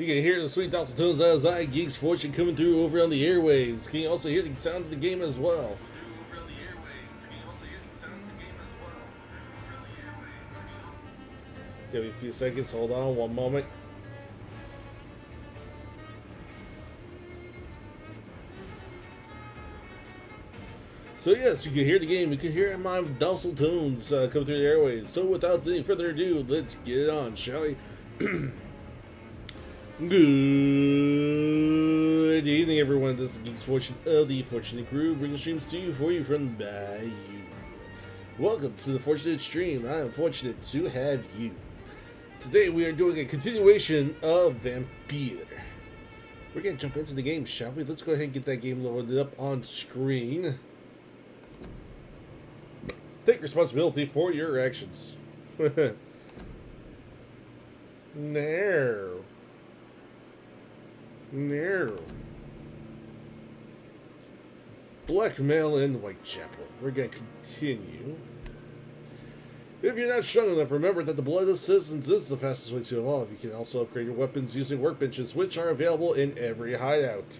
You can hear the sweet dulcet tones as I Geeks Fortune coming through over on the airwaves. You can also hear the sound of the game as well. Give me a few seconds. Hold on, one moment. So yes, you can hear the game. You can hear my dulcet tones come through the airwaves. So without any further ado, let's get it on, shall we? Good evening, everyone. This is Geeks Fortune of the Fortunate Crew, bringing streams to you for you from the Bayou. Welcome to the Fortunate Stream. I am fortunate to have you. Today we are doing a continuation of Vampyr. We're going to jump into the game, shall we? Let's go ahead and get that game loaded up on screen. Take responsibility for your actions. No. Blackmail in Whitechapel. We're going to continue. If you're not strong enough, remember that the blood of citizens is the fastest way to evolve. You can also upgrade your weapons using workbenches, which are available in every hideout.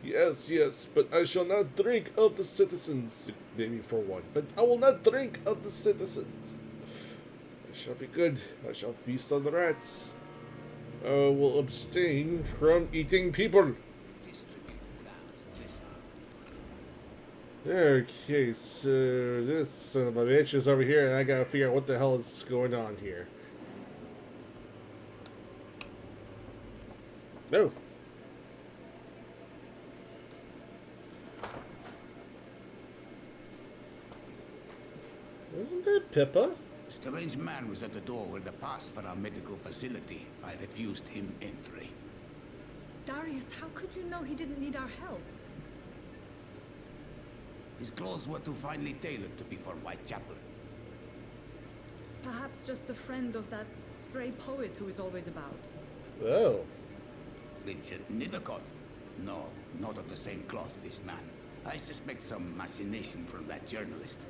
Yes, but I shall not drink of the citizens. Maybe for one, but I will not drink of the citizens. I shall be good. I shall feast on the rats. I will abstain from eating people. Okay, so this son of a bitch is over here, and I gotta figure out what the hell is going on here. No. Isn't that Pippa? A strange man was at the door with a pass for our medical facility. I refused him entry. Darius, how could you know he didn't need our help? His clothes were too finely tailored to be for Whitechapel. Perhaps just a friend of that stray poet who is always about. Oh. Richard Nithercott? No, not of the same cloth, this man. I suspect some machination from that journalist.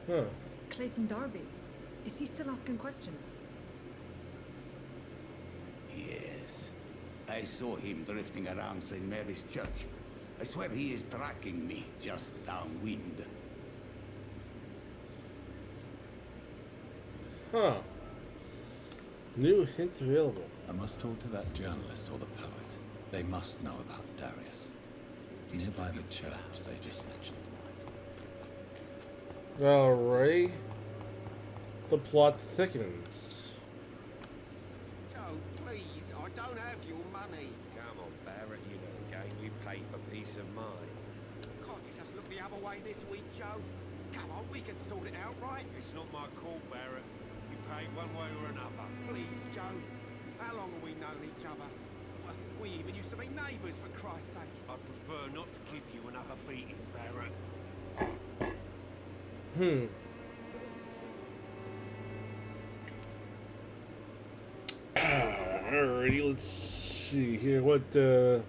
Huh. Clayton Darby. Is he still asking questions? Yes. I saw him drifting around St. Mary's Church. I swear he is tracking me, just downwind. Huh. New hint available. I must talk to that journalist or the poet. They must know about Darius. Nearby the church they just mentioned. Alright. The plot thickens. Joe, please, I don't have your money. Come on, Barrett, you know the game. We pay for peace of mind. Can't you just look the other way this week, Joe? Come on, we can sort it out, right? It's not my call, Barrett. You pay one way or another. Please, Joe. How long have we known each other? Well, we even used to be neighbours, for Christ's sake. I prefer not to give you another beating, Barrett. Alrighty, let's see here. What you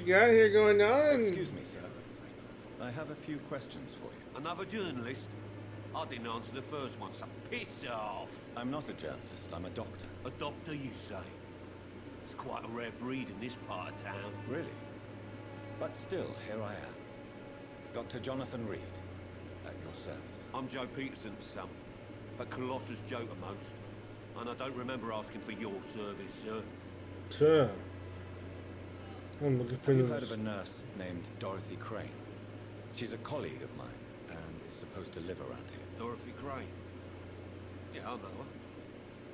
got here going on? Excuse me, sir. I have a few questions for you. Another journalist? I didn't answer the first one, so piss off. I'm not a journalist, I'm a doctor. A doctor, you say? It's quite a rare breed in this part of town. Really? But still, here I am. Dr. Jonathan Reed, at your service. I'm Joe Peterson's son, but Colossus Joe to most. And I don't remember asking for your service, sir. Sure. I'm looking for Have you heard of a nurse named Dorothy Crane? She's a colleague of mine, and is supposed to live around here. Dorothy Crane? Yeah, I know her.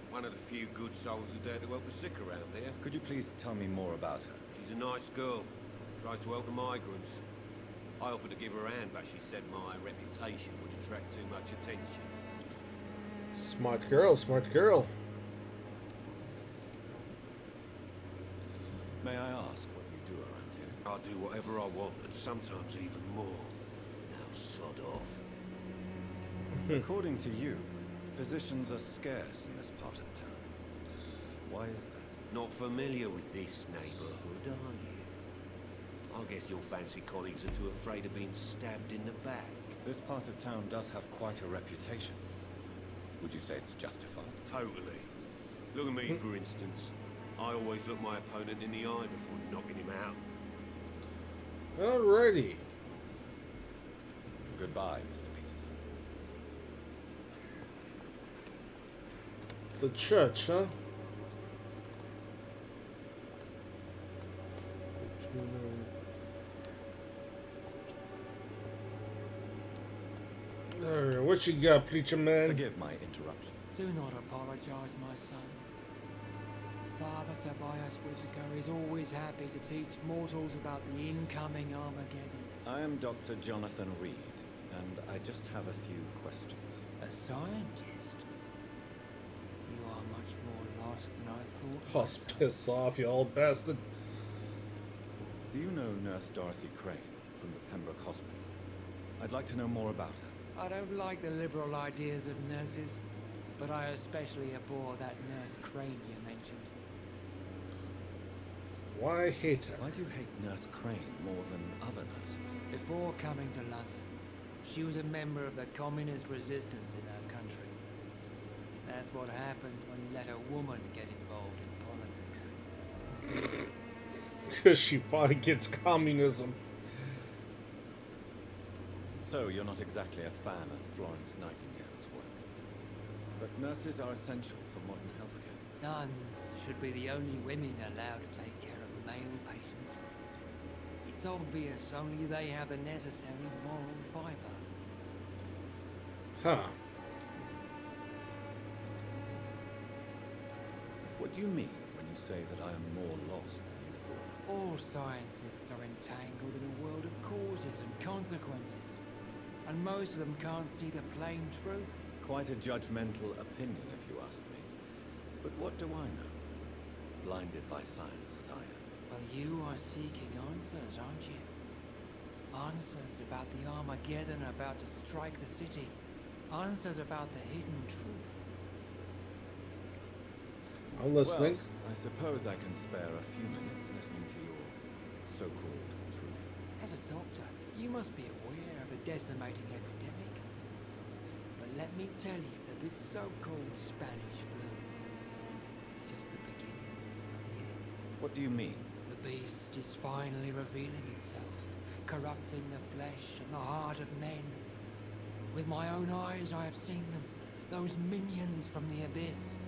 One of the few good souls who dare to help the sick around here. Could you please tell me more about her? She's a nice girl. Tries to help the migrants. I offered to give her a hand, but she said my reputation would attract too much attention. Smart girl, smart girl. May I ask what you do around here? I do whatever I want, and sometimes even more. Now sod off. According to you, physicians are scarce in this part of town. Why is that? Not familiar with this neighborhood, are you? I guess your fancy colleagues are too afraid of being stabbed in the back. This part of town does have quite a reputation. Would you say it's justified? Totally. Look at me, for instance. I always look my opponent in the eye before knocking him out. Alrighty. Goodbye, Mr. Peterson. The church, huh? Alright, what you got, preacher man? Forgive my interruption. Do not apologize, my son. Father Tobias Whitaker is always happy to teach mortals about the incoming Armageddon. I am Dr. Jonathan Reed, and I just have a few questions. A scientist? You are much more lost than I thought. Oh, my son. piss off, you old bastard. Do you know Nurse Dorothy Crane from the Pembroke Hospital? I'd like to know more about her. I don't like the liberal ideas of nurses, but I especially abhor that Nurse Crane you mentioned. Why hate her? Why do you hate Nurse Crane more than other nurses? Before coming to London, she was a member of the communist resistance in our country. That's what happens when you let a woman get involved in politics. Because she fought against communism. So you're not exactly a fan of Florence Nightingale's work. But nurses are essential for modern healthcare. Nuns should be the only women allowed to take care of male patients. It's obvious only they have the necessary moral fiber. Huh. What do you mean when you say that I am more lost than you thought? All scientists are entangled in a world of causes and consequences, and most of them can't see the plain truth. Quite a judgmental opinion, if you ask me. But what do I know? Blinded by science as I am. Well, you are seeking answers, aren't you? Answers about the Armageddon about to strike the city. Answers about the hidden truth. I'm listening. Well, I suppose I can spare a few minutes listening to your so-called truth. As a doctor, you must be aware of the decimating epidemic. But let me tell you that this so-called Spanish flu is just the beginning of the end. What do you mean? The beast is finally revealing itself, corrupting the flesh and the heart of men. With my own eyes I have seen them, those minions from the abyss.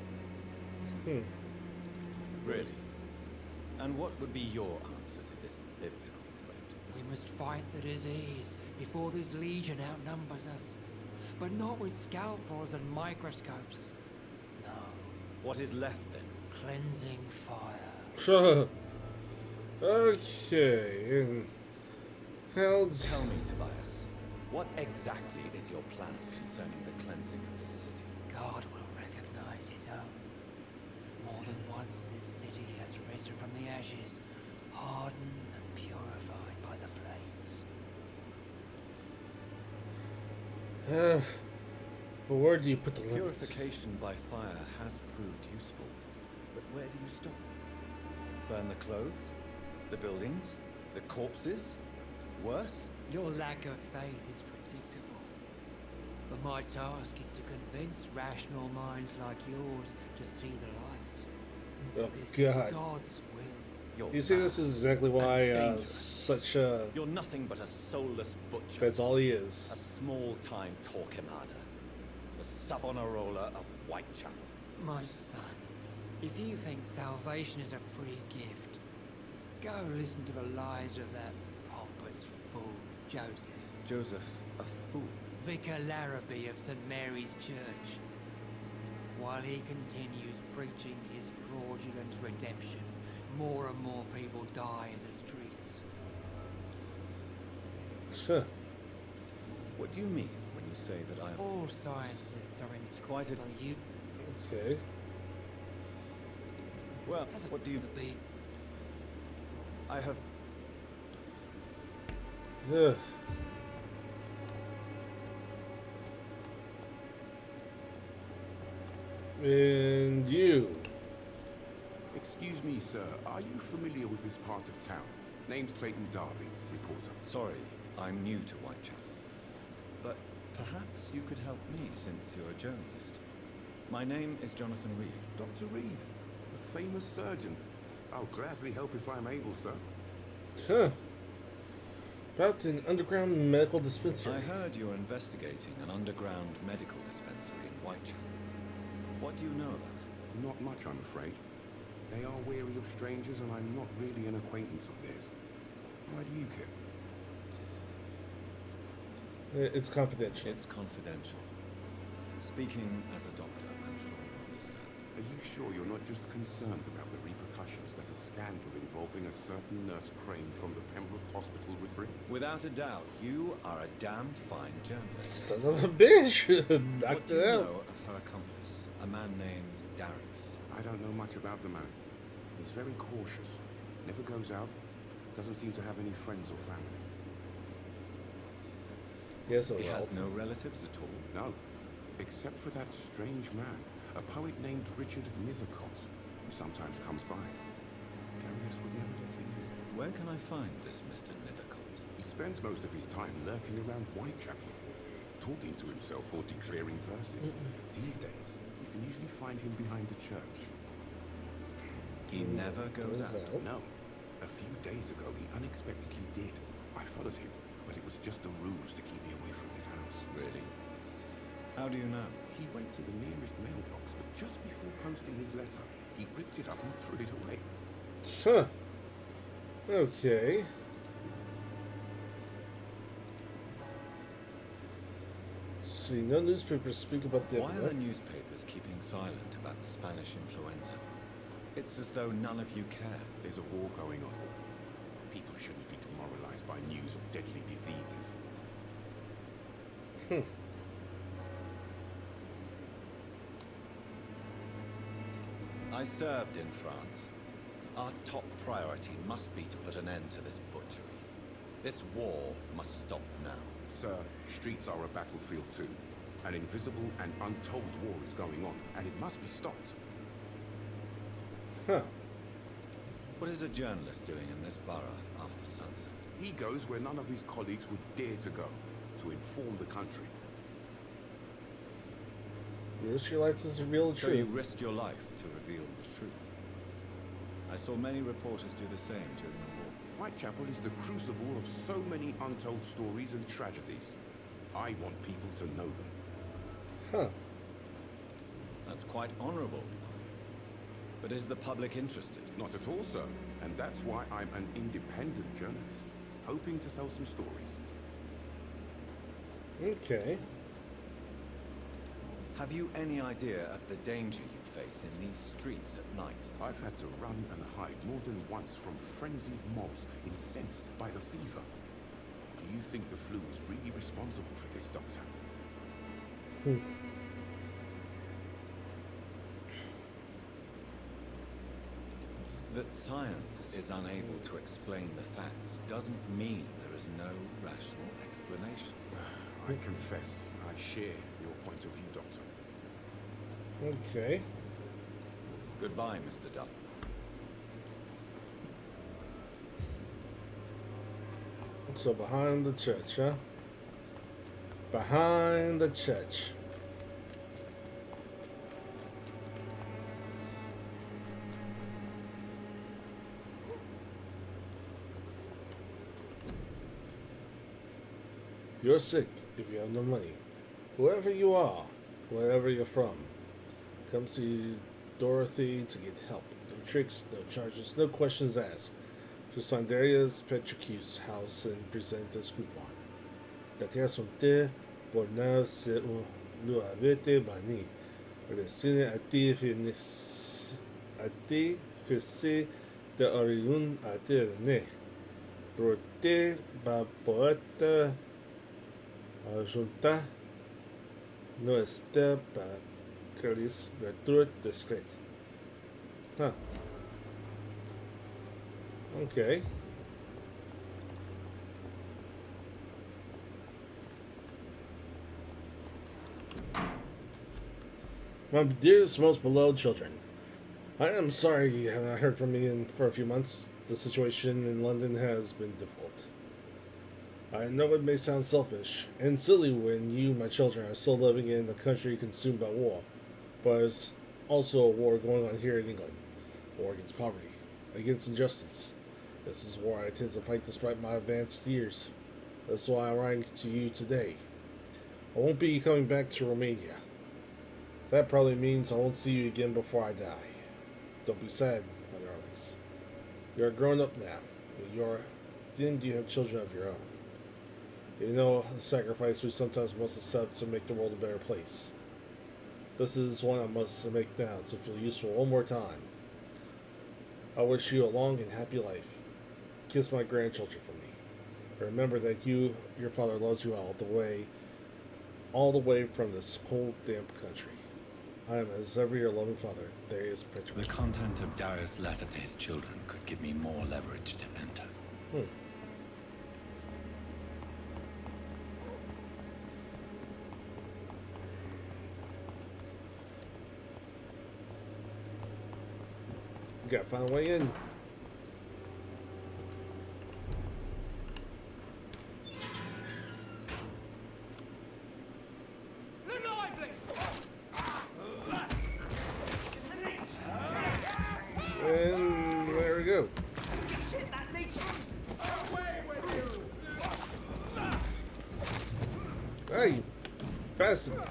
Really? And what would be your answer to this biblical threat? We must fight the disease before this legion outnumbers us. But not with scalpels and microscopes. No, What is left then? cleansing fire. Okay. And how'd... Tell me, Tobias, what exactly is your plan concerning the cleansing of this city? God will recognize his own. More than once this city has risen from the ashes, hardened and purified by the flames. But where do you put the limits? Purification by fire has proved useful, but where do you stop? Burn the clothes? The buildings? The corpses? Worse? Your lack of faith is predictable. But my task is to convince rational minds like yours to see the light. Oh, This God. is God's will. You're You see, mad. this is exactly why Dangerous. such a... You're nothing but a soulless butcher. That's all he is. A small-time Torquemada. The Savonarola of Whitechapel. My son, if you think salvation is a free gift, go listen to the lies of that pompous fool, Joseph. Joseph, a fool. Vicar Larrabee of St. Mary's Church. While he continues preaching his fraudulent redemption, more and more people die in the streets. Huh. What do you mean when you say that I am... All scientists are in Quite a- you Okay. Well, as a what do you... be I have... Ugh. And you. Excuse me, sir. Are you familiar with this part of town? Name's Clayton Darby, reporter. Sorry, I'm new to Whitechapel. But perhaps you could help me since you're a journalist. My name is Jonathan Reed. Dr. Reed, the famous surgeon. I'll gladly help if I'm able, sir. Huh. About an underground medical dispensary. I heard you're investigating an underground medical dispensary in Whitechapel. What do you know about it? Not much, I'm afraid. They are wary of strangers, and I'm not really an acquaintance of theirs. Why do you care? It's confidential. It's confidential. Speaking as a doctor, I'm sure you understand. Are you sure you're not just concerned about the repercussions that a scandal involving a certain Nurse Crane from the Pembroke Hospital would bring? Without a doubt, you are a damn fine journalist. Son of a bitch! What Knocked do you it out. know of her accomplice, a man named Darius? I don't know much about the man. He's very cautious. Never goes out. Doesn't seem to have any friends or family. Yes, He has no relatives at all. No, except for that strange man, a poet named Richard Mithercott, who sometimes comes by. Darius would never let him in. Where can I find this Mr. Mithercott? He spends most of his time lurking around Whitechapel, talking to himself or declaring verses. These days, you can usually find him behind the church. He never goes out. No. A few days ago, he unexpectedly did. I followed him, but it was just a ruse to keep me away from his house. Really? How do you know? He went to the nearest mailbox, but just before posting his letter, he ripped it up and threw it away. Huh. Okay. See, no newspapers speak about the Why are the newspapers keeping silent about the Spanish influenza? It's as though none of you care. There's a war going on. People shouldn't be demoralized by news of deadly diseases. I served in France. Our top priority must be to put an end to this butchery. This war must stop now. Sir, streets are a battlefield too. An invisible and untold war is going on, and it must be stopped. Huh. What is a journalist doing in this borough after sunset? He goes where none of his colleagues would dare to go, to inform the country. You risk your life to reveal the So you truth. risk your life to reveal the truth. I saw many reporters do the same during the war. Whitechapel is the crucible of so many untold stories and tragedies. I want people to know them. Huh. That's quite honorable of you. But is the public interested? Not at all, sir. And that's why I'm an independent journalist, hoping to sell some stories. Okay. Have you any idea of the danger you face in these streets at night? I've had to run and hide more than once from frenzied mobs incensed by the fever. Do you think the flu is really responsible for this, Doctor? That science is unable to explain the facts doesn't mean there is no rational explanation. I confess, I share your point of view, Doctor. Okay. Goodbye, Mr. Dunn. So behind the church, huh? Behind the church. If you're sick, if you have no money, whoever you are, wherever you're from, come see Dorothy to get help. No tricks, no charges, no questions asked. Just find Darius Petricus' house and present this coupon. Datea son te por na se lu avete bani. Resine a ti fisi de oriun a te ne. Prote ba poeta junta no este pa calis retur discret. Huh. Okay. My dearest, most beloved children, I am sorry you have not heard from me for a few months. The situation in London has been difficult. I know it may sound selfish and silly when you, my children, are still living in a country consumed by war, But there's also a war going on here in England. A war against poverty, against injustice. This is a war I intend to fight despite my advanced years. That's why I'm writing to you today. I won't be coming back to Romania. That probably means I won't see you again before I die. Don't be sad, my darlings. You're grown up now. Then you have children of your own. You know the sacrifice we sometimes must accept to make the world a better place. This is one I must make now to feel useful one more time. I wish you a long and happy life. Kiss my grandchildren for me. Remember that your father loves you all the way from this cold, damp country. I am as ever your loving father, Darius The Petrovich. content of Darius' letter to his children could give me more leverage to enter. Gotta find a way in. And there we go. Hey, you bastard.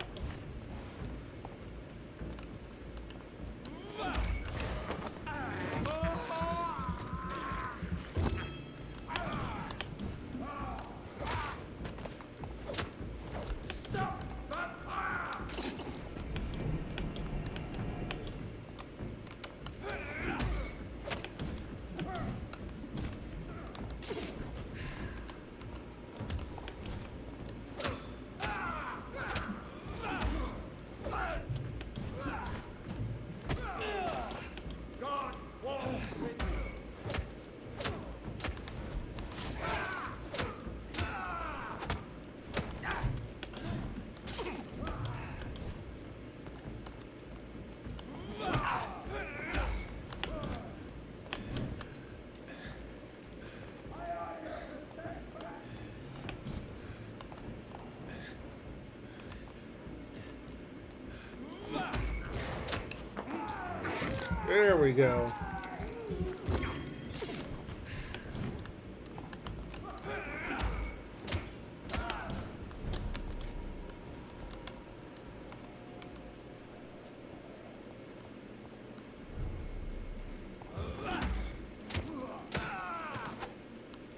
There we go.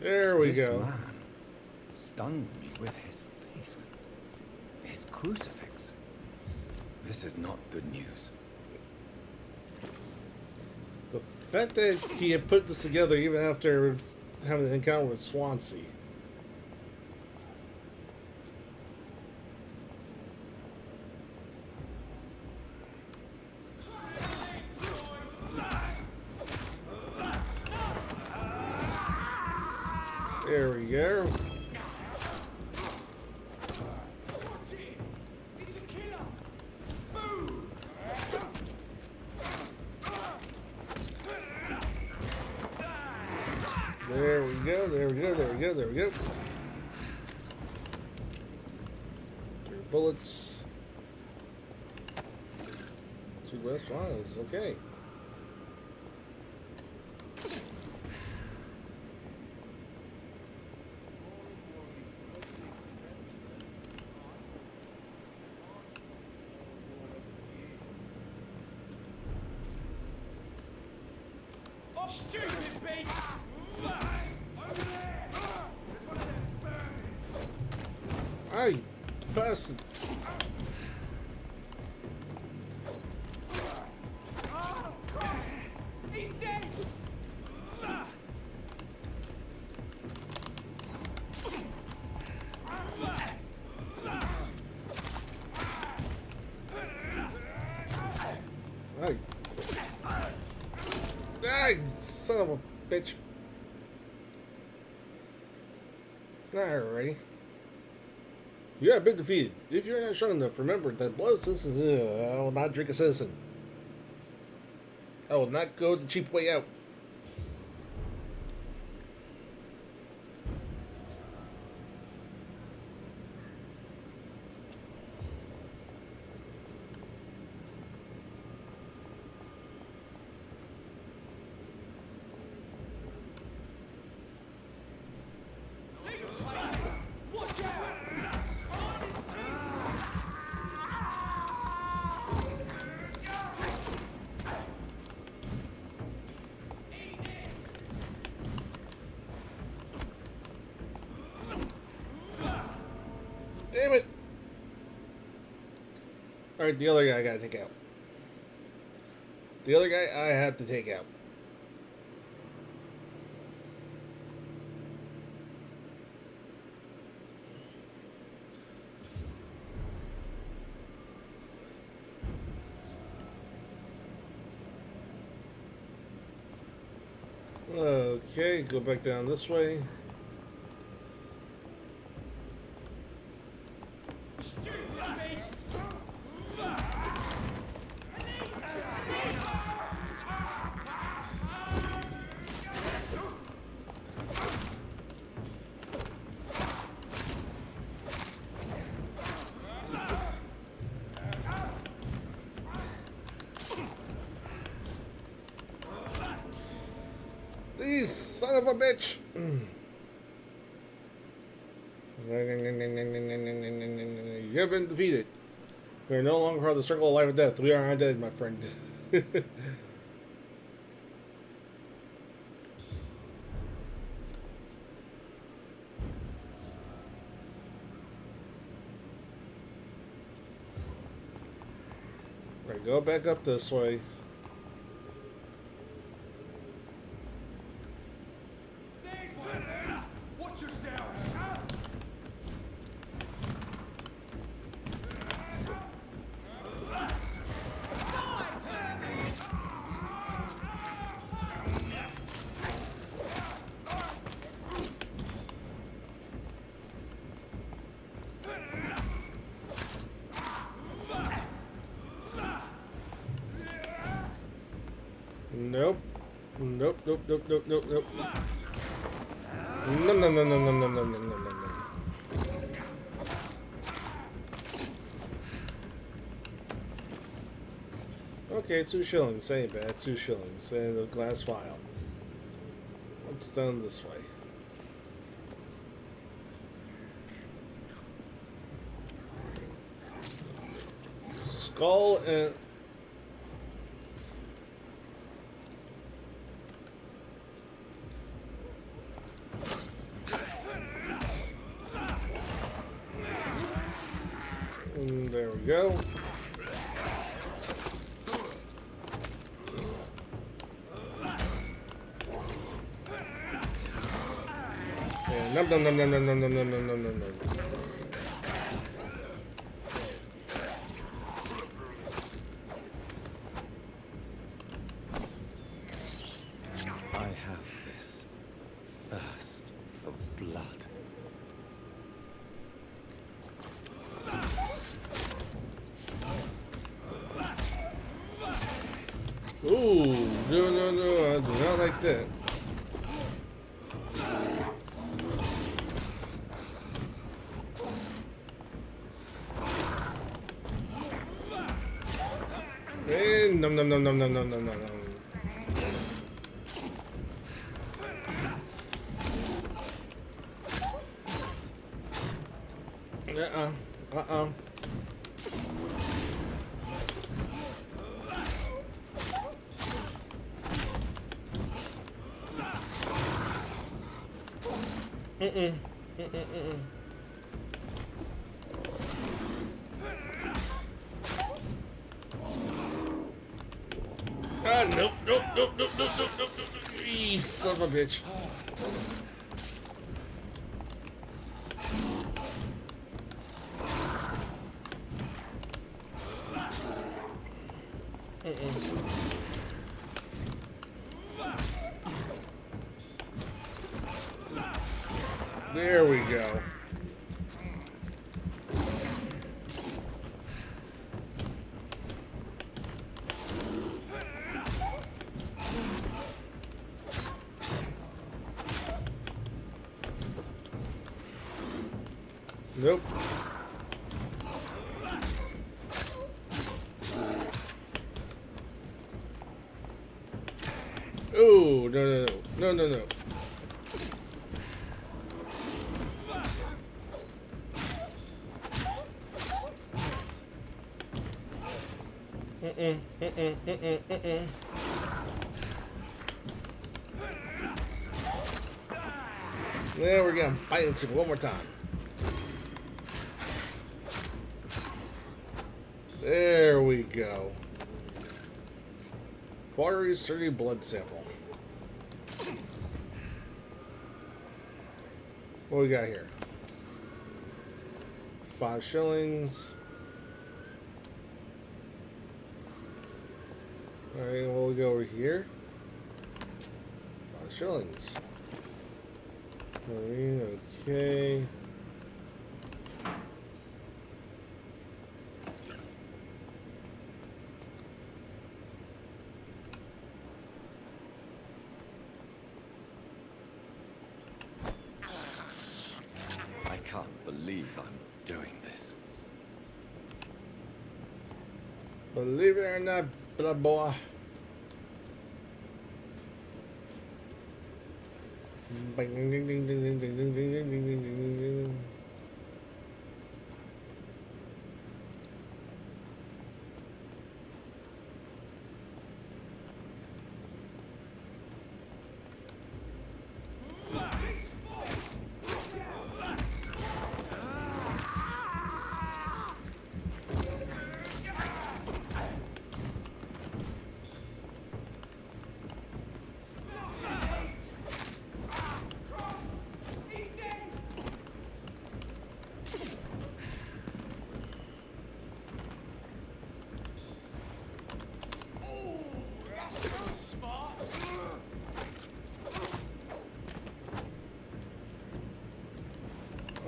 There we This go. man stunned me with his face. His crucifix. This is not good news. The fact that he had put this together even after having an encounter with Swansea. There we go. There we go, there we go, there we go, there we go. 3 bullets. 2 less ones, okay. Stupid bitch! Hey, bastard. He's dead! Hey. Hey, son of a bitch. Alrighty. You have been defeated. If you're not strong enough, remember that blood citizens. I will not drink a citizen. I will not go the cheap way out. Alright, the other guy I gotta take out. The other guy I have to take out. Okay, go back down this way. These son of a bitch! You have been defeated. We are no longer part of the circle of life and death. We are undead, my friend. Right, go back up this way. Watch yourselves! Nope. Nope, nope, nope, nope, nope, nope. Nom nom nom nom nom nom nom nom nom nom. Okay, 2 shillings, ain't bad. 2 shillings and a glass vial. It's done this way. Skull and there we go. And nom nom nom nom nom nom nom nom nom nom nom. I have this thirst for blood. Ooh, no, I do not like that. And nom nom nom nom nom nom nom nom. Uh-uh. Ah, nope. Eee, son of a bitch. There we go. Nope. Oh, no. There we go. Fighting one more time. There we go. Watery, sturdy blood sample. What we got here? 5 shillings. Alright, we'll go over here. 5 shillings. Okay. I can't believe I'm doing this. Believe it or not, blood boy. Bing, ding, ding, ding, ding, ding, ding, ding, ding, ding, ding, ding, ding, ding.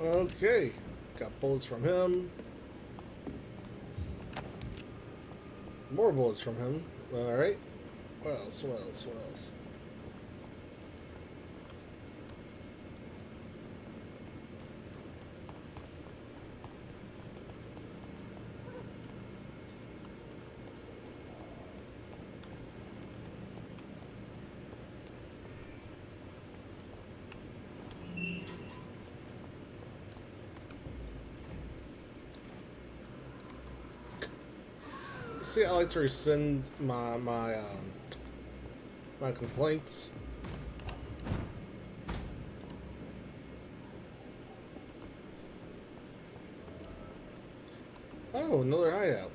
Okay, got bullets from him. More bullets from him. Alright. What else? What else? What else? See, I like to rescind my complaints. Oh, another hideout.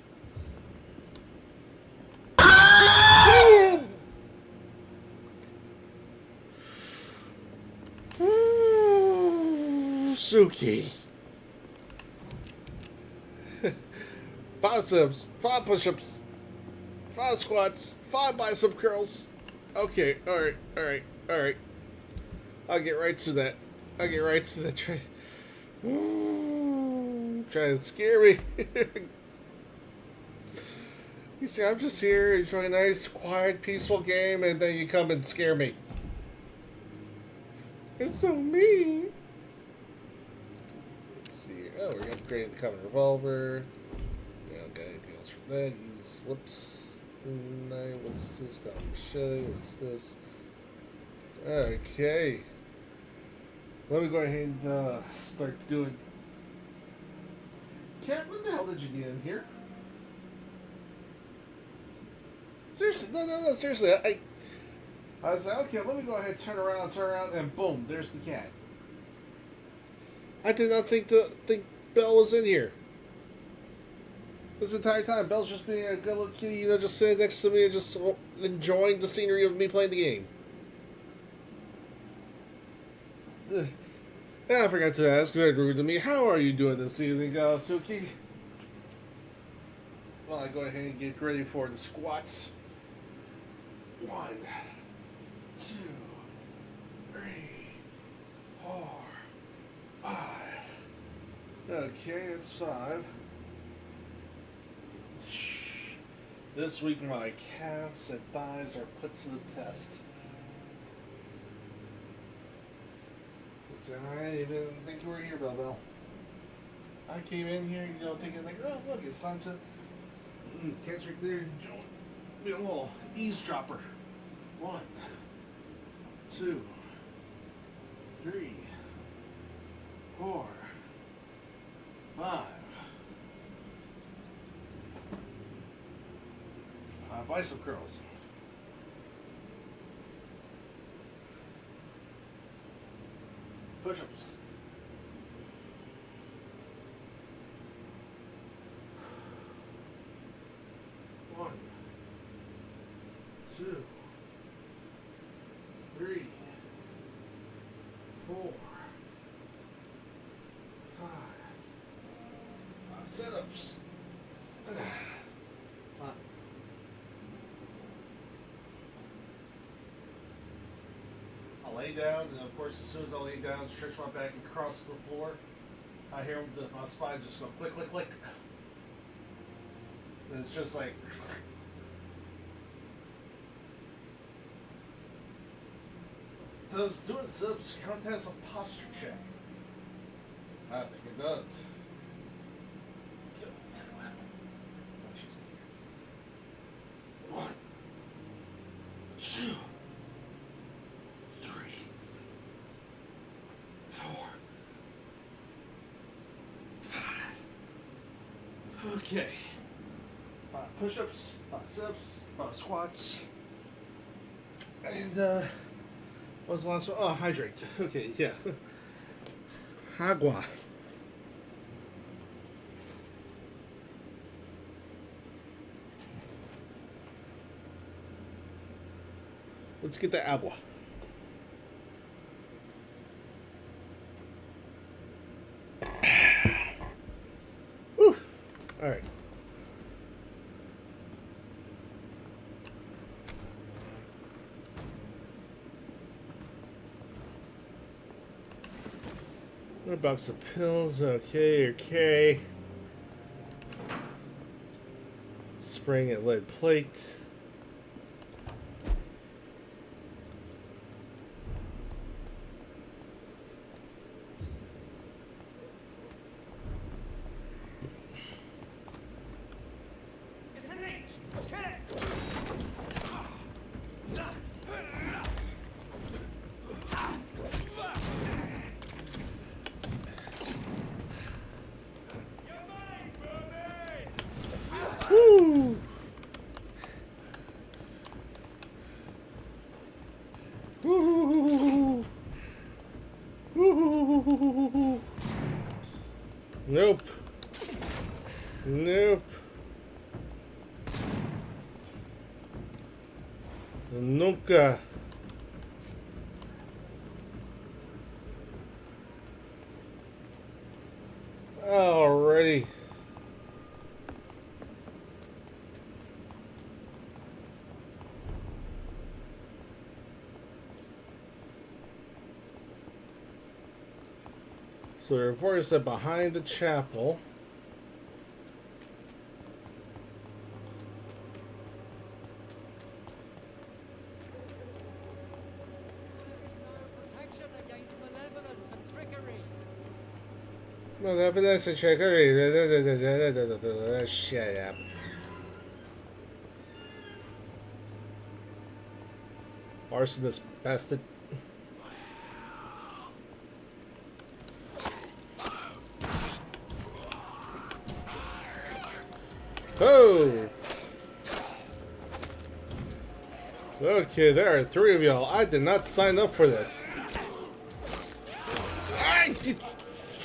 Suki. 5 subs, 5 push-ups, 5 squats, 5 bicep curls. Okay, alright, alright, alright. I'll get right to that. I'll get right to that. Try to scare me. You see, I'm just here enjoying a nice, quiet, peaceful game, and then you come and scare me. It's so mean. Let's see. Oh, we're upgrading the common revolver. Got anything else from that? Use lips tonight. What's this? Got a machete. What's this? Okay. Let me go ahead and start doing. Cat, what the hell did you get in here? Seriously, no, seriously. I was like, okay, let me go ahead, turn around, and boom, there's the cat. I did not think Belle was in here. This entire time, Belle's just being a good little kitty, you know, just sitting next to me and just enjoying the scenery of me playing the game. And I forgot to ask, very rude to me, how are you doing this evening, Suki? Well, I go ahead and get ready for the squats. 1, 2, 3, 4, 5. Okay, it's 5. This week my calves and thighs are put to the test. I didn't even think you were here, Belle. I came in here, you know, thinking like, oh look, it's time to catch right there, be a little eavesdropper. 1, 2, 3, 4, 5. Bicep curls. Push-ups. 2, 3, 4, 5. Sit-ups. I'll lay down, and of course, as soon as I lay down, stretch my back across the floor, I hear my spine just go click, click, click. And it's just like. Does doing sit-ups count as a posture check? I think it does. One, 2, 3, 4, 5. Okay. 5 push-ups, 5 sit-ups, 5 squats. And what was the last one? Oh, hydrate. Okay, yeah. Agua. Let's get the agua. Whew. All right. A box of pills. Okay, okay. Spring at lead plate. Woo! Woo! Woo! Nope. Nope. Nunca. Alrighty. So the report is that behind the chapel, Protection against malevolence and trickery. evidence and trickery. Shut up. Arsonist bastard. Oh! Okay, there are 3 of y'all. I did not sign up for this. I did.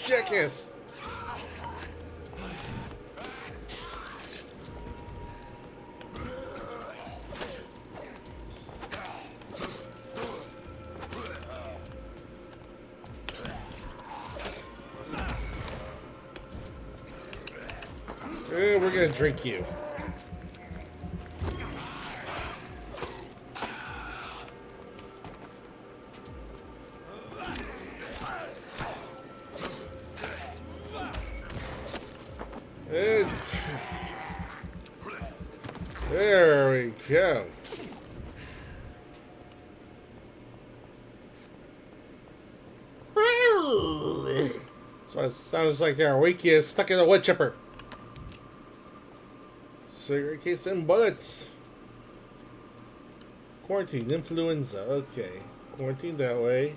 Jackass. We're gonna drink you. And there we go. So it sounds like our wiki is stuck in a wood chipper. Cigarette case and bullets. Quarantine, influenza. Okay. Quarantine that way.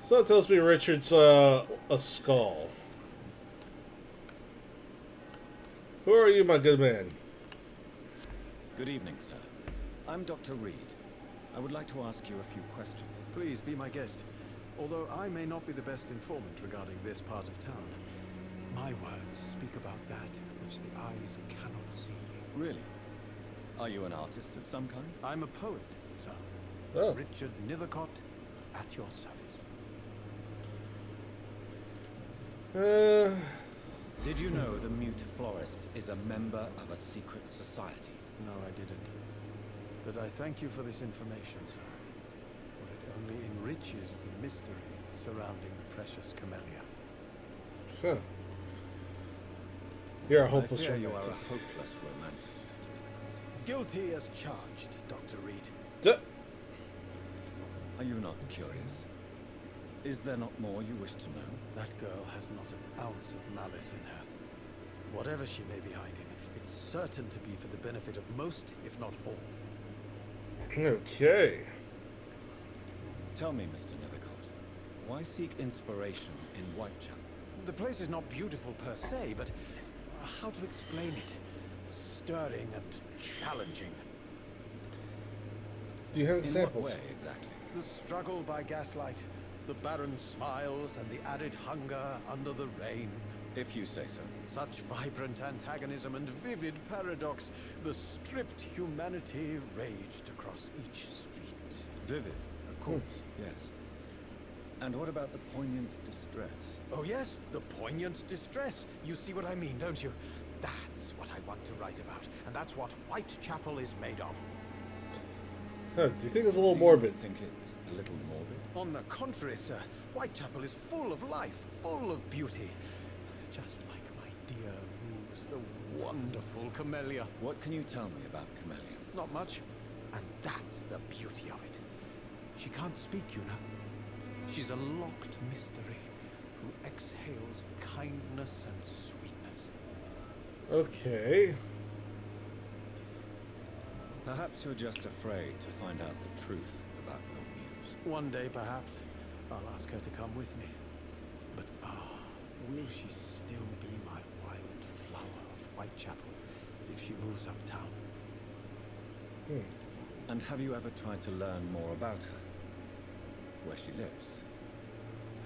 So it tells me Richard's a skull. Who are you, my good man? Good evening, sir. I'm Dr. Reed. I would like to ask you a few questions. Please be my guest. Although I may not be the best informant regarding this part of town, my words speak about that which the eyes cannot see. Really? Are you an artist of some kind? I'm a poet, sir. Oh. Richard Nethercott, at your service. Did you know the Mute Florist is a member of a secret society? No, I didn't. But I thank you for this information, sir. For it only enriches the mystery surrounding the precious camellia. Huh. You're a I hopeless fear you are romantic. a hopeless romantic, Mr. Nethercott. Guilty as charged, Dr. Reed. Duh. Are you not curious? Is there not more you wish to know? That girl has not an ounce of malice in her. Whatever she may be hiding, it's certain to be for the benefit of most, if not all. Okay. Tell me, Mr. Nethercott, why seek inspiration in Whitechapel? The place is not beautiful per se, but how to explain it? Stirring and challenging. Do you have In examples? what way, exactly? The struggle by gaslight, the barren smiles and the added hunger under the rain. If you say so. Such vibrant antagonism and vivid paradox. The stripped humanity raged across each street. Vivid, of course, yes. And what about the poignant distress? Oh yes, the poignant distress. You see what I mean, don't you? That's what I want to write about. And that's what Whitechapel is made of. Huh, do you think it's a little Do morbid? you think it's a little morbid? On the contrary, sir, Whitechapel is full of life, full of beauty. Just like my dear Muse, the wonderful camellia. What can you tell me about Camellia? Not much. And that's the beauty of it. She can't speak, you know. She's a locked mystery who exhales kindness and sweetness. Okay. Perhaps you're just afraid to find out the truth about your Muse. One day, perhaps, I'll ask her to come with me. But will she still be my wild flower of Whitechapel if she moves uptown? And have you ever tried to learn more about her? Where she lives?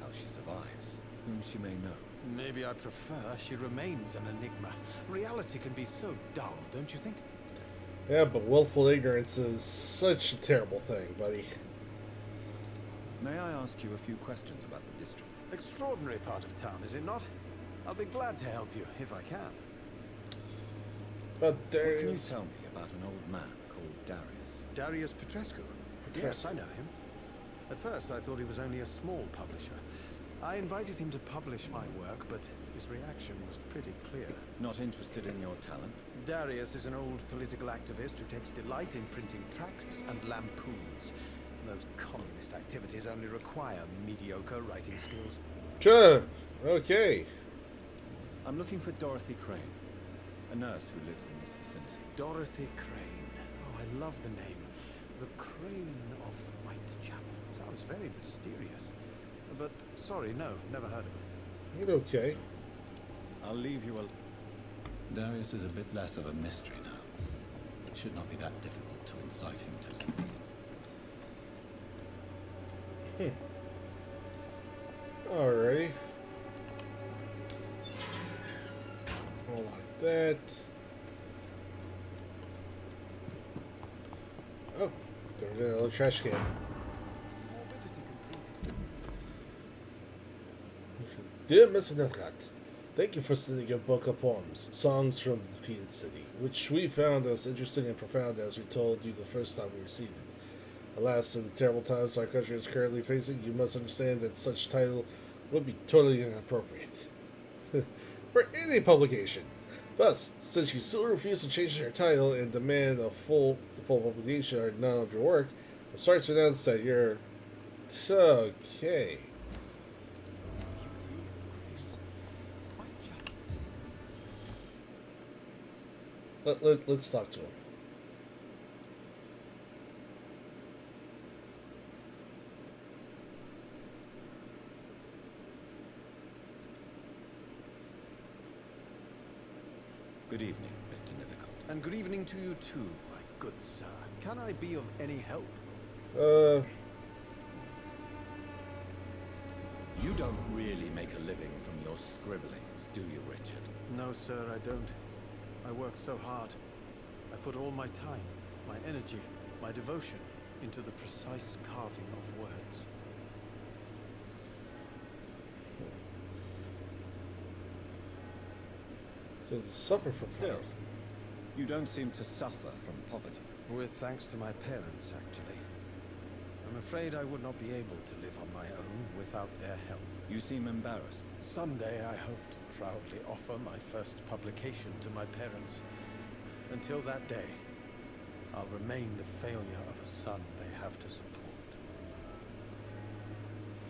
How she survives? Whom she may know? Maybe I prefer she remains an enigma. Reality can be so dull, don't you think? Yeah, but willful ignorance is such a terrible thing, buddy. May I ask you a few questions about the district? Extraordinary part of town, is it not? I'll be glad to help you, if I can. But What can you there's... tell me about an old man called Darius? Darius Petrescu? Yes, I know him. At first, I thought he was only a small publisher. I invited him to publish my work, but his reaction was pretty clear. Not interested in your talent? Darius is an old political activist who takes delight in printing tracts and lampoons. Those communist activities only require mediocre writing skills. Sure. Okay. I'm looking for Dorothy Crane, a nurse who lives in this vicinity. Dorothy Crane. Oh, I love the name. The Crane of Whitechapel. Sounds very mysterious. But, sorry, no, never heard of her. Okay. I'll leave you Darius is a bit less of a mystery now. It should not be that difficult to incite him to let me in. Alrighty. All like that. Oh, there's another trash can. Dear Mr. Nethercott, thank you for sending your book of poems, Songs from the Defeated City, which we found as interesting and profound as we told you the first time we received it. Alas, in the terrible times our country is currently facing, you must understand that such title would be totally inappropriate for any publication. Thus, since you still refuse to change your title and demand a full publication or none of your work, I'm sorry to announce that you're okay. Let's talk to him. Good evening, Mr. Nethercott. And good evening to you too, my good sir. Can I be of any help? You don't really make a living from your scribblings, do you, Richard? No, sir, I don't. I work so hard. I put all my time, my energy, my devotion into the precise carving of words. So to suffer from Still, poverty. you don't seem to suffer from poverty. With thanks to my parents, actually. I'm afraid I would not be able to live on my own without their help. You seem embarrassed. Someday I hope to proudly offer my first publication to my parents. Until that day, I'll remain the failure of a son they have to support.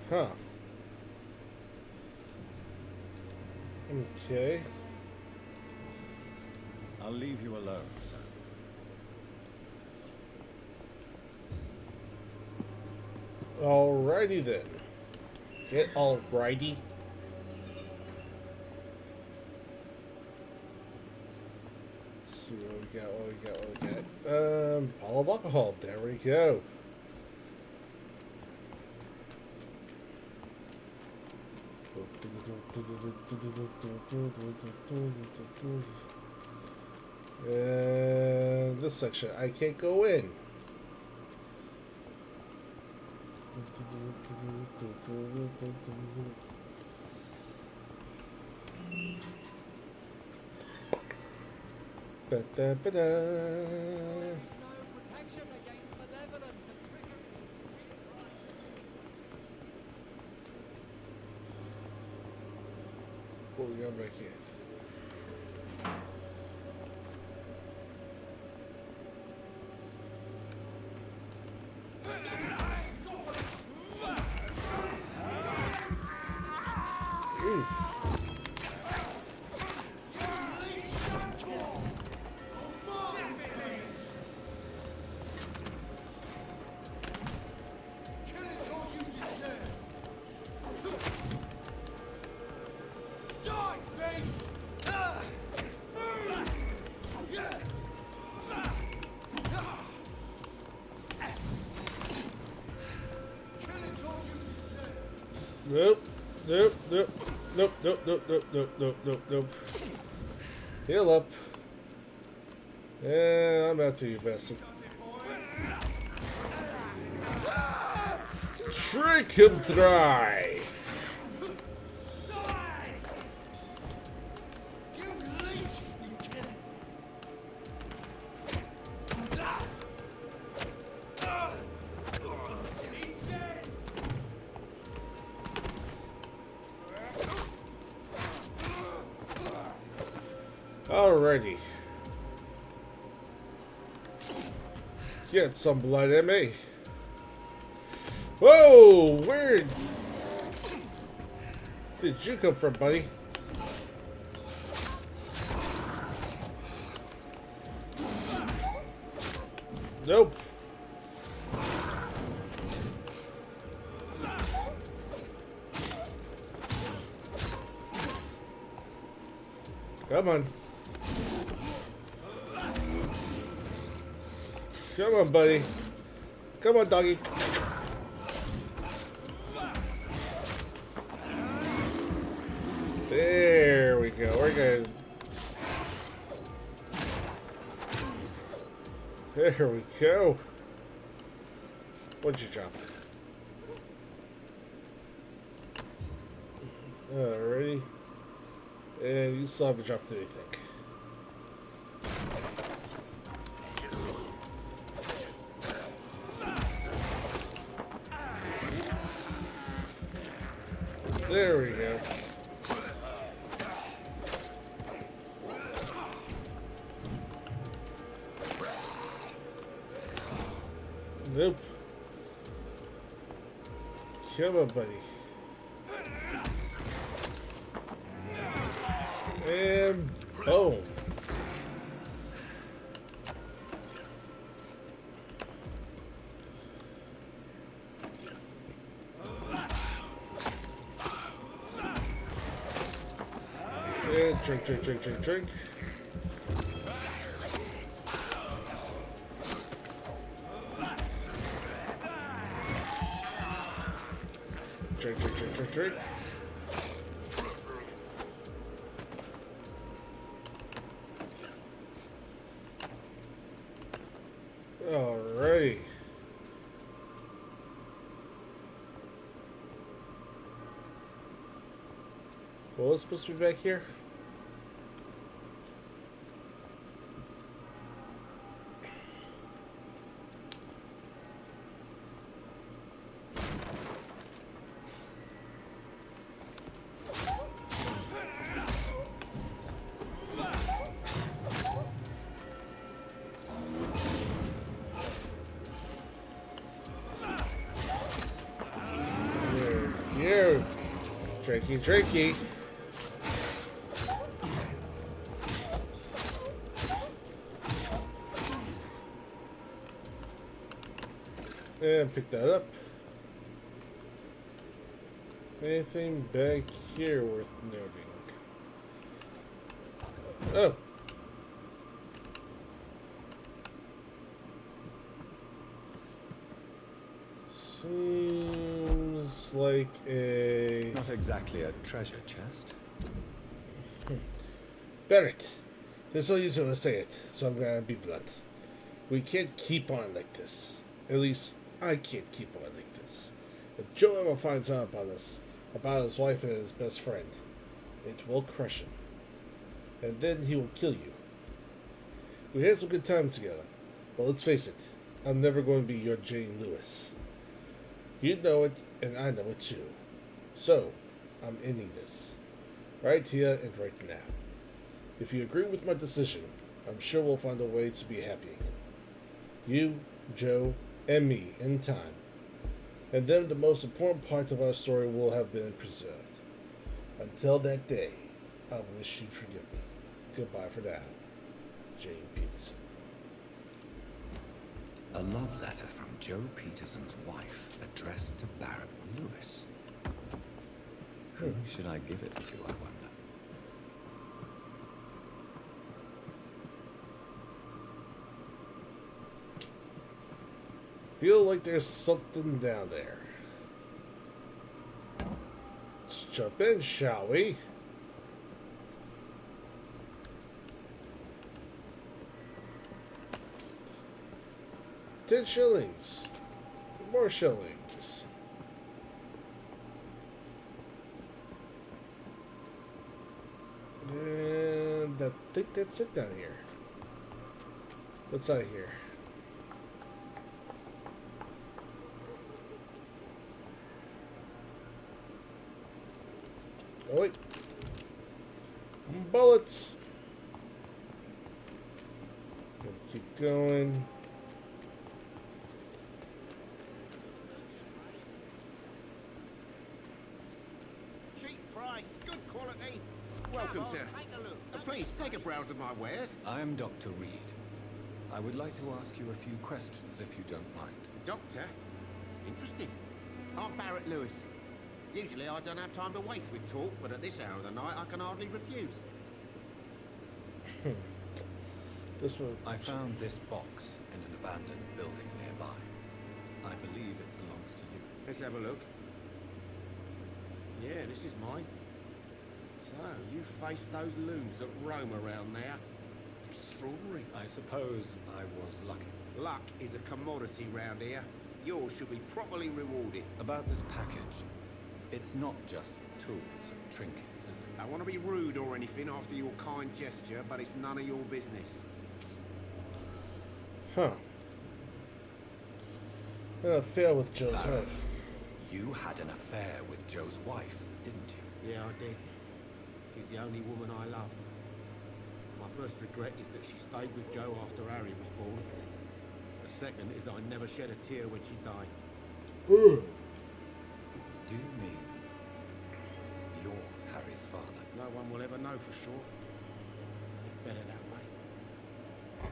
Huh. Okay. I'll leave you alone, sir. Alrighty then. Get alrighty. Let's see what we got, what we got. Bottle of alcohol. There we go. And this section, I can't go in. Ba-da-ba-da. What we got back here? Nope. Nope. Nope. Nope. Nope. Nope. Nope. Nope. Nope. Nope. Nope. Heal up. Yeah, I'm after you, bastard. Trick him dry. Alrighty. Get some blood in me. Whoa! Where did you come from, buddy? Nope. Come on. Come on, buddy. Come on, doggy. There we go. We're good. There we go. What'd you drop? Alrighty. And you still haven't dropped anything. There we go. Nope. Come on, buddy. And boom. And drink, drink, drink, drink, drink. Drink. Alrighty. Well, it's supposed to be back here. Here. Drakey. And pick that up. Anything back here worth noting? Oh. Seems like a... Not exactly a treasure chest. Barrett, there's no use to say it, so I'm gonna be blunt. We can't keep on like this. At least, I can't keep on like this. If Joe ever finds out about his wife and his best friend, it will crush him. And then he will kill you. We had some good times together, but let's face it, I'm never going to be your Jane Lewis. You know it, and I know it too. So, I'm ending this. Right here and right now. If you agree with my decision, I'm sure we'll find a way to be happy again. You, Joe, and me in time. And then the most important part of our story will have been preserved. Until that day, I wish you'd forgive me. Goodbye for now. Jane Peterson. A love letter from Joe Peterson's wife addressed to Barrett Lewis. Who should I give it to, I wonder? Feel like there's something down there. Let's jump in, shall we? 10 shillings. More shillings. And I think that's it down here. What's out here? Oh wait. Bullets. Keep going. Cheap price, good quality. Welcome, Come on, sir. Take a look. Please, take a browse of my wares. I'm Dr. Reed. I would like to ask you a few questions, if you don't mind. Doctor? Interesting. I'm Barrett Lewis. Usually I don't have time to waste with talk, but at this hour of the night I can hardly refuse. This one. I found this box in an abandoned building nearby. I believe it belongs to you. Let's have a look. Yeah, this is mine. So, you face those loons that roam around there. Extraordinary. I suppose I was lucky. Luck is a commodity round here. Yours should be properly rewarded. About this package, it's not just tools and trinkets, is it? I don't want to be rude or anything after your kind gesture, but it's none of your business. Huh. An affair with Joe's wife. You had an affair with Joe's wife, didn't you? Yeah, I did. She's the only woman I loved. My first regret is that she stayed with Joe after Harry was born. The second is I never shed a tear when she died. Ooh. Do you mean you're Harry's father? No one will ever know for sure. It's better that way.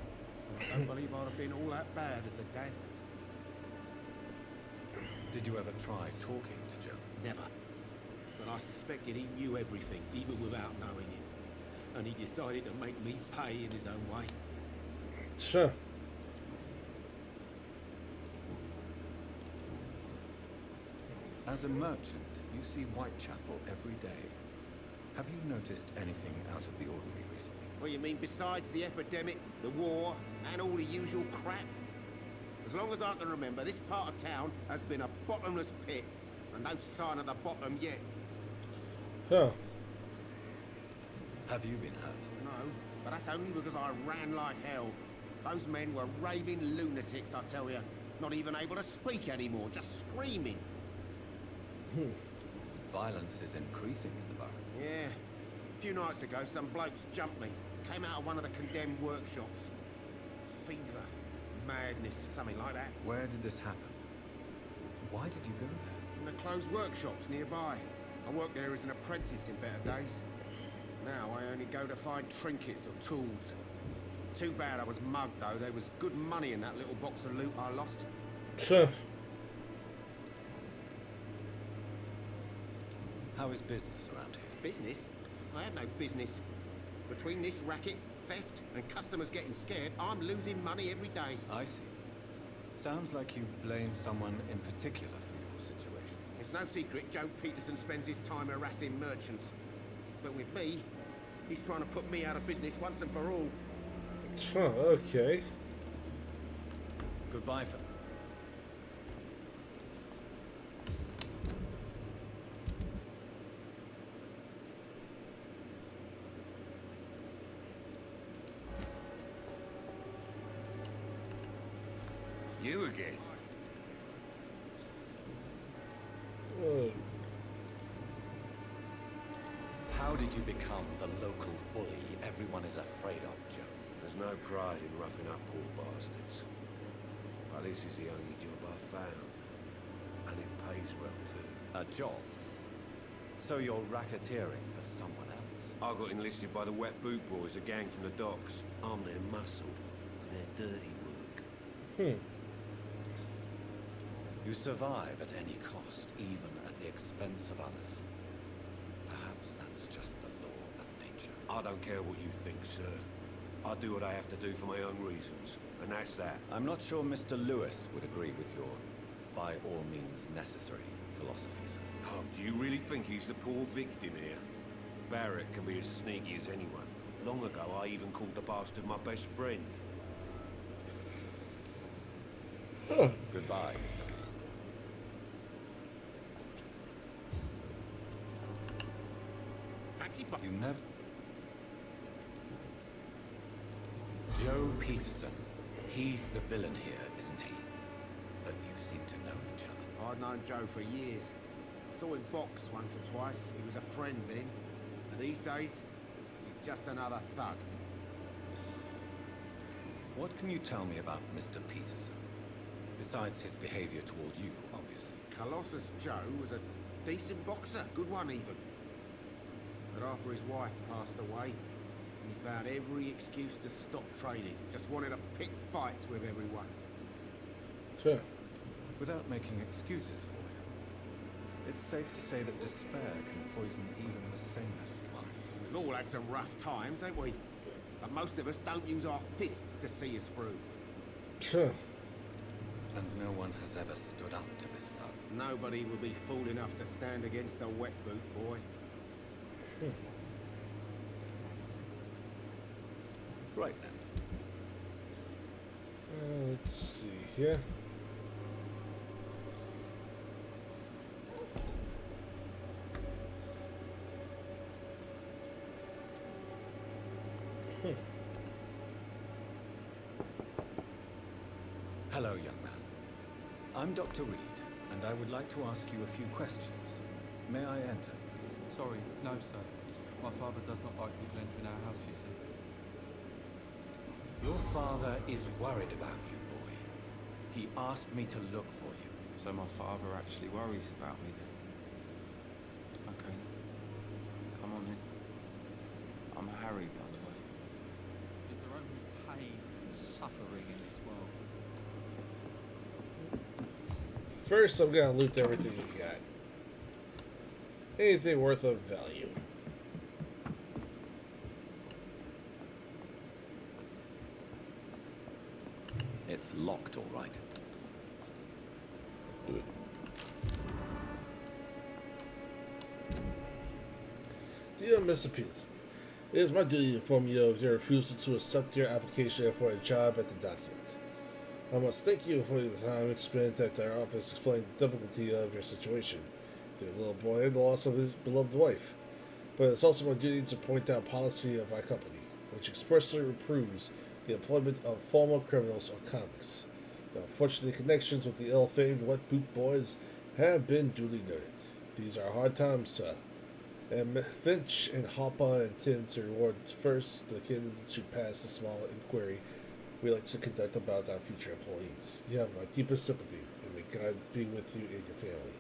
And I don't believe I'd have been all that bad as a dad. Did you ever try talking to Joe? Never. But I suspected he knew everything, even without knowing it. And he decided to make me pay in his own way. Sure. As a merchant, You see Whitechapel every day. Have you noticed anything out of the ordinary recently? What you mean besides the epidemic, the war, and all the usual crap? As long as I can remember, this part of town has been a bottomless pit, and no sign of the bottom yet. Huh. Have you been hurt? No, but that's only because I ran like hell. Those men were raving lunatics, I tell you. Not even able to speak anymore, just screaming. Violence is increasing in the borough. Yeah. A few nights ago, some blokes jumped me. Came out of one of the condemned workshops. Fever, madness, something like that. Where did this happen? Why did you go there? In the closed workshops nearby. I worked there as an apprentice in better days. Now I only go to find trinkets or tools. Too bad I was mugged, though. There was good money in that little box of loot I lost. Sure. How is business around here? Business? I had no business. Between this racket, theft, and customers getting scared, I'm losing money every day. I see. Sounds like you blame someone in particular for your situation. It's no secret Joe Peterson spends his time harassing merchants. But with me, he's trying to put me out of business once and for all. Huh, okay. Goodbye for... You again? Oh. How did you become the local bully everyone is afraid of, Joe? There's no pride in roughing up poor bastards. But this is the only job I've found. And it pays well, too. A job? So you're racketeering for someone else? I got enlisted by the Wet Boot Boys, a gang from the docks. I'm their muscle for their dirty work. You survive at any cost, even at the expense of others. Perhaps that's just the law of nature. I don't care what you think, sir. I do what I have to do for my own reasons, and that's that. I'm not sure Mr. Lewis would agree with your by all means necessary philosophy, sir. Oh, do you really think he's the poor victim here? Barrett can be as sneaky as anyone. Long ago, I even called the bastard my best friend. Goodbye, Mr. Lee. You never... Joe Peterson. He's the villain here, isn't he? But you seem to know each other. I'd known Joe for years. I saw him box once or twice. He was a friend then. And these days, he's just another thug. What can you tell me about Mr. Peterson? Besides his behavior toward you, obviously. Colossus Joe was a decent boxer, good one even. But after his wife passed away, he found every excuse to stop training. Just wanted to pick fights with everyone. Sure. Without making excuses for him, it's safe to say that despair can poison even the sanest mind. We've all had some rough times, ain't we? But most of us don't use our fists to see us through. Sure. And no one has ever stood up to this thug. Nobody would be fool enough to stand against the wet boot boy. Right then. Let's see here. Hello, young man. I'm Dr. Reed, and I would like to ask you a few questions. May I enter, please? Sorry, no, sir. My father does not like people entering our house, you see. Your father is worried about you, boy. He asked me to look for you. So my father actually worries about me then? Okay. Come on in. I'm Harry, by the way. Is there only pain and suffering in this world? First, I'm gonna loot everything you got. Anything worth of value. It's locked, all right. Dear Mr. Peterson, it is my duty to inform you of your refusal to accept your application for a job at the document. I must thank you for the time spent at our office explaining the difficulty of your situation, your little boy, and the loss of his beloved wife. But it's also my duty to point out policy of our company, which expressly reproves the employment of former criminals or convicts. The unfortunate connections with the ill-famed wet boot boys have been duly noted. These are hard times, sir. And Finch and Hopper intend to reward first the candidates who pass the small inquiry we like to conduct about our future employees. You have my deepest sympathy, and may God be with you and your family.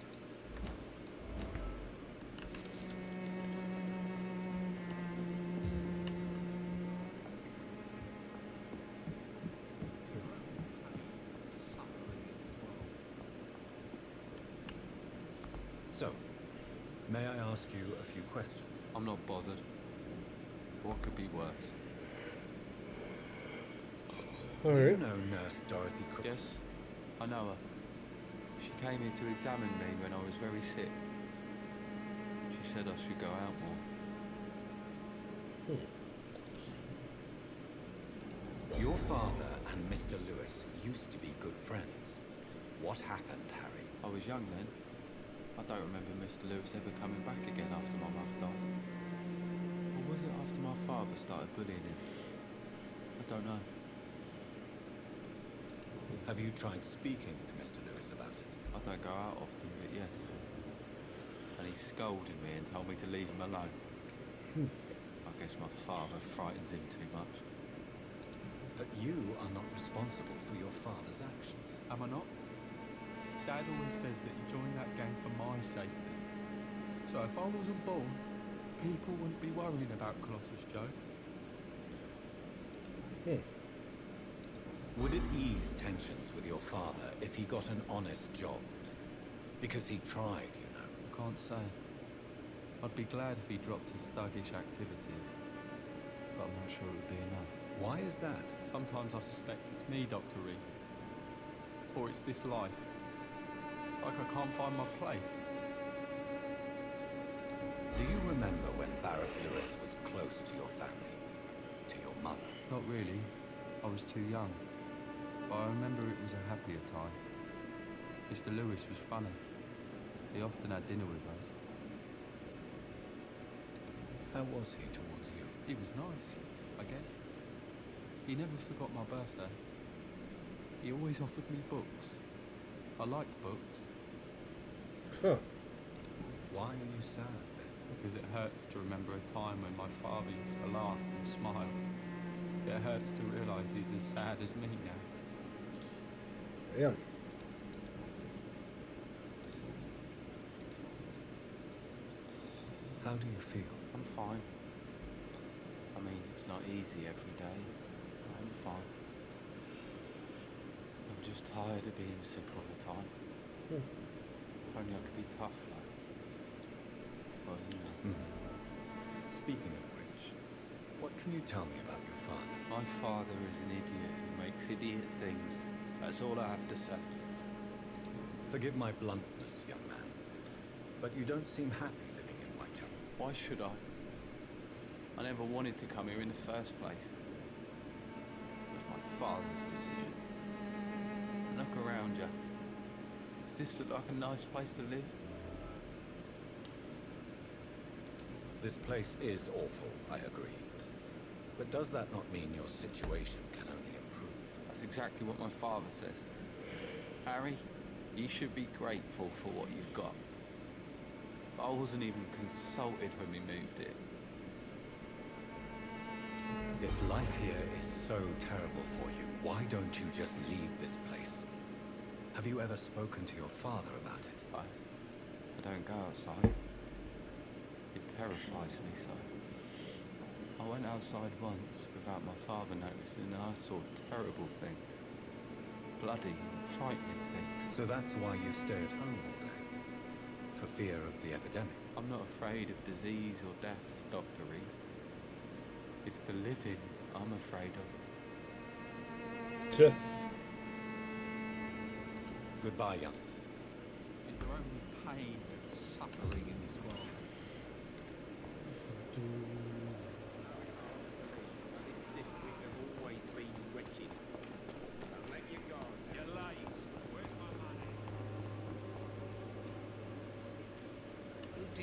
So, may I ask you a few questions? I'm not bothered. What could be worse? Do you know Nurse Dorothy Cook? Yes, I know her. She came here to examine me when I was very sick. She said I should go out more. Your father and Mr. Lewis used to be good friends. What happened, Harry? I was young then. I don't remember Mr. Lewis ever coming back again after my mother died. Or was it after my father started bullying him? I don't know. Have you tried speaking to Mr. Lewis about it? I don't go out often, but yes. And he scolded me and told me to leave him alone. I guess my father frightens him too much. But you are not responsible for your father's actions. Am I not? Dad always says that he joined that gang for my safety. So if I wasn't born, people wouldn't be worrying about Colossus Joe. Would it ease tensions with your father if he got an honest job? Because he tried, you know. I can't say. I'd be glad if he dropped his thuggish activities, but I'm not sure it would be enough. Why is that? Sometimes I suspect it's me, Dr. Reed. Or it's this life. It's like I can't find my place. Do you remember when Barrett Lewis was close to your family? To your mother? Not really. I was too young. But I remember it was a happier time. Mr. Lewis was funny. He often had dinner with us. How was he towards you? He was nice, I guess. He never forgot my birthday. He always offered me books. I like books. Huh. Why are you sad then? Because it hurts to remember a time when my father used to laugh and smile. It hurts to realise he's as sad as me now. Damn. How do you feel? I'm fine. I mean, it's not easy every day. I'm fine. I'm just tired of being sick all the time. If only I could be tough, like. Well, you know. Speaking of which, what can you tell me about your father? My father is an idiot who makes idiot things. That's all I have to say. Forgive my bluntness, young man, but you don't seem happy living in Whitechapel. Why should I? I never wanted to come here in the first place. It was my father's decision. Look around you. Does this look like a nice place to live? This place is awful, I agree. But does that not mean your situation can only improve? That's exactly what my father says. Harry, you should be grateful for what you've got. But I wasn't even consulted when we moved here. If life here is so terrible for you, why don't you just leave this place? Have you ever spoken to your father about it? I don't go outside. It terrifies me so. I went outside once without my father noticing and I saw terrible things. Bloody and frightening things. So that's why you stay at home all day? For fear of the epidemic? I'm not afraid of disease or death, Dr. Reed. It's the living I'm afraid of. Goodbye, young. Is there only pain and suffering in this world?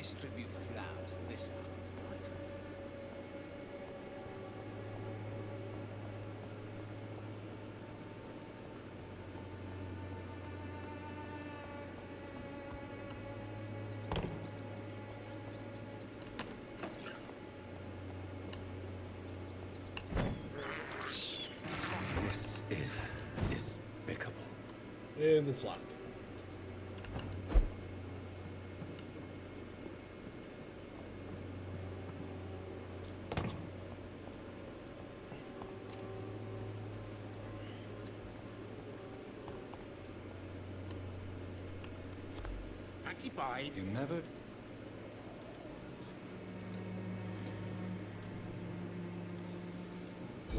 distribute flowers this month, right? This is despicable. And it's locked. Fancy bye. You never...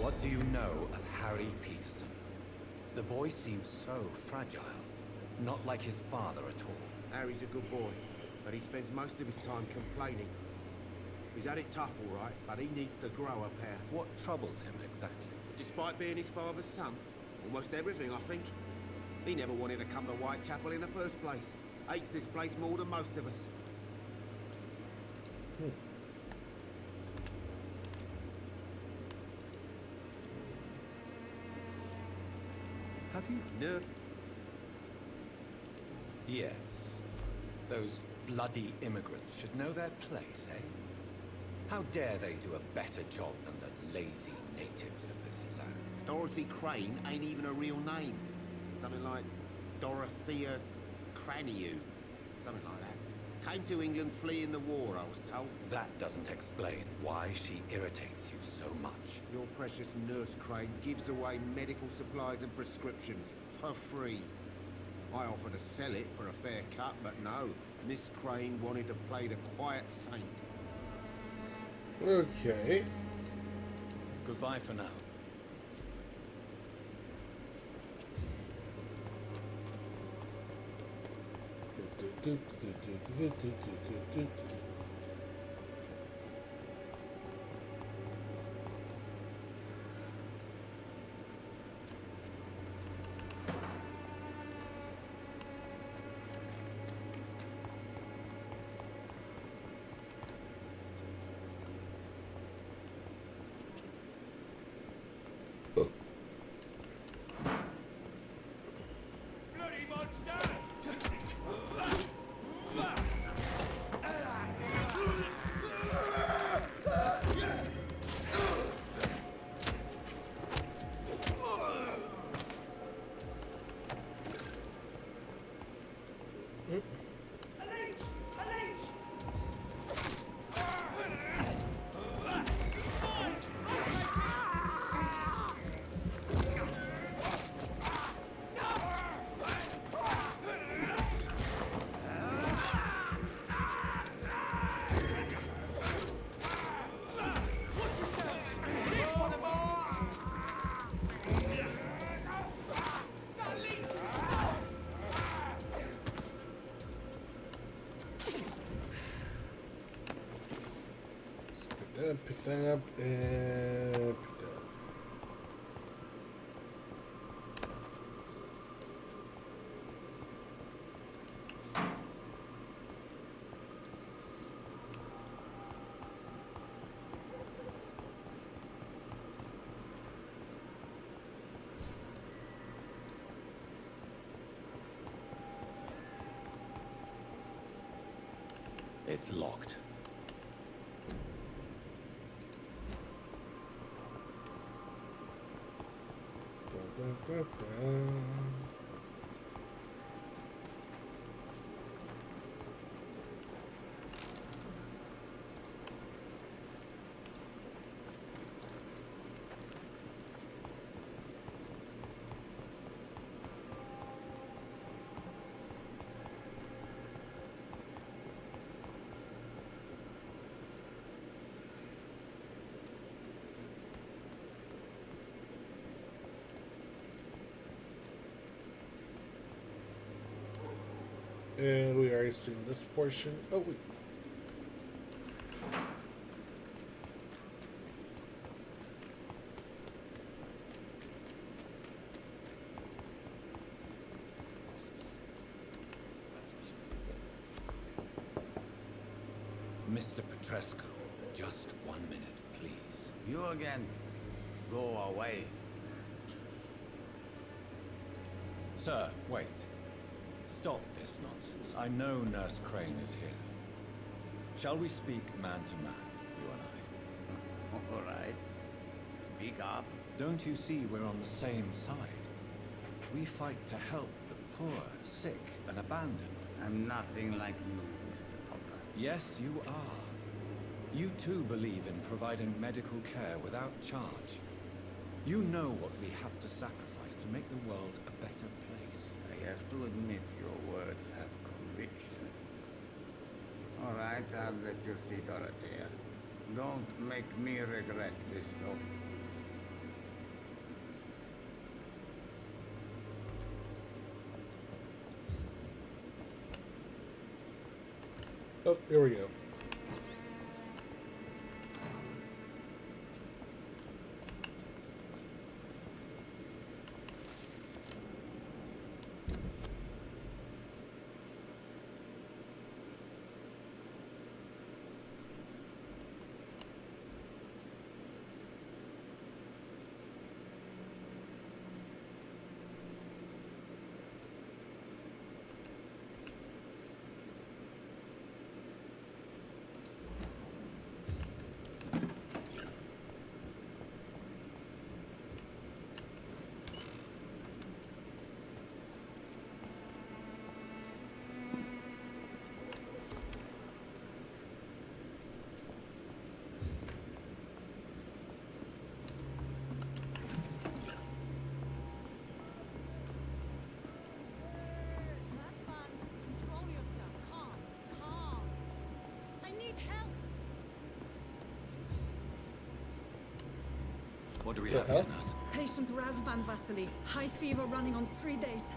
What do you know of Harry Peterson? The boy seems so fragile. Not like his father at all. Harry's a good boy, but he spends most of his time complaining. He's had it tough, all right, but he needs to grow a pair. What troubles him exactly? Despite being his father's son, almost everything, I think. He never wanted to come to Whitechapel in the first place. Hates this place more than most of us. Have you... No. Yes. Those bloody immigrants should know their place, eh? How dare they do a better job than the lazy natives of this land? Dorothy Crane ain't even a real name. Something like Dorothea Craniu. Something like that. Came to England fleeing the war, I was told. That doesn't explain why she irritates you so much. Your precious nurse Crane gives away medical supplies and prescriptions for free. I offered to sell it for a fair cut, but no. Miss Crane wanted to play the quiet saint. Okay. Goodbye for now. Pick that up, and pick that up. It's locked. Da, da, da. And we already seen this portion. Oh, wait. Mr. Petrescu, just 1 minute, please. You again. Go away. Sir, wait. Stop this nonsense. I know Nurse Crane is here. Shall we speak man to man, you and I? All right. Speak up. Don't you see we're on the same side? We fight to help the poor, sick, and abandoned. I'm nothing like you, Mr. Doctor. Yes, you are. You too believe in providing medical care without charge. You know what we have to sacrifice to make the world a better place. I have to admit your words have conviction. All right, I'll let you see Dorothea. Don't make me regret this, though. Oh, here we go. Control yourself. Calm. Calm. I need help. What do we have here, nurse? Patient Raz Van Vasily. High fever running on 3 days.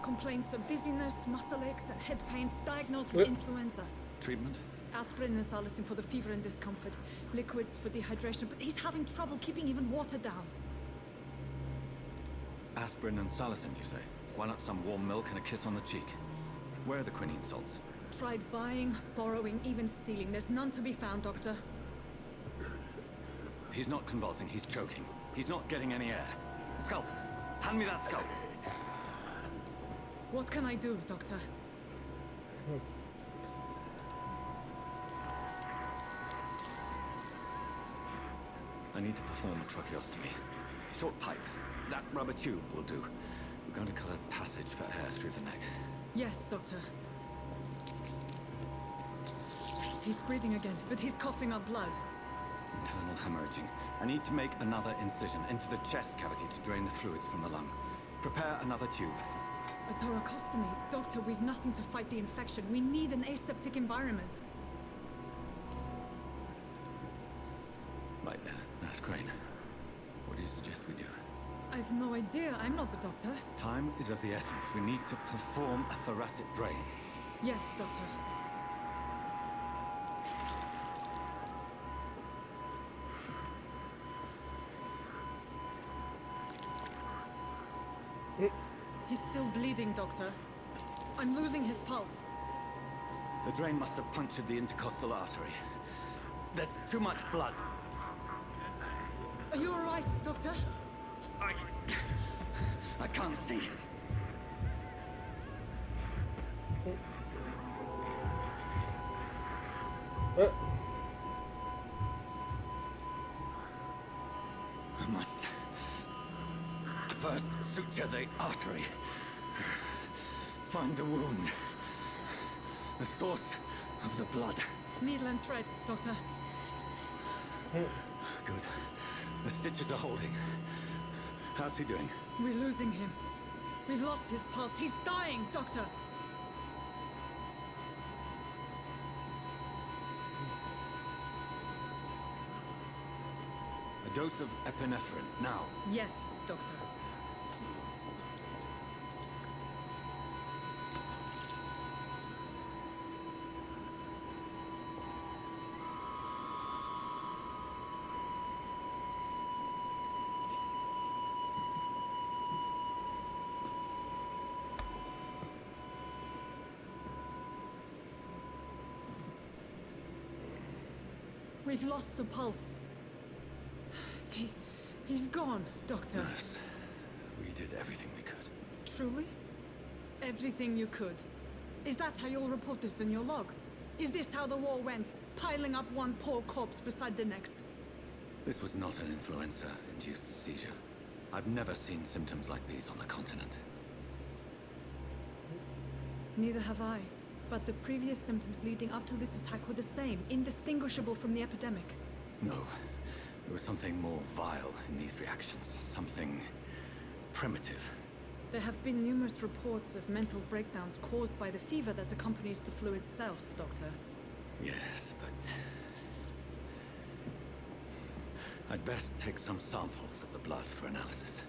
Complaints of dizziness, muscle aches, and head pain. Diagnosed with influenza. Treatment? Aspirin and salicin for the fever and discomfort. Liquids for dehydration, but he's having trouble keeping even water down. Aspirin and salicin, you say? Why not some warm milk and a kiss on the cheek? Where are the quinine salts? Tried buying, borrowing, even stealing. There's none to be found, Doctor. He's not convulsing, he's choking. He's not getting any air. Scalp! Hand me that scalp! What can I do, Doctor? I need to perform a tracheostomy. Short pipe. That rubber tube will do. We're going to cut a passage for air through the neck. Yes, Doctor. He's breathing again, but he's coughing up blood. Internal hemorrhaging. I need to make another incision into the chest cavity to drain the fluids from the lung. Prepare another tube. A thoracostomy. Doctor, we've nothing to fight the infection. We need an aseptic environment. Right then, Nurse Crane. What do you suggest we do? I've no idea. I'm not the doctor. Time is of the essence. We need to perform a thoracic drain. Yes, Doctor. He's still bleeding, Doctor. I'm losing his pulse. The drain must have punctured the intercostal artery. There's too much blood. Are you all right, Doctor? I can't see. I must first suture the artery. Find the wound. The source of the blood. Needle and thread, Doctor. Good. The stitches are holding. How's he doing? We're losing him. We've lost his pulse. He's dying, Doctor. A dose of epinephrine, now. Yes, Doctor. We've lost the pulse. He's gone, Doctor. Nurse, we did everything we could. Truly? Everything you could. Is that how you'll report this in your log? Is this how the war went? Piling up one poor corpse beside the next? This was not an influenza-induced seizure. I've never seen symptoms like these on the continent. Neither have I. But the previous symptoms leading up to this attack were the same, indistinguishable from the epidemic. No. There was something more vile in these reactions. Something primitive. There have been numerous reports of mental breakdowns caused by the fever that accompanies the flu itself, Doctor. Yes, but... I'd best take some samples of the blood for analysis.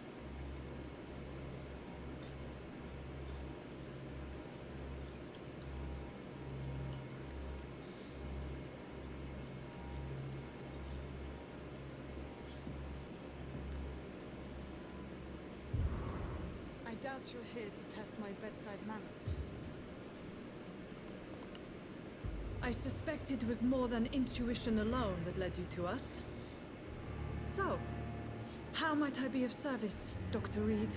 I doubt you're here to test my bedside manners. I suspect it was more than intuition alone that led you to us. So, how might I be of service, Dr. Reed?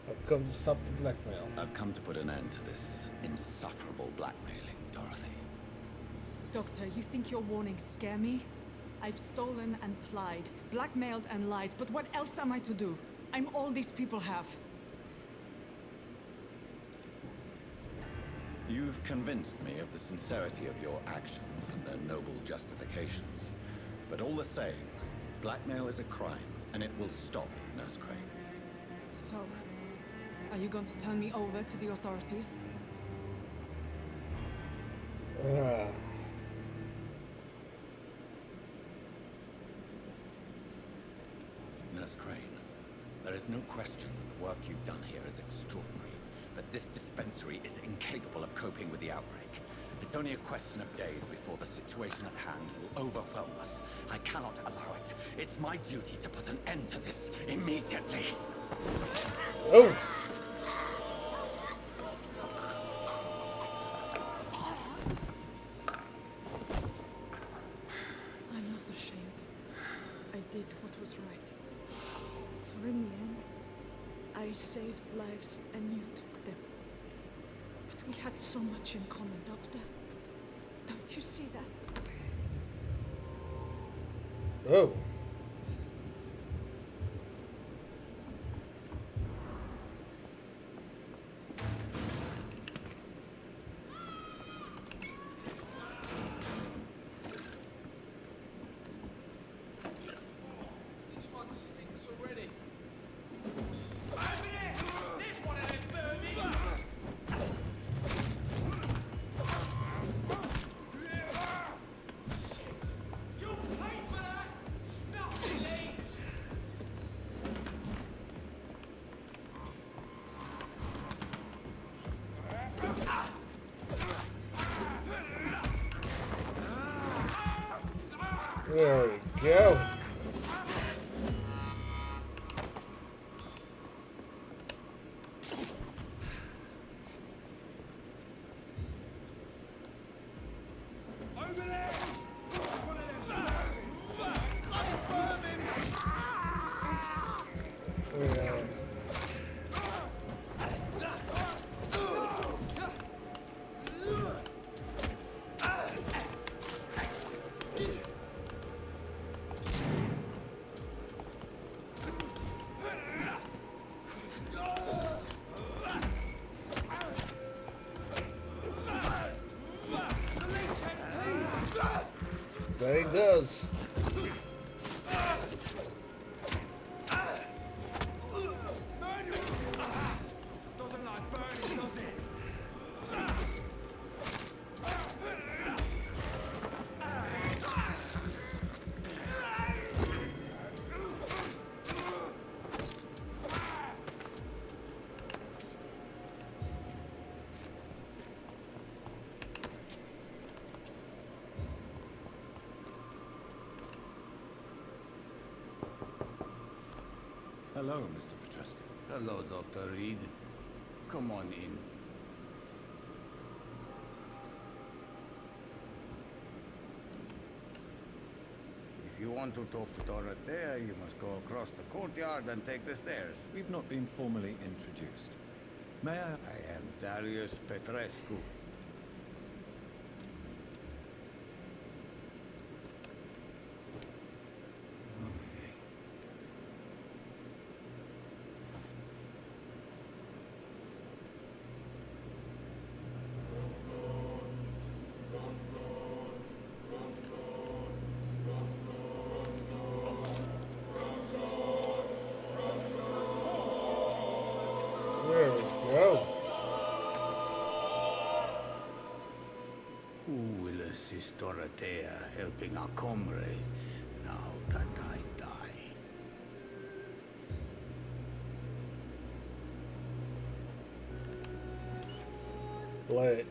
I've come to stop the blackmail. I've come to put an end to this insufferable blackmailing, Dorothy. Doctor, you think your warnings scare me? I've stolen and plied, blackmailed and lied, but what else am I to do? I'm all these people have. You've convinced me of the sincerity of your actions and their noble justifications. But all the same, blackmail is a crime, and it will stop, Nurse Crane. So, are you going to turn me over to the authorities? Nurse Crane, there is no question that the work you've done here is extraordinary. But this dispensary is incapable of coping with the outbreak. It's only a question of days before the situation at hand will overwhelm us. I cannot allow it. It's my duty to put an end to this immediately. Oh! I'm not ashamed. I did what was right. For in the end, I saved lives and you took them. But we had so much in common, Doctor. Don't you see that? Oh. This one stinks already. There we go. That he does. Doesn't like burning, does it? Hello, Mr. Petrescu. Hello, Dr. Reed. Come on in. want to talk to Dorothea, you must go across the courtyard and take the stairs. We've not been formally introduced. May I? I am Darius Petrescu. There we go. Who will assist Dorothea helping our comrades now that I die? Play.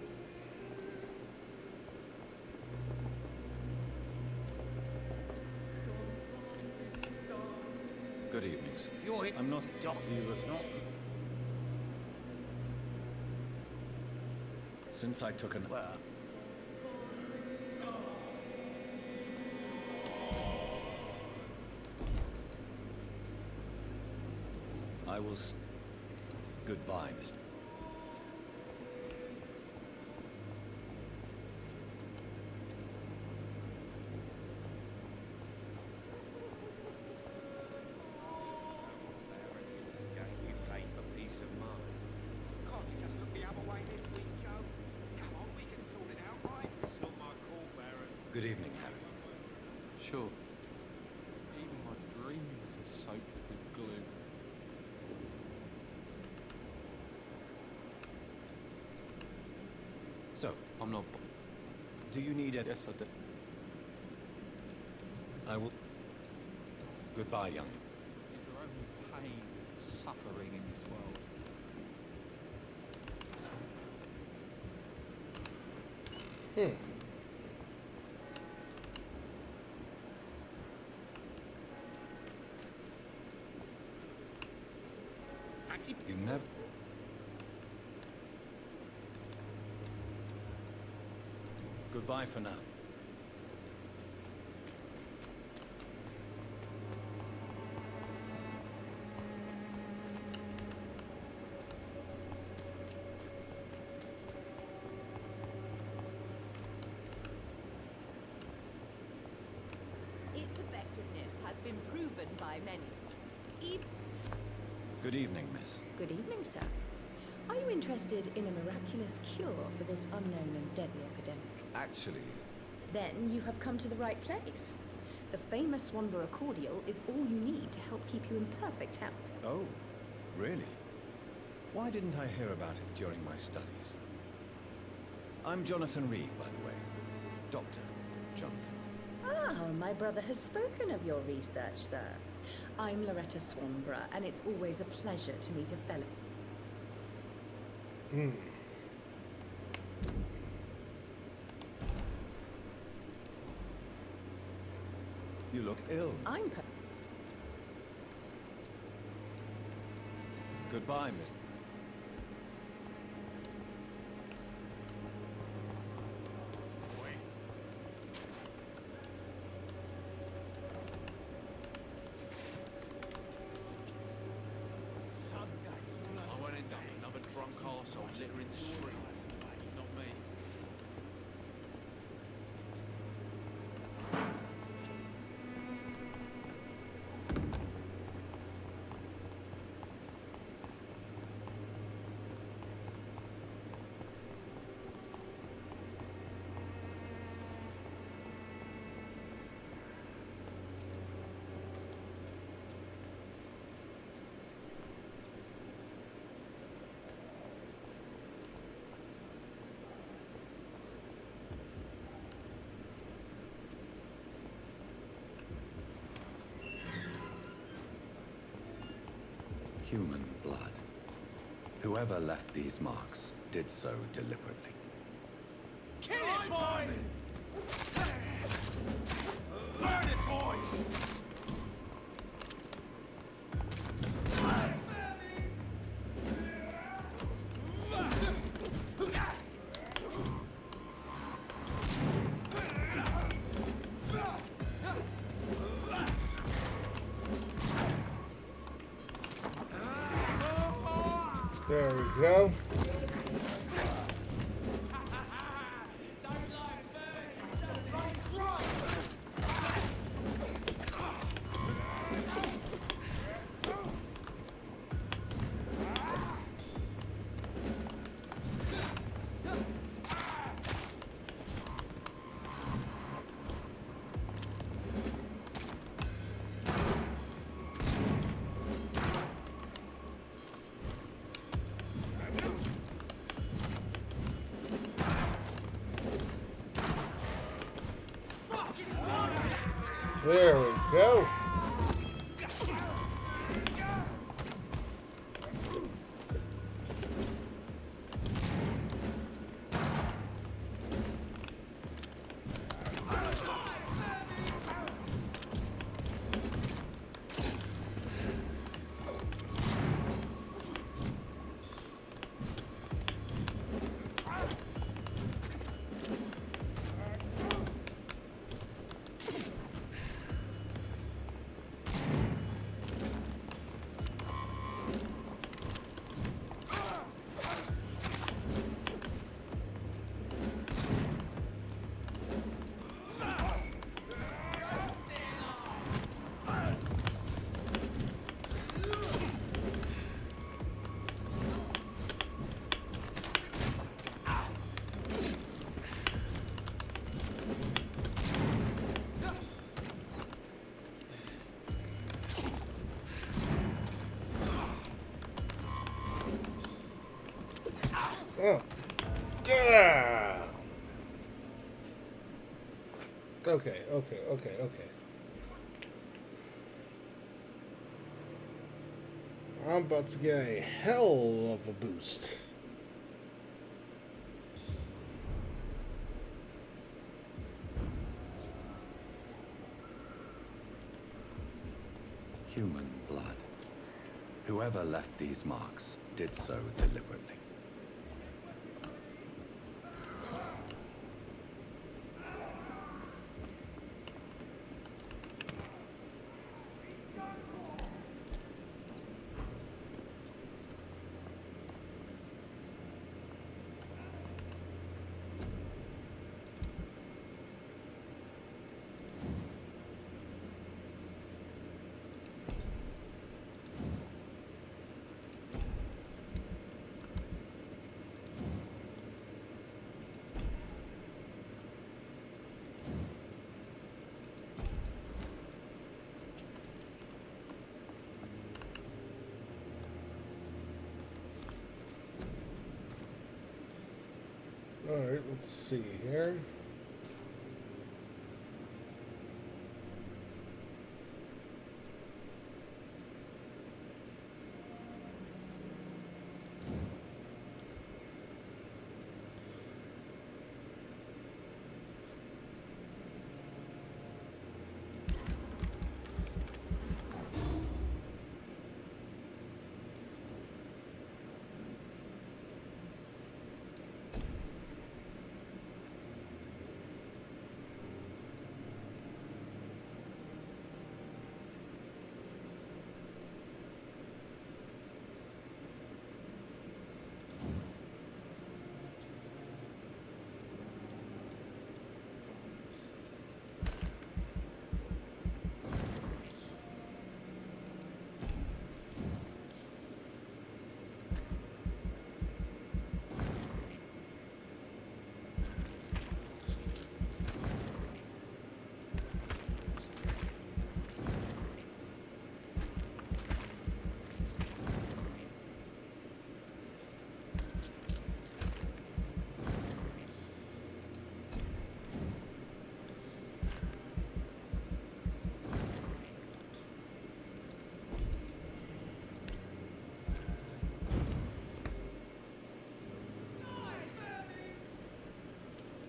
Good evening, sir. You're I'm not. Doc. No. Since I took an. Well, I will. Goodbye, Mr. You pay for peace of mind. Can't you just look the other way this week, Joe? Come on, we can sort it out, right? It's not my call, Baron. Good evening, Harry. Sure. Even my dreams are soaked with glue. So, I'm not. do you need it? Yes, I do. I will. Goodbye, young. Is there only pain and suffering in this world? You never. Goodbye for now. Its effectiveness has been proven by many. Good evening, miss. Good evening, sir. Are you interested in a miraculous cure for this unknown and deadly epidemic? Actually, Then you have come to the right place. The famous Swanborough cordial is all you need to help keep you in perfect health. oh, really? Why didn't I hear about it during my studies? I'm Jonathan Reed, by the way. Dr. Jonathan Reed. Ah, my brother has spoken of your research, sir. I'm Loretta Swanborough, and it's always a pleasure to meet a fellow. You look ill. I'm Goodbye, miss. I won't end up another drunk arsehole littering the street. Not me. Human blood. Whoever left these marks did so deliberately. Kill it, boy! Burn it, boys! There we go. There we go. Oh. Yeah. Okay. I'm about to get a hell of a boost. Human blood. Whoever left these marks did so deliberately. Alright, let's see here.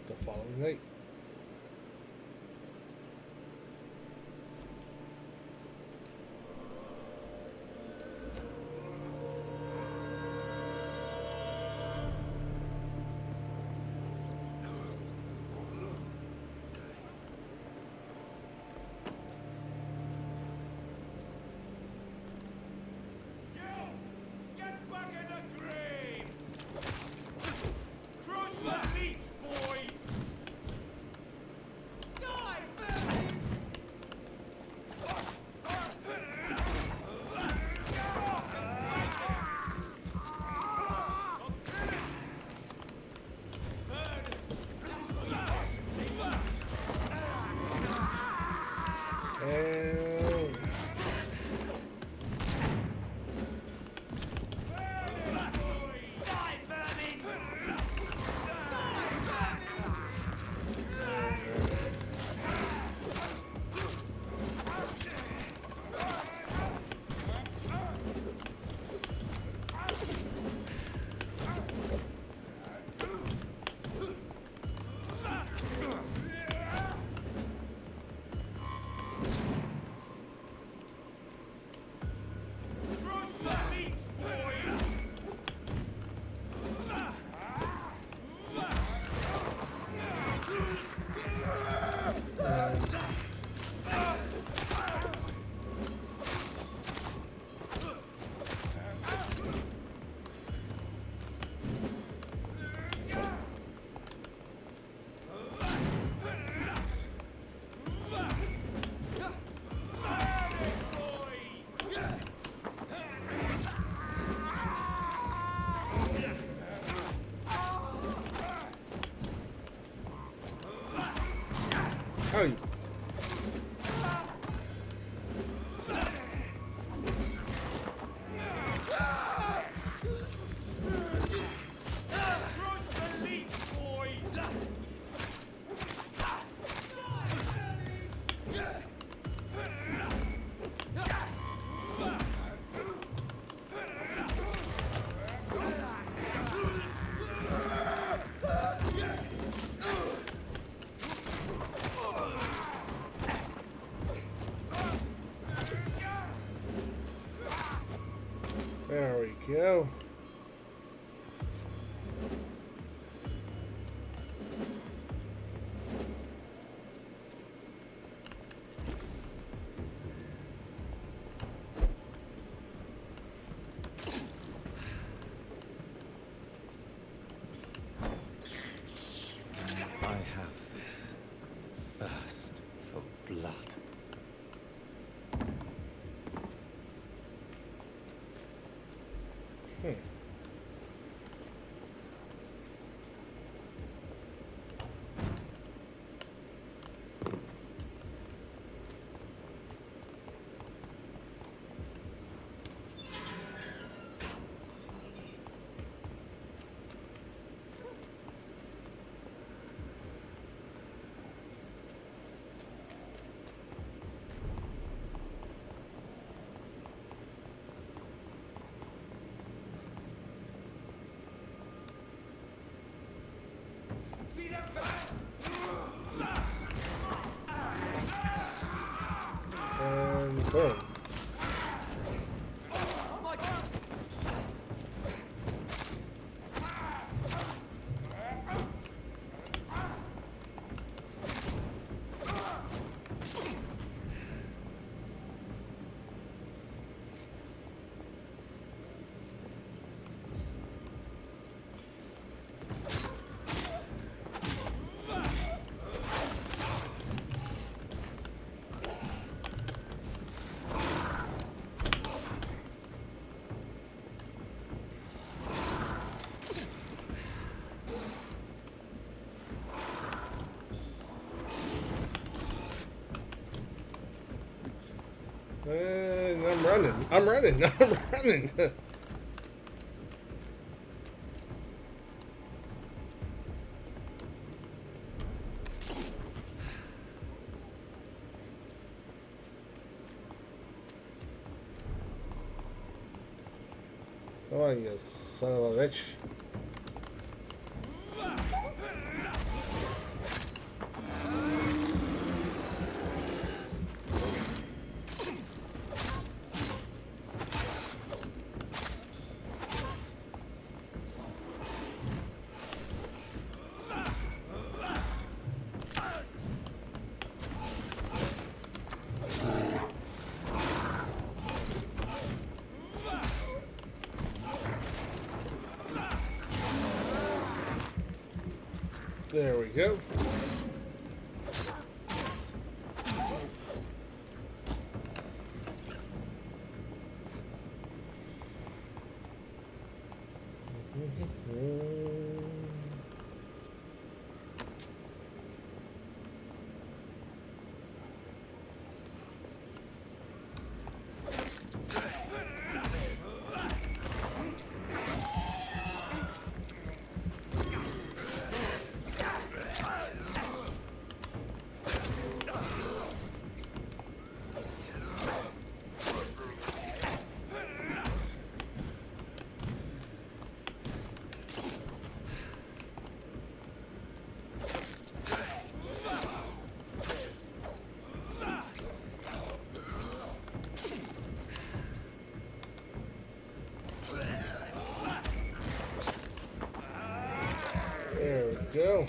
The following night. Get back in the grave! Ow. There we go. I have this thirst for blood. And boom. And I'm running. I'm running. I'm running. Come on, you son of a bitch. There we go. There we go.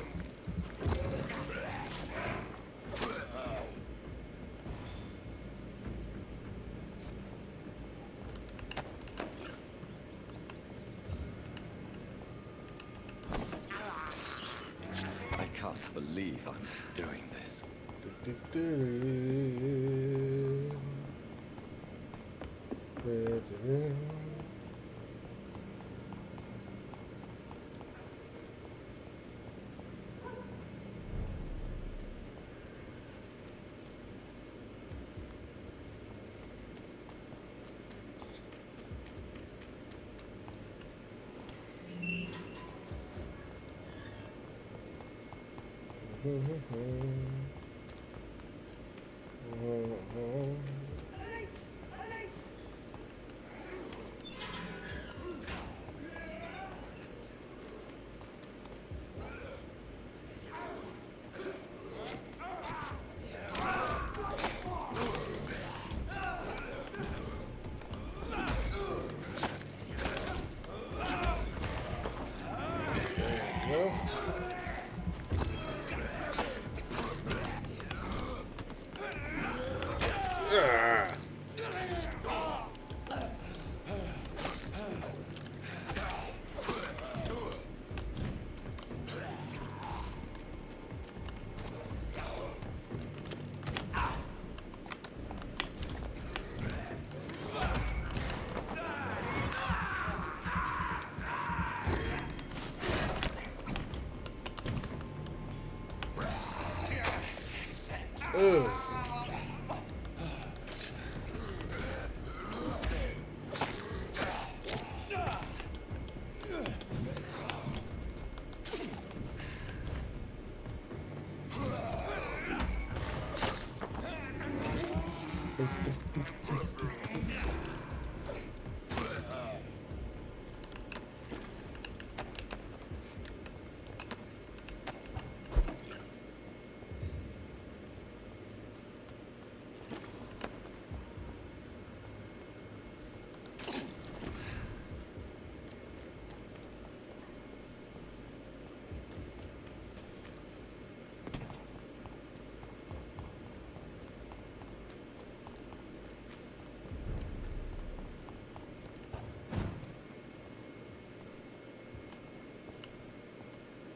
I can't believe I'm doing this. Ugh.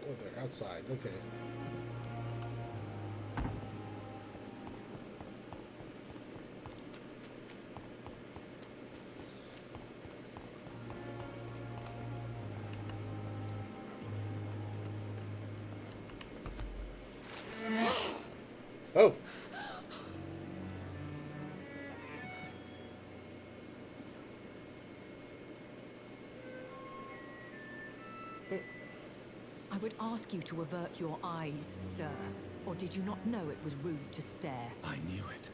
Oh, they're outside. Okay. Oh. I would ask you to avert your eyes, sir. Or did you not know it was rude to stare? I knew it.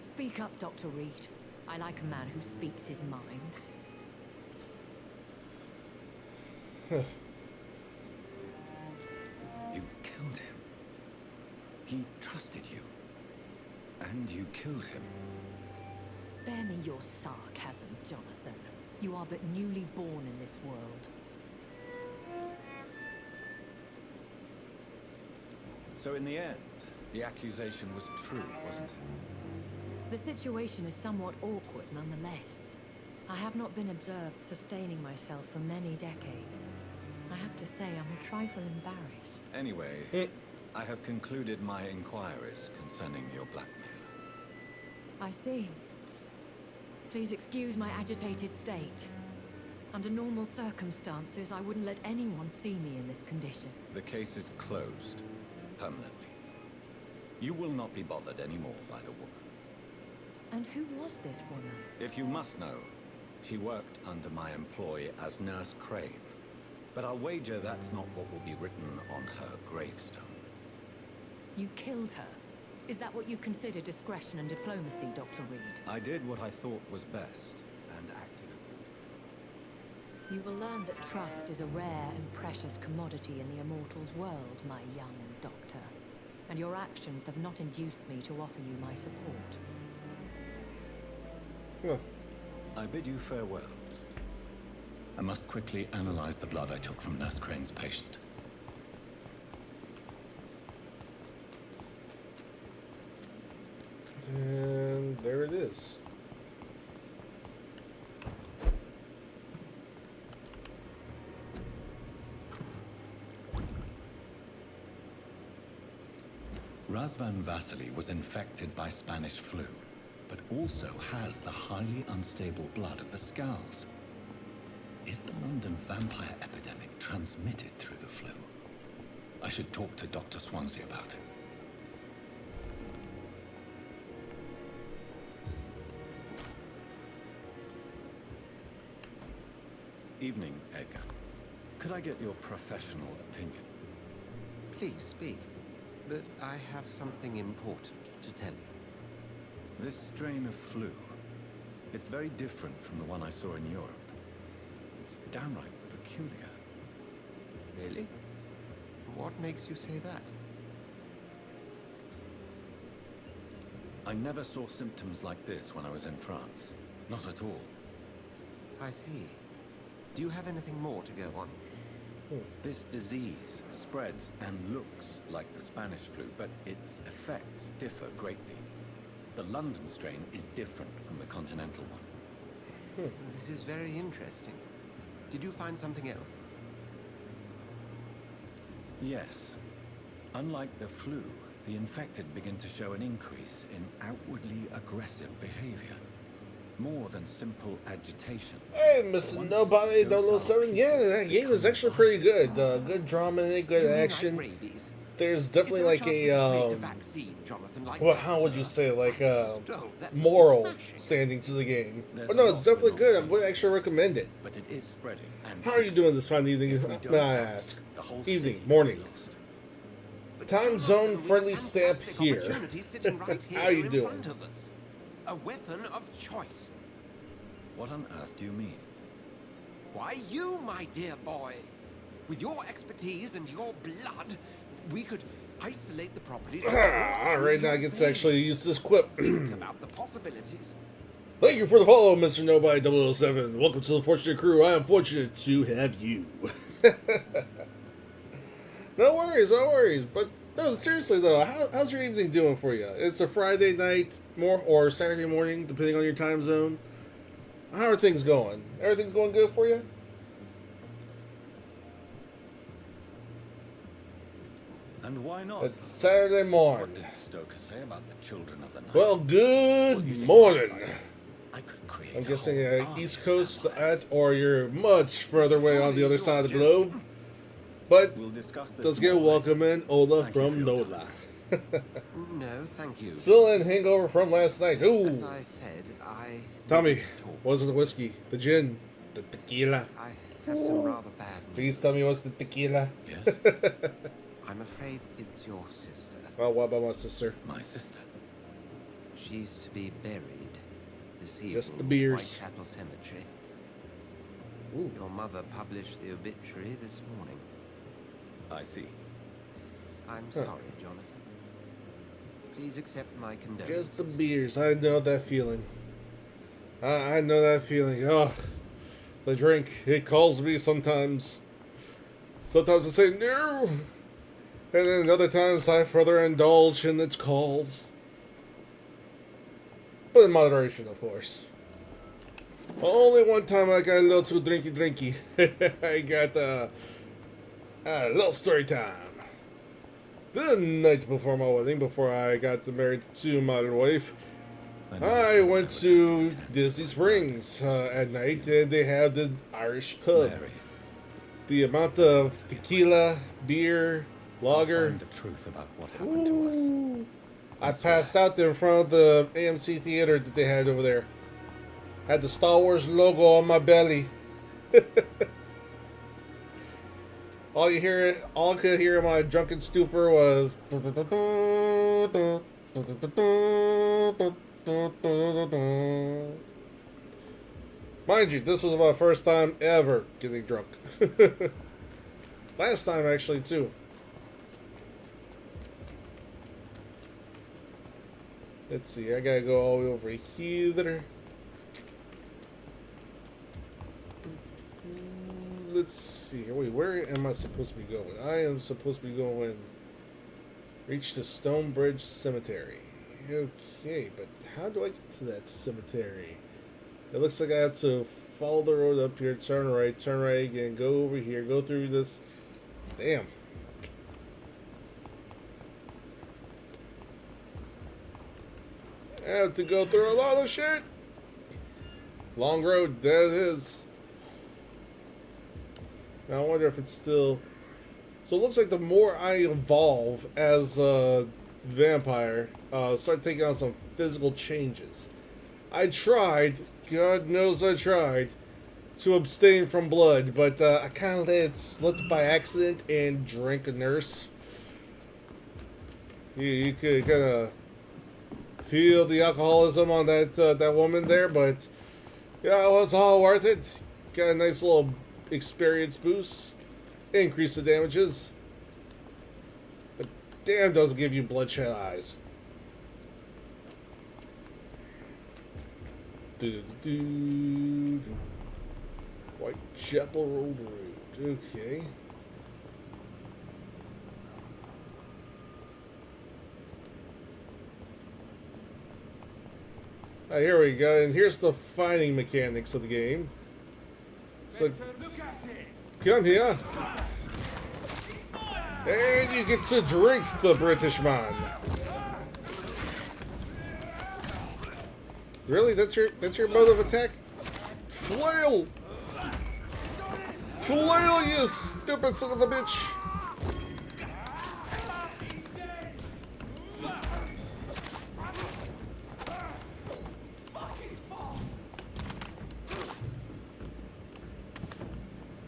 Speak up, Dr. Reed. I like a man who speaks his mind. You killed him. He trusted you. And you killed him. Spare me your sarcasm, Jonathan. You are but newly born in this world. So in the end, the accusation was true, wasn't it? The situation is somewhat awkward nonetheless. I have not been observed sustaining myself for many decades. I have to say I'm a trifle embarrassed. Anyway, I have concluded my inquiries concerning your blackmail. I see. Please excuse my agitated state. Under normal circumstances, I wouldn't let anyone see me in this condition. The case is closed. Permanently. You will not be bothered anymore by the woman. And who was this woman? If you must know, she worked under my employ as Nurse Crane. But I'll wager that's not what will be written on her gravestone. You killed her? Is that what you consider discretion and diplomacy, Dr. Reed? I did what I thought was best, and acted accordingly. You will learn that trust is a rare and precious commodity in the Immortals' world, my young doctor. And your actions have not induced me to offer you my support. I bid you farewell. I must quickly analyze the blood I took from Nurse Crane's patient. And there it is. Razvan Vasily was infected by Spanish flu, but also has the highly unstable blood of the Skulls. Is the London vampire epidemic transmitted through the flu? I should talk to Dr. Swansea about it. Evening, Edgar. Could I get your professional opinion? Please speak. that I have something important to tell you. This strain of flu, it's very different from the one I saw in Europe. It's downright peculiar. Really? What makes you say that? I never saw symptoms like this when I was in France. Not at all. I see. Do you have anything more to go on? This disease spreads and looks like the Spanish flu, but its effects differ greatly. The London strain is different from the continental one. This is very interesting. Did you find something else? Yes. Unlike the flu, the infected begin to show an increase in outwardly aggressive behavior. More than simple agitation. Hey, Mr. Nobody 007. Yeah, that game is actually pretty good. Good drama in it, good action. There's definitely like a, well, how would you say, like a moral standing to the game. But no, it's definitely good. I would actually recommend it. But it is spreading. How are you doing this fine evening, may I ask? Evening, morning. Time zone friendly stamp here. How are you doing? A weapon of choice. What on earth do you mean? Why, you, my dear boy. With your expertise and your blood, we could isolate the properties. Alright, now I get to actually use this quip. Think about the possibilities. Thank you for the follow, Mr. Nobody 007. Welcome to the Fortunate Crew. I am fortunate to have you. No worries, no worries. But no, seriously though, how's your evening doing for you? It's a Friday night, or Saturday morning, depending on your time zone. How are things going? Everything's going good for you? And why not? It's Saturday morning. What did Stoker say about the children of the night? Well, good morning. I could create I'm guessing East Coast or you're much further away on the other side of the globe. But we'll discuss this let's get welcome in Ola from Nola. No, thank you. Still in hangover from last night. Ooh. As I said, Tommy, what's the whiskey? The gin? The tequila? I have some rather bad news. Please tell me what's the tequila? Yes. I'm afraid it's your sister. Well, what about my sister? My sister. She's to be buried this evening. Just the beers. Whitechapel Cemetery. Ooh. Your mother published the obituary this morning. I see. I'm sorry, Jonathan. Please accept my condolences. Just the beers. I know that feeling. I know that feeling. Oh, the drink. It calls me sometimes. Sometimes I say no. And then other times I further indulge in its calls. But in moderation, of course. Only one time I got a little too drinky. I got a little story time. The night before my wedding, before I got married to my wife, I went to Disney Springs at night, and they had the Irish pub. Mary. The amount of tequila, beer, lager. Find the truth about what happened to us. I passed out there in front of the AMC theater that they had over there. Had the Star Wars logo on my belly. All I could hear in my drunken stupor was. Mind you, this was my first time ever getting drunk. Last time, actually, too. Let's see, I gotta go all the way over here. Let's see. Wait, where am I supposed to be going? I am supposed to be going. Reach the Stonebridge Cemetery. Okay, but how do I get to that cemetery? It looks like I have to follow the road up here, turn right again, go over here, go through this. Damn. I have to go through a lot of shit. Long road, that it is. Now I wonder if it's still... So it looks like the more I evolve as a vampire, start taking on some physical changes. I tried, God knows I tried, to abstain from blood, but I kind of let it slip by accident and drank a nurse. You could kind of feel the alcoholism on that woman there, but yeah, it was all worth it. Got a nice little experience boost, increase the damages, but damn doesn't give you bloodshot eyes. Whitechapel Road. Okay. Here we go, and here's the fighting mechanics of the game. So, come here, and you get to drink the British man. Really? That's your mode of attack? Flail! Flail, you stupid son of a bitch!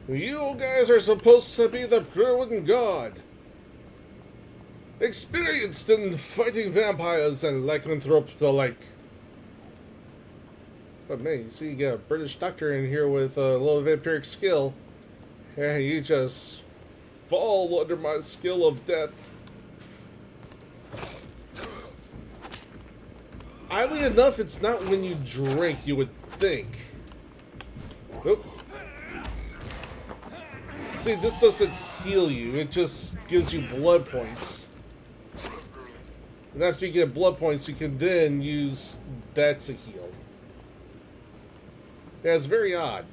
You guys are supposed to be the Druid God. Experienced in fighting vampires and lycanthropes alike. But man, you see you got a British doctor in here with a little vampiric skill. And you just fall under my skill of death. Oddly enough, it's not when you drink, you would think. Oop. See, this doesn't heal you, it just gives you blood points. And after you get blood points, you can then use that to heal. Yeah, it's very odd.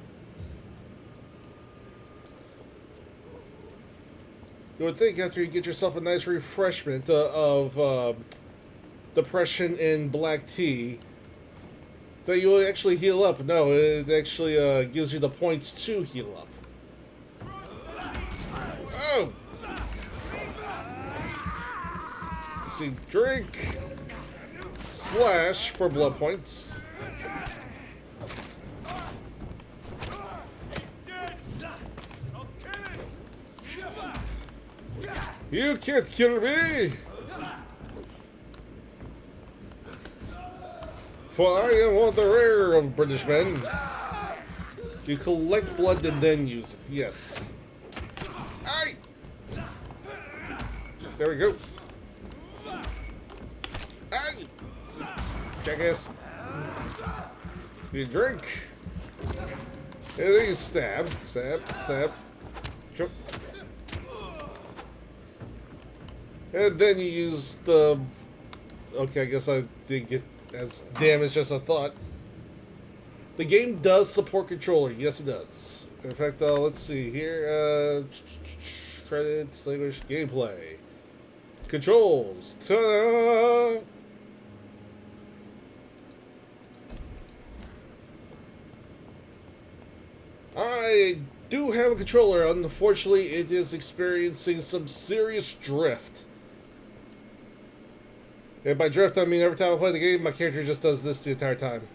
You would think after you get yourself a nice refreshment of depression and black tea, that you will actually heal up. No, it actually gives you the points to heal up. Oh! Let's see, drink slash for blood points. You can't kill me! For I am one of the rare of British men. You collect blood and then use it, yes. Aye! There we go. Aye! Jackass. You drink. And then you stab. Stab. Stab. Choke. And then you use the... Okay, I guess I didn't get as damaged as I thought. The game does support controller. Yes, it does. In fact, let's see here. Credits, language, gameplay. Controls. Ta-da! I do have a controller. Unfortunately, it is experiencing some serious drift. And by drift, I mean every time I play the game, my character just does this the entire time.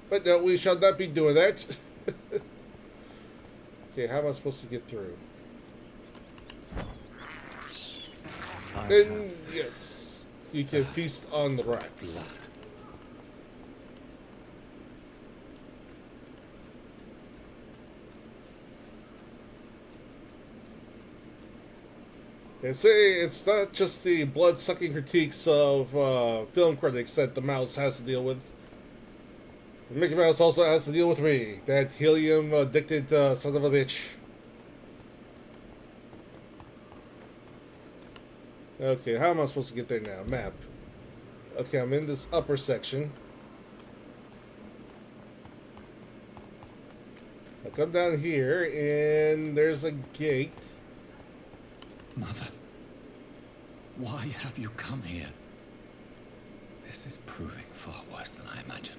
But no, we shall not be doing that. Okay, how am I supposed to get through? And yes, you can feast on the rats. And say it's not just the blood-sucking critiques of film critics that the mouse has to deal with. Mickey Mouse also has to deal with me, that helium-addicted son of a bitch. Okay, how am I supposed to get there now? Map. Okay, I'm in this upper section. I come down here, and there's a gate. Mother, why have you come here? This is proving far worse than I imagined.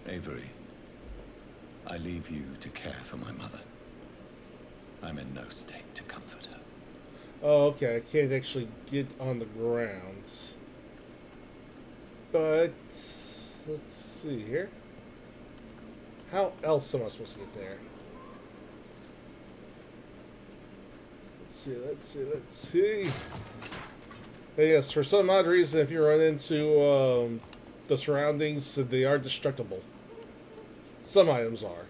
Avery, I leave you to care for my mother. I'm in no state to comfort her. Oh, okay, I can't actually get on the grounds. But, let's see here. How else am I supposed to get there? let's see. And yes, for some odd reason, if you run into the surroundings, they are destructible. Some items are.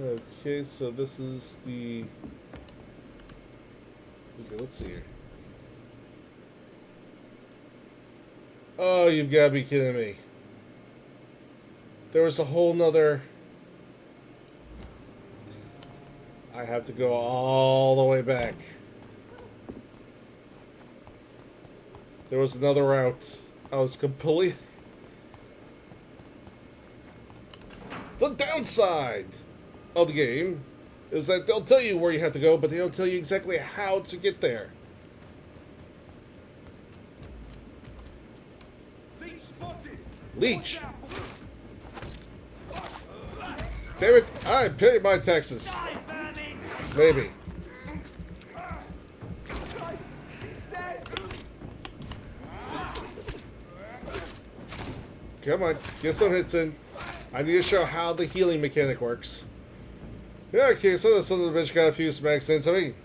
Okay, so this is the... Okay, let's see here. Oh, you've got to be kidding me. There was a whole nother... I have to go all the way back. There was another route. I was completely... The downside of the game is that they'll tell you where you have to go, but they don't tell you exactly how to get there. Leech! Damn it, I pay my taxes. Maybe. Come on, get some hits in. I need to show how the healing mechanic works. Yeah, okay, so the son of a bitch got a few smacks into me.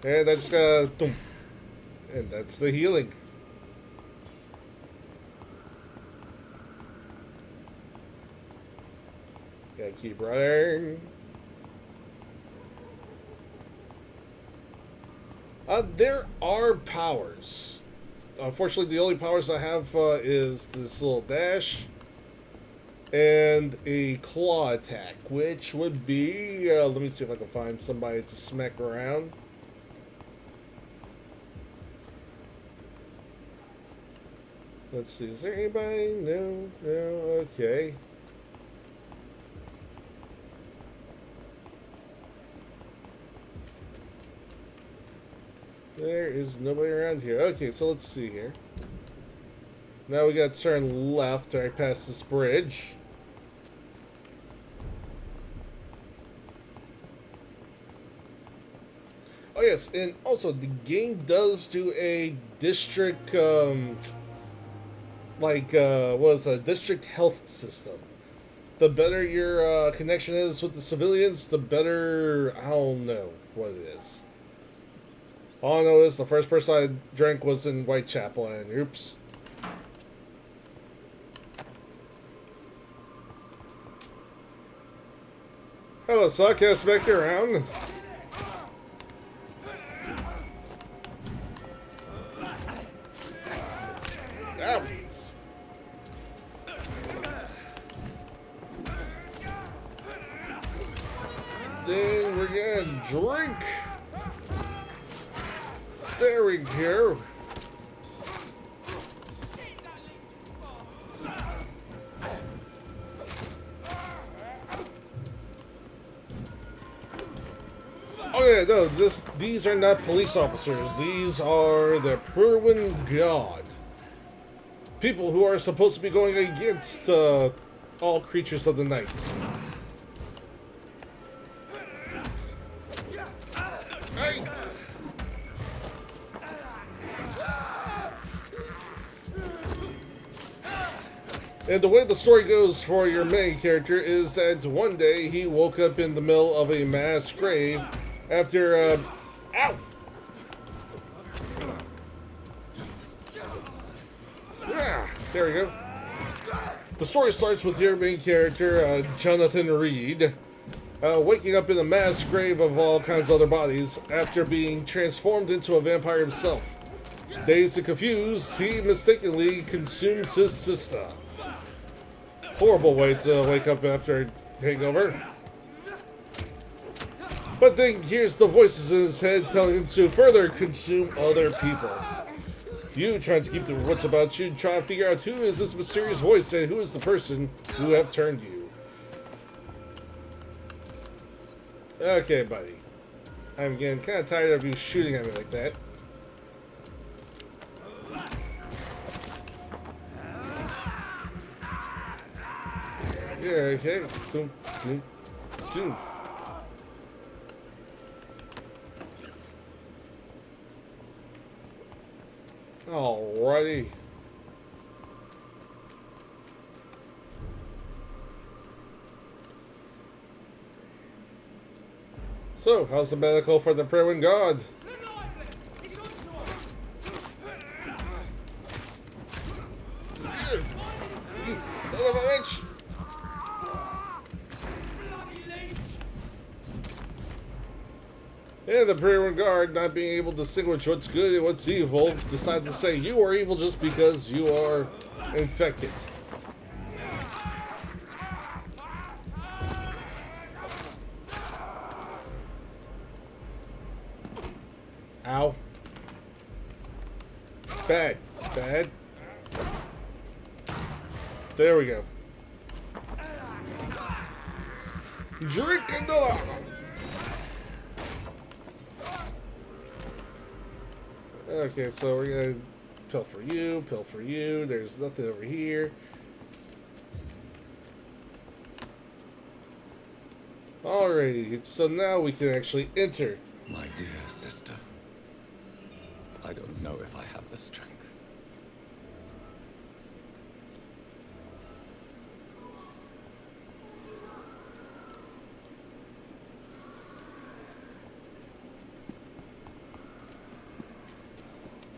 And I just got... Boom. And that's the healing. Gotta keep running. There are powers. Unfortunately, the only powers I have is this little dash and a claw attack, which would be... let me see if I can find somebody to smack around. Let's see, is there anybody? No, okay. There is nobody around here. Okay, so let's see here. Now we gotta turn left right past this bridge. Oh yes, and also the game does do a district, district health system. The better your connection is with the civilians, the better, I don't know what it is. All I know is the first person I drank was in Whitechapel, and oops. Hello, suck. Can I smack you around? Ow. Then we're gonna drink. There we go. Oh yeah, no, these are not police officers. These are the Purwin God. People who are supposed to be going against all creatures of the night. Hey. And the way the story goes for your main character is that one day he woke up in the middle of a mass grave after, ow! Yeah, there we go. The story starts with your main character, Jonathan Reed, waking up in a mass grave of all kinds of other bodies after being transformed into a vampire himself. Dazed and confused, he mistakenly consumes his sister. Horrible way to wake up after a hangover. But then here's the voices in his head telling him to further consume other people. You trying to keep the wits about you, try to figure out who is this mysterious voice and who is the person who have turned you. Okay, buddy. I'm getting kind of tired of you shooting at me like that. Yeah, okay. Boom, boom, boom. Alrighty. So, how's the medical for the Praewin God? You son of a bitch! And the Praewin Guard, not being able to distinguish what's good and what's evil, decide to say you are evil just because you are infected. Ow. Bad. Bad. There we go. Drink another. Okay, so we're gonna pill for you, pill for you. There's nothing over here. Alrighty, so now we can actually enter. My dear sister, I don't know if I have the strength.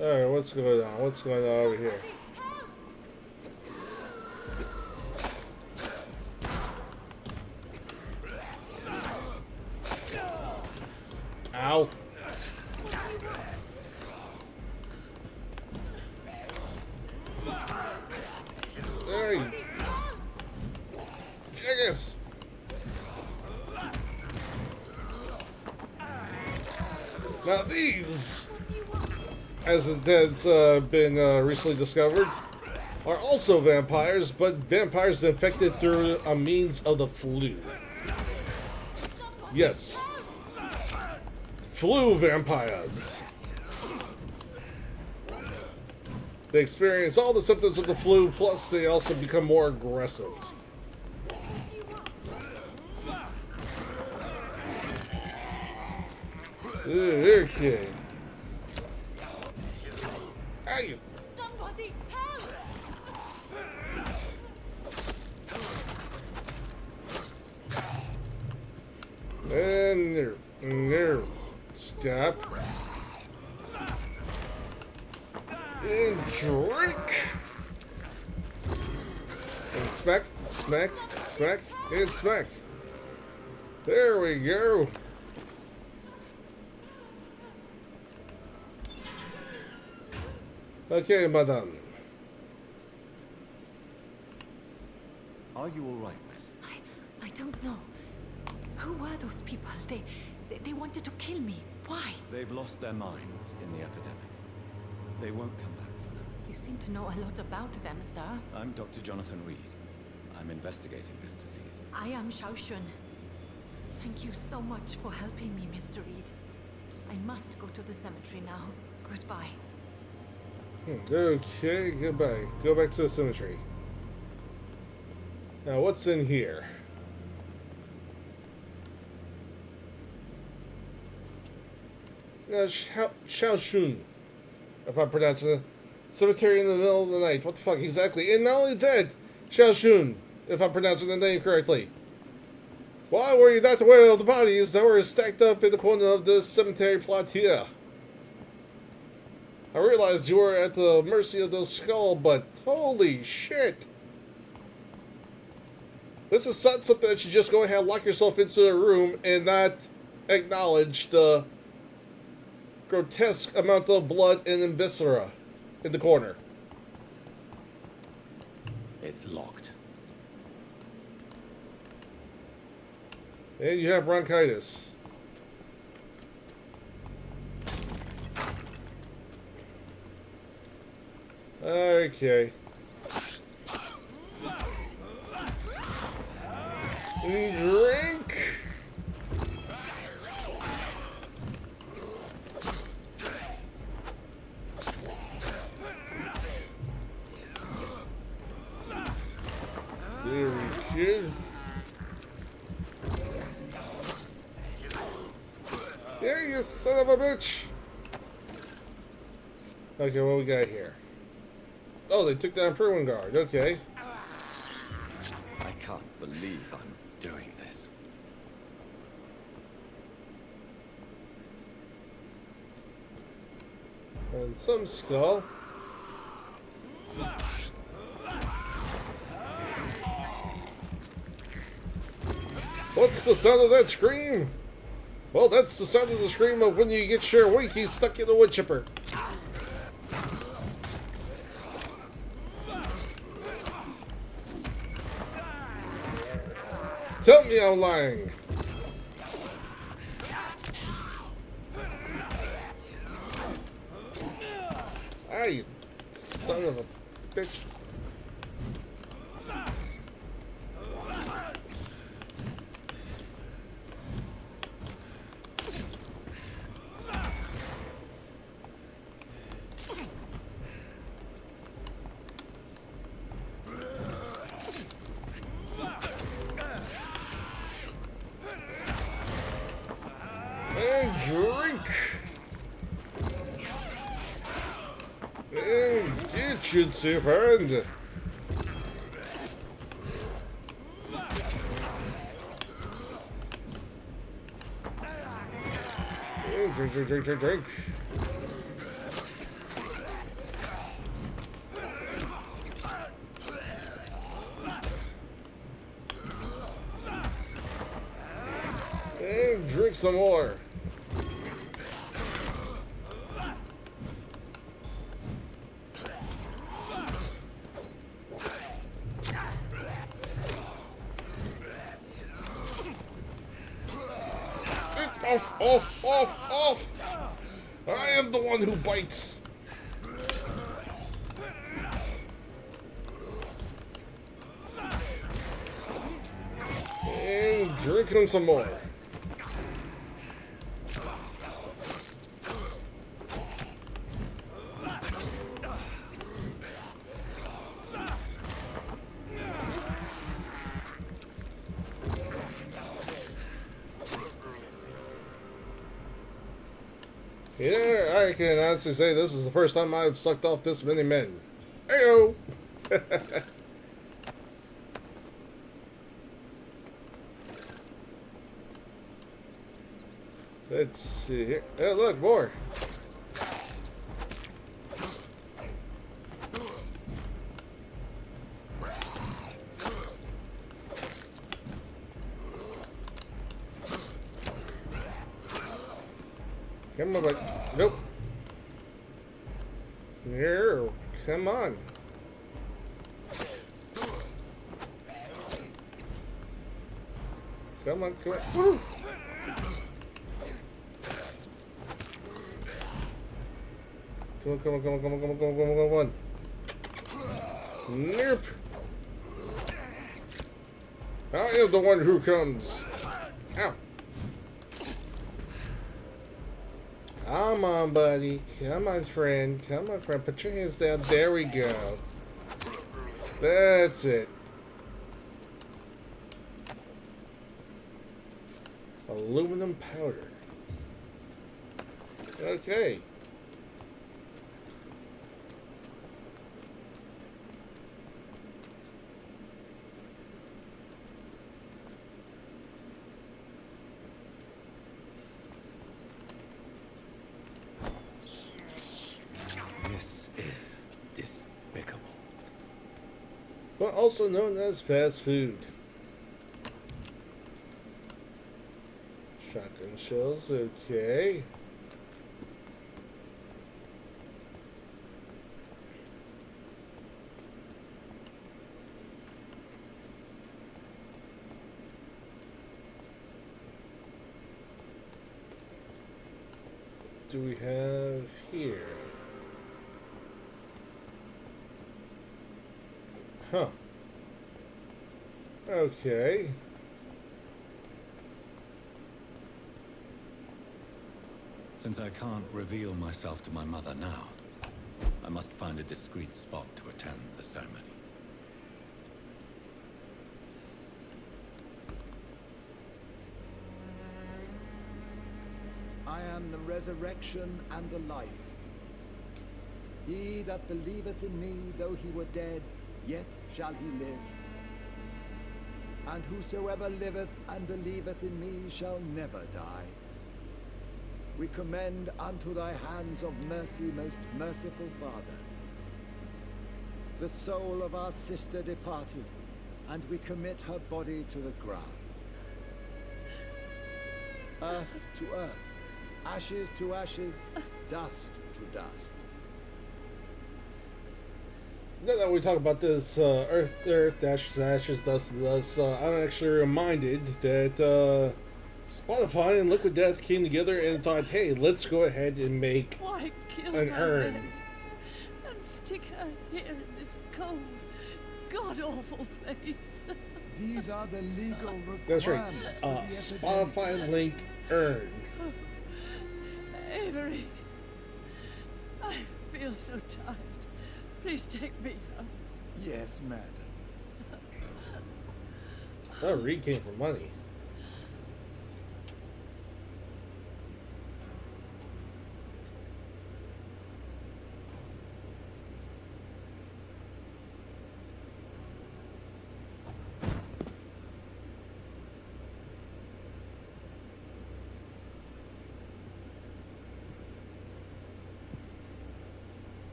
Alright, what's going on? What's going on over here? Ow. Hey. Jackass. Now these, as it has been recently discovered, are also vampires, but vampires infected through a means of the flu. Yes. Flu vampires. They experience all the symptoms of the flu, plus they also become more aggressive. Okay. Hey. Somebody help! And there. Stop. And drink. And smack, smack, smack, and smack. There we go. Okay, madame. Are you all right, miss? I don't know. Who were those people? They wanted to kill me. Why? They've lost their minds in the epidemic. They won't come back for now. You seem to know a lot about them, sir. I'm Dr. Jonathan Reed. I'm investigating this disease. I am Xiaoxun. Thank you so much for helping me, Mr. Reed. I must go to the cemetery now. Goodbye. Okay, goodbye. Go back to the cemetery. Now, what's in here? Xiaoxun, if I'm pronouncing it. Cemetery in the middle of the night. What the fuck, exactly? And not only that, Xiaoxun, if I'm pronouncing the name correctly. Why were you not aware of the bodies that were stacked up in the corner of this cemetery plot here? I realized you were at the mercy of those skull, but holy shit! This is not something that you just go ahead and lock yourself into a room and not acknowledge the grotesque amount of blood and viscera in the corner. It's locked. And you have bronchitis. Okay. Drink. There we go. Yeah, you son of a bitch. Okay, what we got here? Oh, they took down Praewin Guard. Okay. I can't believe I'm doing this. And some skull. What's the sound of that scream? Well, that's the sound of the scream of when you get your winky stuck in the wood chipper. Tell me I'm lying. Ah, you son of a bitch. And drink. And get you to friend. And drink. And drink some more. Off! I am the one who bites. And drinking some more. Yeah, I can honestly say this is the first time I've sucked off this many men. Ayo! Let's see here. Oh, look, more. Come on, but nope. Here, come on. Come on. Woo. Come on. Nope. I am the one who comes. Ow. Come on, buddy. Come on, friend. Come on, friend. Put your hands down. There we go. That's it. Aluminum powder. Okay. But also known as fast food. Shotgun shells, okay. What do we have here? Huh. Okay. Since I can't reveal myself to my mother now, I must find a discreet spot to attend the ceremony. I am the resurrection and the life. He that believeth in me, though he were dead, yet shall he live. And whosoever liveth and believeth in me shall never die. we commend unto thy hands of mercy, most merciful Father, the soul of our sister departed, and we commit her body to the ground. Earth to earth, ashes to ashes, dust to dust. Now that we talk about this earth, ashes, ashes, dust, to dust, I'm actually reminded that Spotify and Liquid Death came together and thought, hey, let's go ahead and make Why kill an her urn. then and stick her here in this cold, god-awful place? These are the legal requirements. That's right. for the epidemic. Spotify linked urn. Avery, I feel so tired. Please take me home. Yes, madam. Oh, Reed came for money.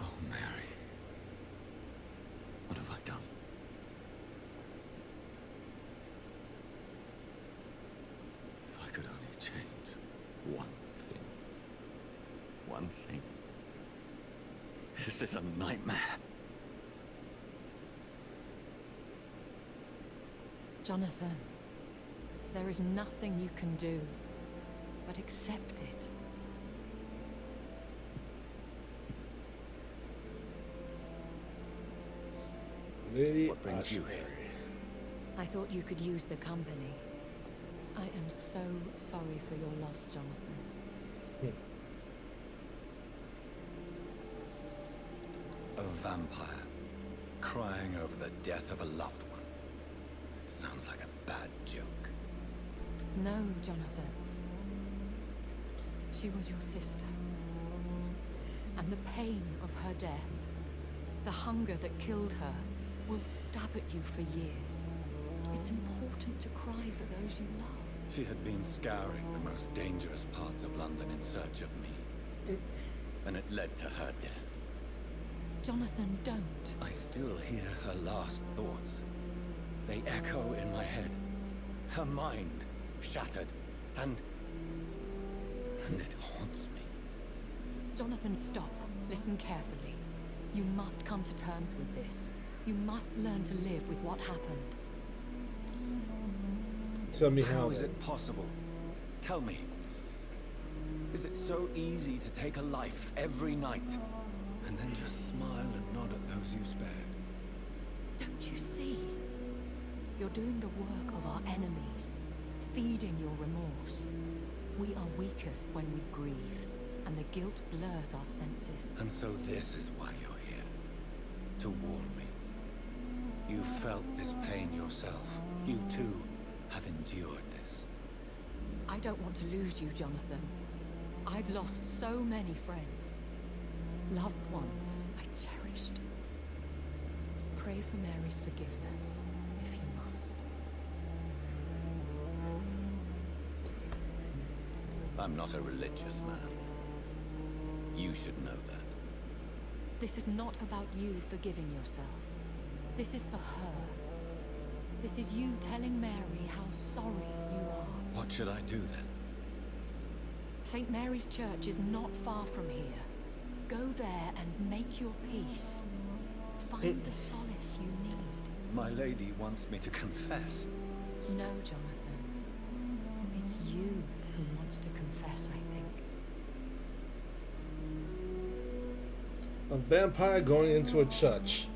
Oh, Mary. What have I done? If I could only change one thing. One thing. Is this a nightmare? Jonathan, there is nothing you can do but accept it. Lady What brings you here? I thought you could use the company. I am so sorry for your loss, Jonathan. A vampire crying over the death of a loved one. It sounds like a bad joke. No, Jonathan. She was your sister. And the pain of her death, the hunger that killed her, will stab at you for years. It's important to cry for those you love. She had been scouring the most dangerous parts of London in search of me. And it led to her death. Jonathan, don't. I still hear her last thoughts. They echo in my head. Her mind shattered, and it haunts me. Jonathan, stop. Listen carefully. You must come to terms with this. You must learn to live with what happened. Tell me How how. is then. it possible? Tell me. Is it so easy to take a life every night and then just smile and nod at those you spared? Don't you see? You're doing the work of our enemies, feeding your remorse. We are weakest when we grieve, and the guilt blurs our senses. And so this is why you're here. To warn me. You felt this pain yourself. You too have endured this. I don't want to lose you, Jonathan. I've lost so many friends. Loved ones I cherished. Pray for Mary's forgiveness, if you must. I'm not a religious man. You should know that. This is not about you forgiving yourself. This is for her. This is you telling Mary how sorry you are. What should I do then? St. Mary's Church is not far from here. Go there and make your peace. Find the solace you need. My lady wants me to confess. No, Jonathan. It's you who wants to confess, I think. A vampire going into a church.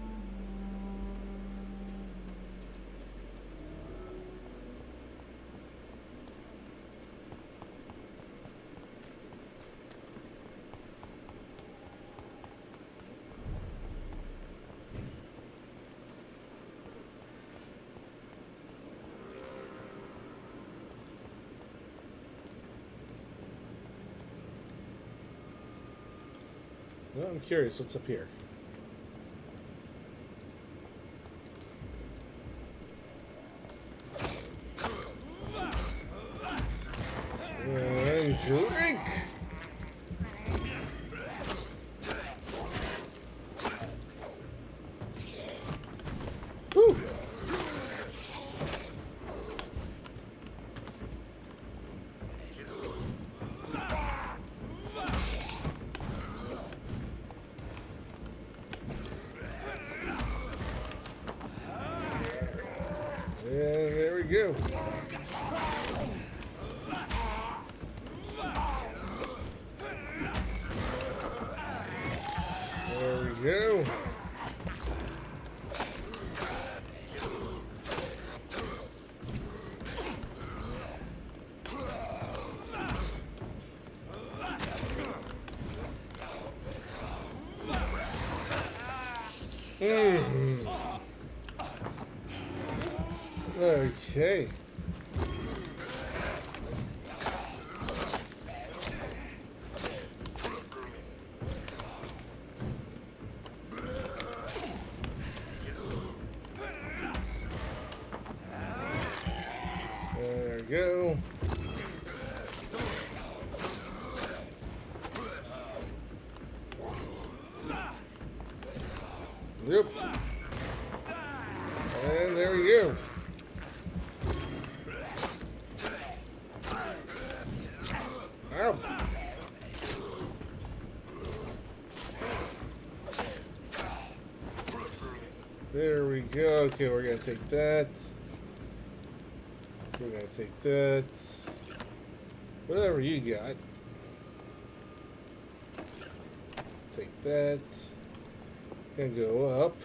Well, I'm curious what's up here. Drink! Woo! And there we go. There we go. Okay. There we go. Yep. And there we go. Ow. There we go. Okay, we're gonna take that. We're gonna take that. Whatever you got. Take that. Gonna go up.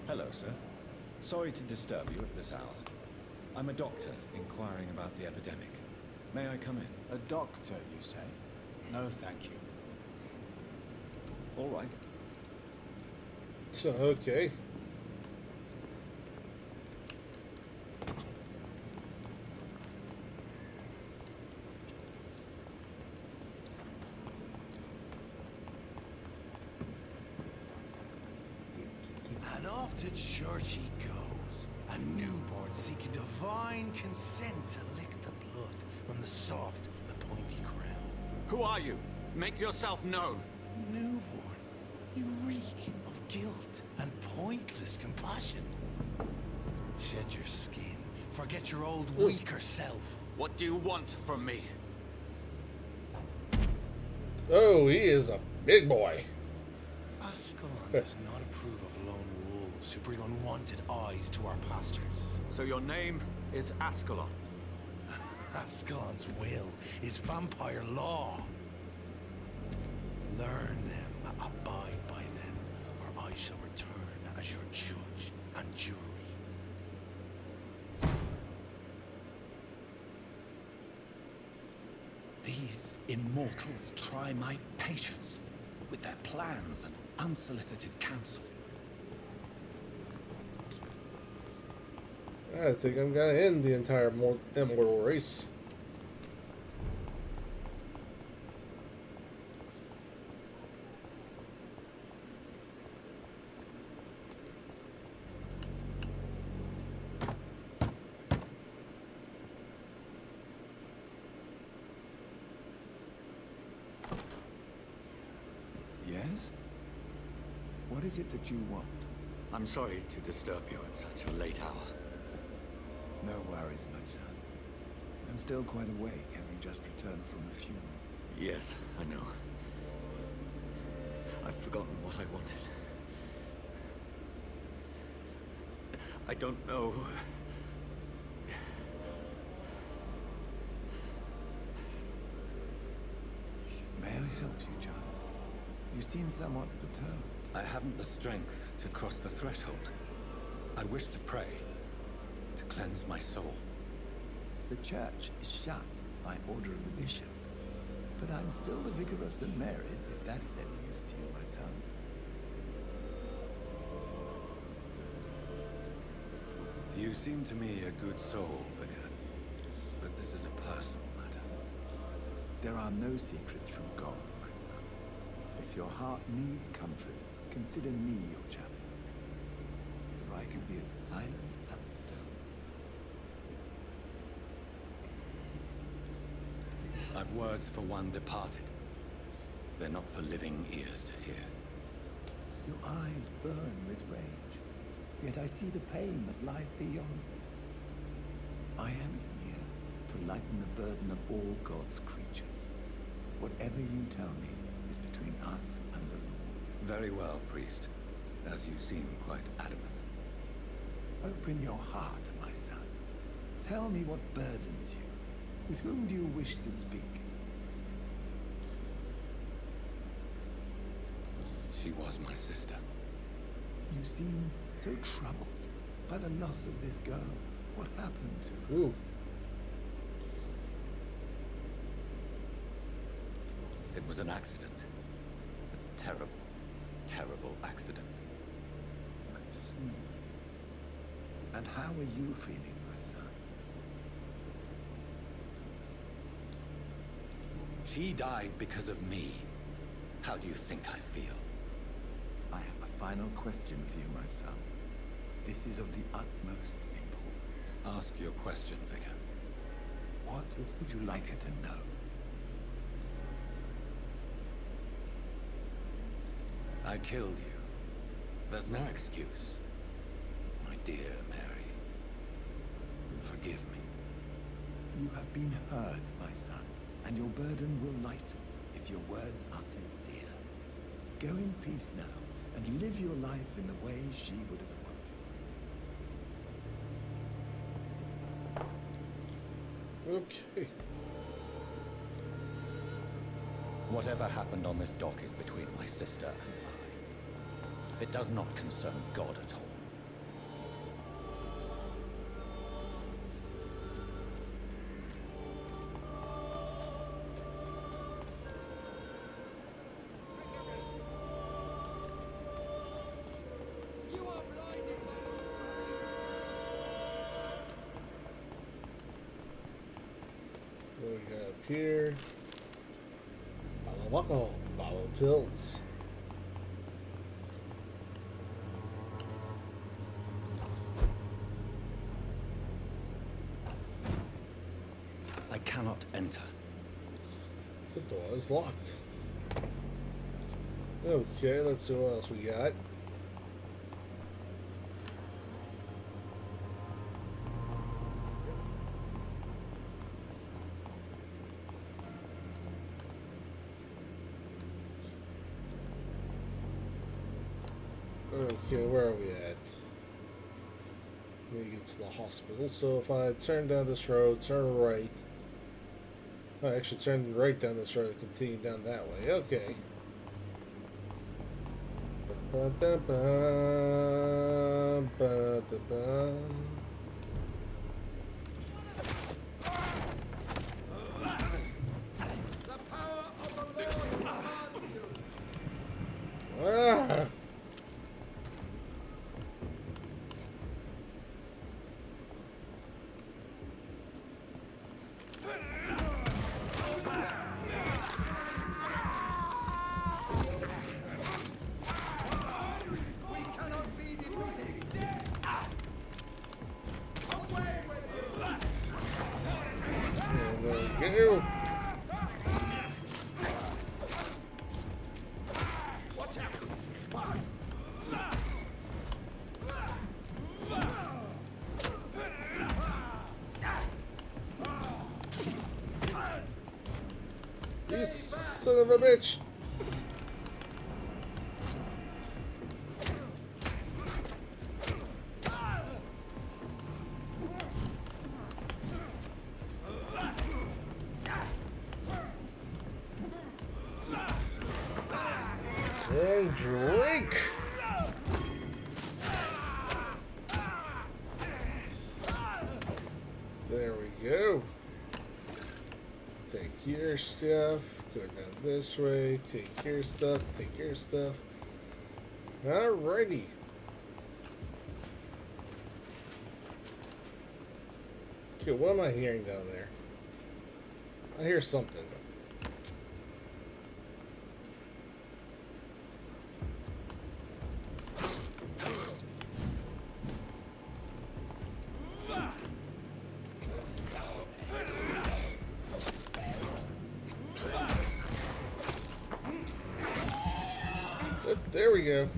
Hello, sir. Sorry to disturb you at this hour. I'm a doctor inquiring about the epidemic. May I come in? A doctor, you say? No, thank you. All right. So, okay. And off to church he goes, a newborn seeking divine consent to lick the blood from the soft, the pointy crown. Who are you? Make yourself known. Newborn, you reek of guilt and pointless compassion. Shed your skin, forget your old weaker self. What do you want from me? Oh, he is a big boy. Ascalon does not approve of lone wolves who bring unwanted eyes to our pastures. So your name is Ascalon? Ascalon's will is vampire law. Learn them, abide by them, or I shall return as your judge and jury. These immortals try my patience with their plans and unsolicited counsel. I think I'm gonna end the entire immortal race. Yes? What is it that you want? I'm sorry to disturb you at such a late hour. No worries, my son. I'm still quite awake, having just returned from a funeral. Yes, I know. I've forgotten what I wanted. I don't know. May I help you, child? You seem somewhat perturbed. I haven't the strength to cross the threshold. I wish to pray, to cleanse my soul. The church is shut by order of the bishop. But I'm still the vicar of St. Mary's, if that is any use to you, my son. You seem to me a good soul, Vicar. But this is a personal matter. There are no secrets from God, my son. If If your heart needs comfort, consider me your champion. For I can be as silent as stone. I've words for one departed. They're not for living ears to hear. Your eyes burn with rage, yet I see the pain that lies beyond. I am here to lighten the burden of all God's creatures. Whatever you tell me is between us and the Lord. Very well, priest. As you seem quite adamant. Open your heart, my son. Tell me what burdens you. With whom do you wish to speak? She was my sister. You seem so troubled by the loss of this girl. What happened to her? Ooh. It was an accident. A terrible, terrible accident. I see. And how are you feeling, my son? She died because of me. How do you think I feel? I have a final question for you, my son. This is of the utmost importance. Ask your question, Vicar. What would you like her to know? I killed you. There's no excuse. My dear Mary. Forgive me. You have been heard, my son, and your burden will lighten if your words are sincere. Go in peace now, and live your life in the way she would have wanted. Okay. Whatever happened on this dock is between my sister and I. It does not concern God at all. What we got up here? Bottle of alcohol, bottle of pills. I cannot enter. The door is locked. Okay, let's see what else we got. Okay, where are we at? We get to the hospital. So if I turn down this road, turn right. I actually turn right down this road and continue down that way. Okay. Ah! Go. Watch out! It's fast! You son of a bitch! And drink! There we go. Take your stuff, go down this way, take your stuff, take your stuff. Alrighty. Okay, what am I hearing down there? I hear something. There we go.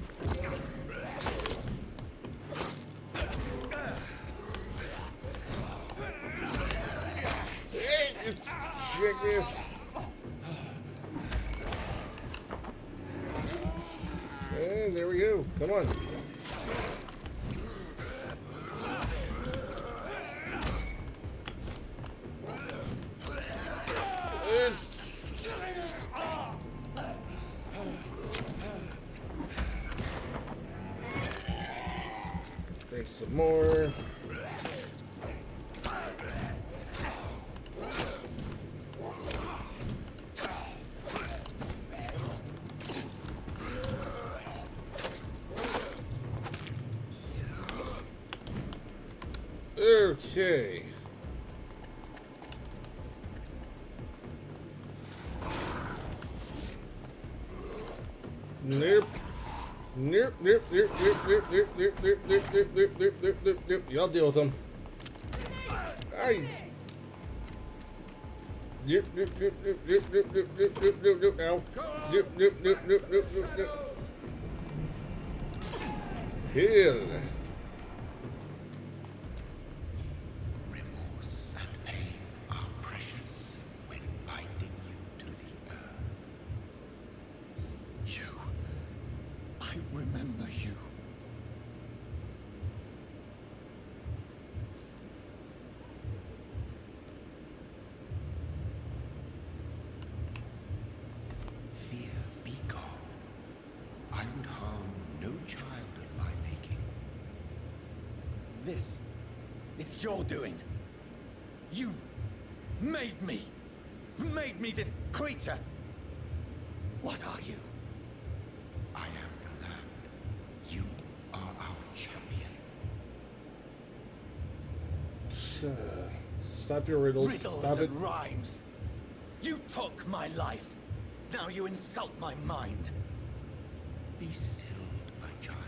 Hey, it's this. And there we go. Come on. And there's some more. Okay. Nope. Nope, nope, nope, nope, nope, nope, nope, nope, nope, nope, nope, nope, nope, nope, nope. Y'all deal with them. Aye. Nope, nope, nope, nope, nope, nope, nope, nope, nope, nope, nope, now. Nope, nope, nope, nope, nope, nope, nope. Heal. Remorse and pain are precious when binding you to the earth. You. I remember you. Fear be gone. I would harm no child of my making. This is your doing. You made me. Made me this creature. What are you? I am the land. You are our champion. Stop your riddles. Riddles Stop it. and rhymes. You took my life. Now you insult my mind. Be stilled, my child.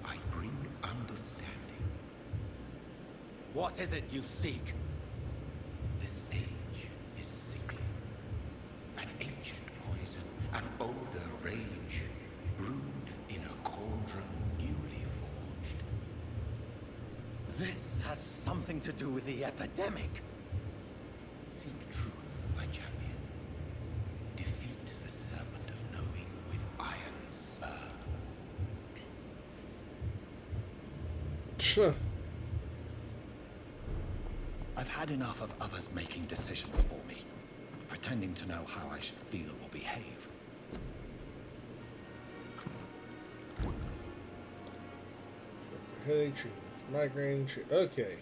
I bring understanding. What is it you seek? This age is sickly. An ancient poison, an older rage, brewed in a cauldron newly forged. This has something to do with the epidemic. Seek truth, my champion. Defeat the serpent of knowing with iron spur. Sure. I've had enough of others making decisions for me, pretending to know how I should feel or behave. Headache, treatment for migraine. Okay.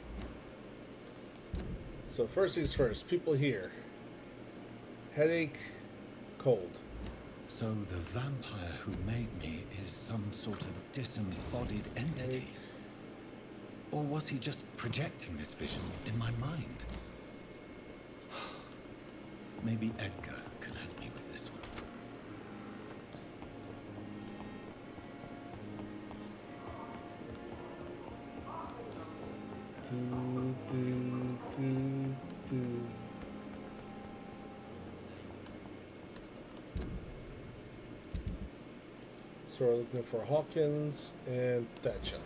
So first things first. People here. Headache, cold. So the vampire who made me is some sort of disembodied entity? Or was he just projecting this vision in my mind? Maybe Edgar can help me with this one. So we're looking for Hawkins and Thatcher.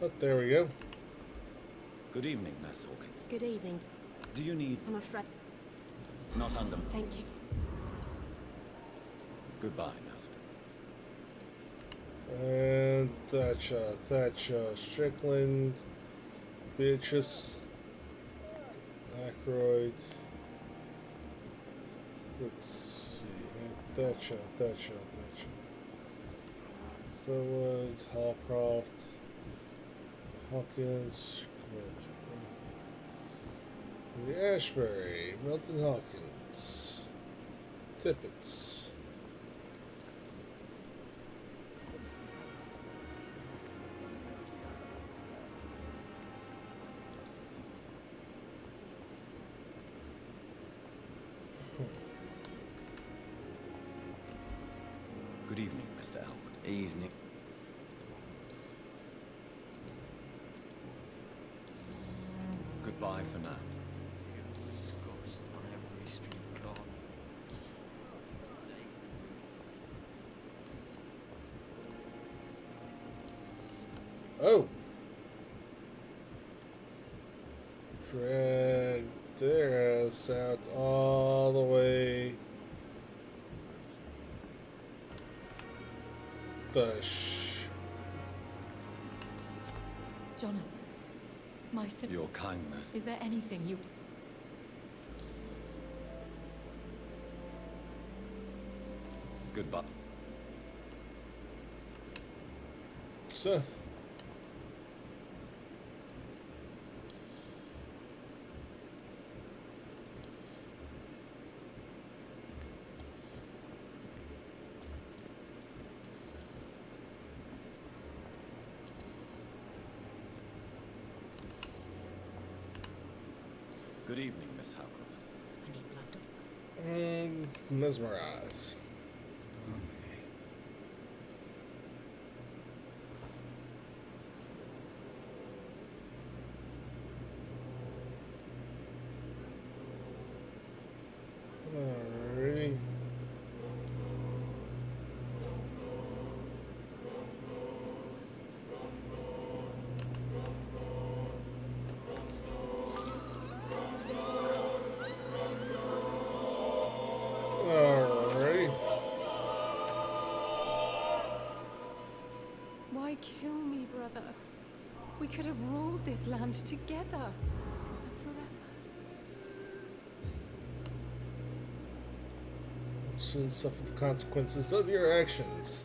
Oh, there we go. Good evening, Nurse Hawkins. Good evening. Do you need... I'm afraid. Not under... Thank you. Goodbye, Nurse. And Thatcher, Strickland, Beatrice, Aykroyd. Let's see. Thatcher. Stillwood, Hallcroft, Hawkins, the Ashbury, Milton Hawkins, Tippett. Good evening, Mr. Elwood. Evening. Goodbye for now. Ghost on every street corner. Oh. Drag their ass out all the way. Jonathan, my sister. Your kindness. Is there anything you... Goodbye. So. Good evening, Miss Howcroft. Mesmerize. Alrighty. Alrighty. Why kill me, brother? We could have ruled this land together. And forever. Soon suffer the consequences of your actions.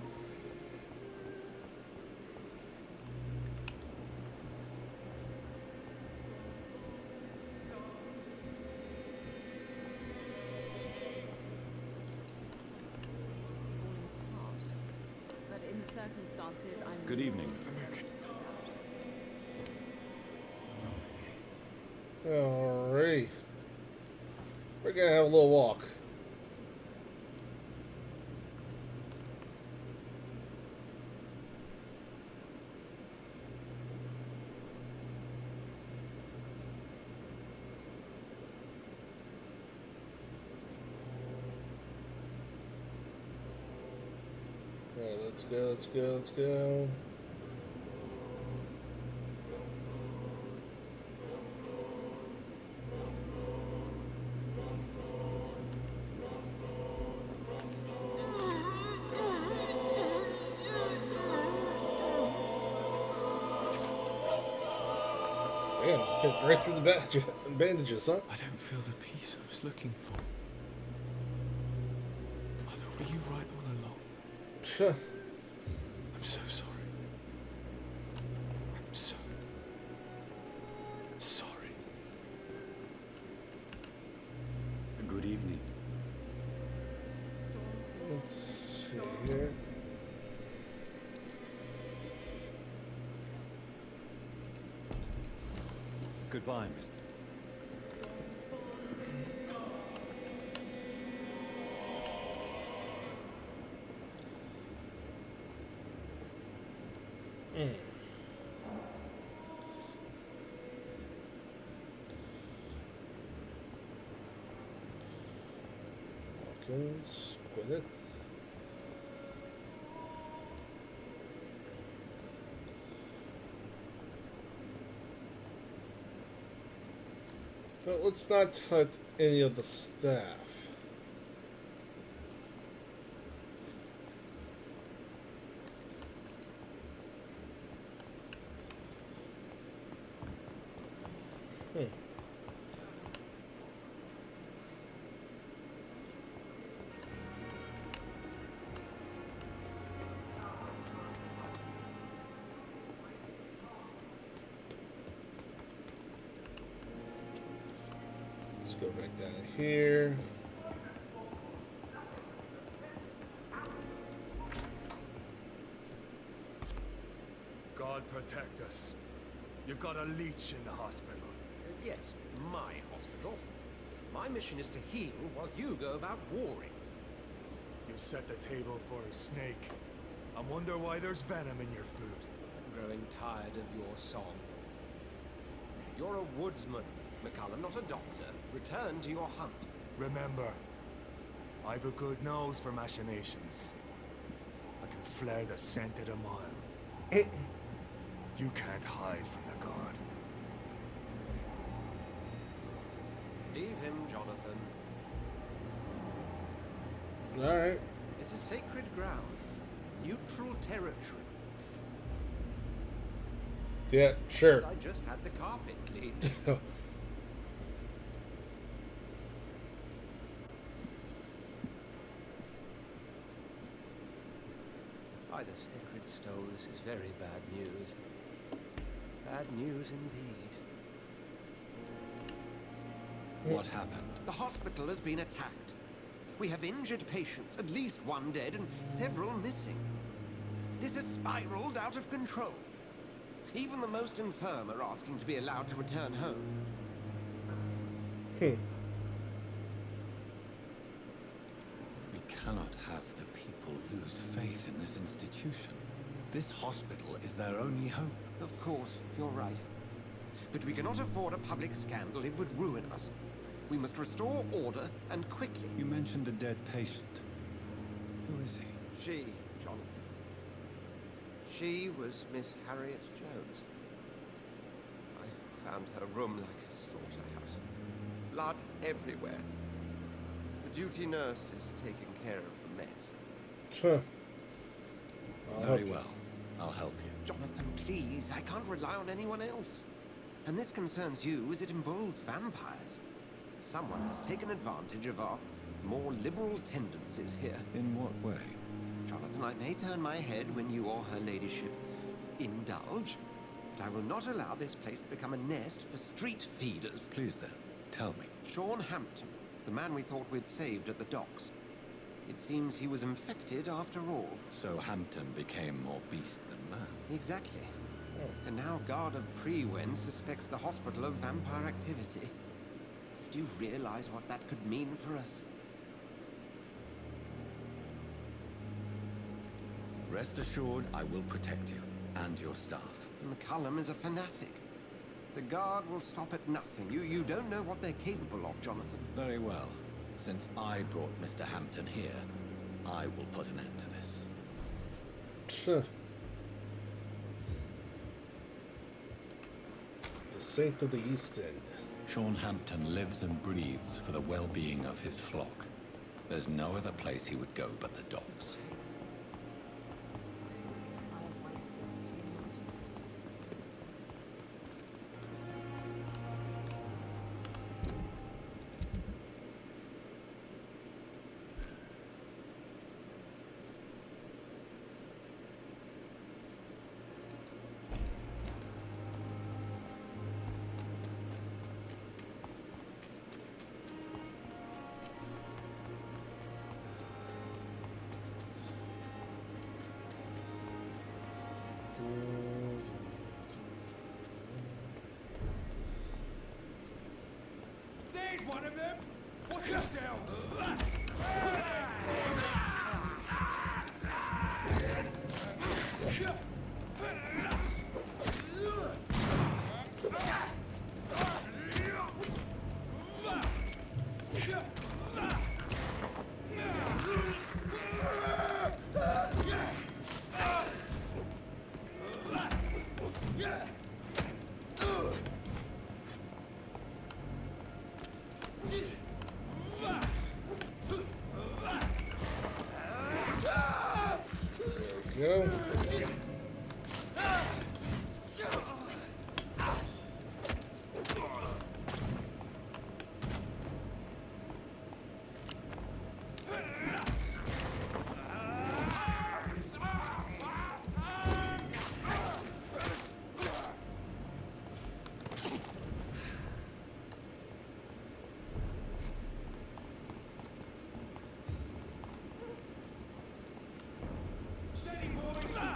But in the circumstances, I'm... Good evening. Alrighty. We're gonna have a little walk. Alright, let's go, let's go, let's go. Damn, hit right through the bandages, huh? I don't feel the peace I was looking for. Mother, were you right all along? Sure. I'm so sorry. I'm so sorry. Good evening. Let's see here. Goodbye, Miss. Hawkins, Gwyneth. But let's not touch any of the staff. Let's go back down here. God protect us. You've got a leech in the hospital. Yes, my hospital. My mission is to heal while you go about warring. You set the table for a snake. I wonder why there's venom in your food. I'm growing tired of your song. You're a woodsman, McCullum, not a doctor. Return to your hunt. Remember, I've a good nose for machinations. I can flare the scent at a mile. You can't hide from the god. Leave him, Jonathan. Alright. It's a sacred ground. Neutral territory. Yeah, sure. I just had the carpet cleaned. By the sacred stone, this is very bad news. Bad news indeed. What happened? The hospital has been attacked. We have injured patients, at least one dead and several missing. This has spiraled out of control. Even the most infirm are asking to be allowed to return home. Hmm. We cannot have the people lose faith in this institution. This hospital is their only hope. Of course, you're right. But we cannot afford a public scandal. It would ruin us. We must restore order, and quickly. You mentioned a dead patient. Who is he? She, Jonathan. She was Miss Harriet Jones. I found her room like a slaughterhouse. Blood everywhere. The duty nurse is taking care of the mess. Very well. I'll help you. Jonathan, please. I can't rely on anyone else. And this concerns you as it involves vampires. Someone has taken advantage of our more liberal tendencies here. In what way? Jonathan, I may turn my head when you or her ladyship indulge, but I will not allow this place to become a nest for street feeders. Please then, tell me. Sean Hampton, the man we thought we'd saved at the docks. It seems he was infected after all. So Hampton became more beast than man. Exactly. And now Guard of Prewen suspects the hospital of vampire activity. Do you realize what that could mean for us? Rest assured, I will protect you and your staff. McCullum is a fanatic. The Guard will stop at nothing. You don't know what they're capable of, Jonathan. Very well. Since I brought Mr. Hampton here, I will put an end to this. Sure. The Saint of the East End. Sean Hampton lives and breathes for the well-being of his flock. There's no other place he would go but the docks. There's one of them! Watch yourselves! Go. Steady, boys!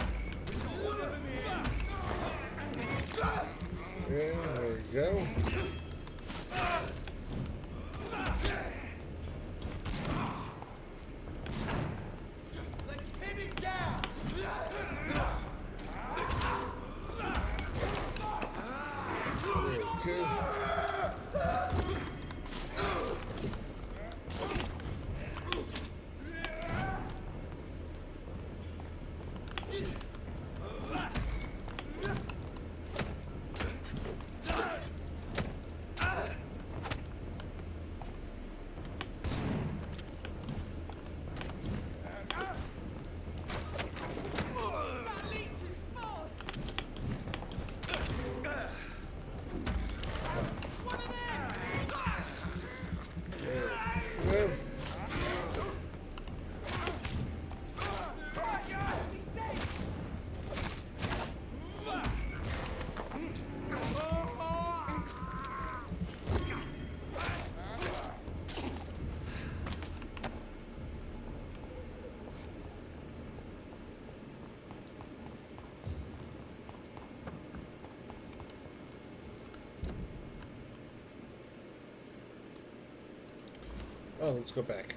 Oh, let's go back.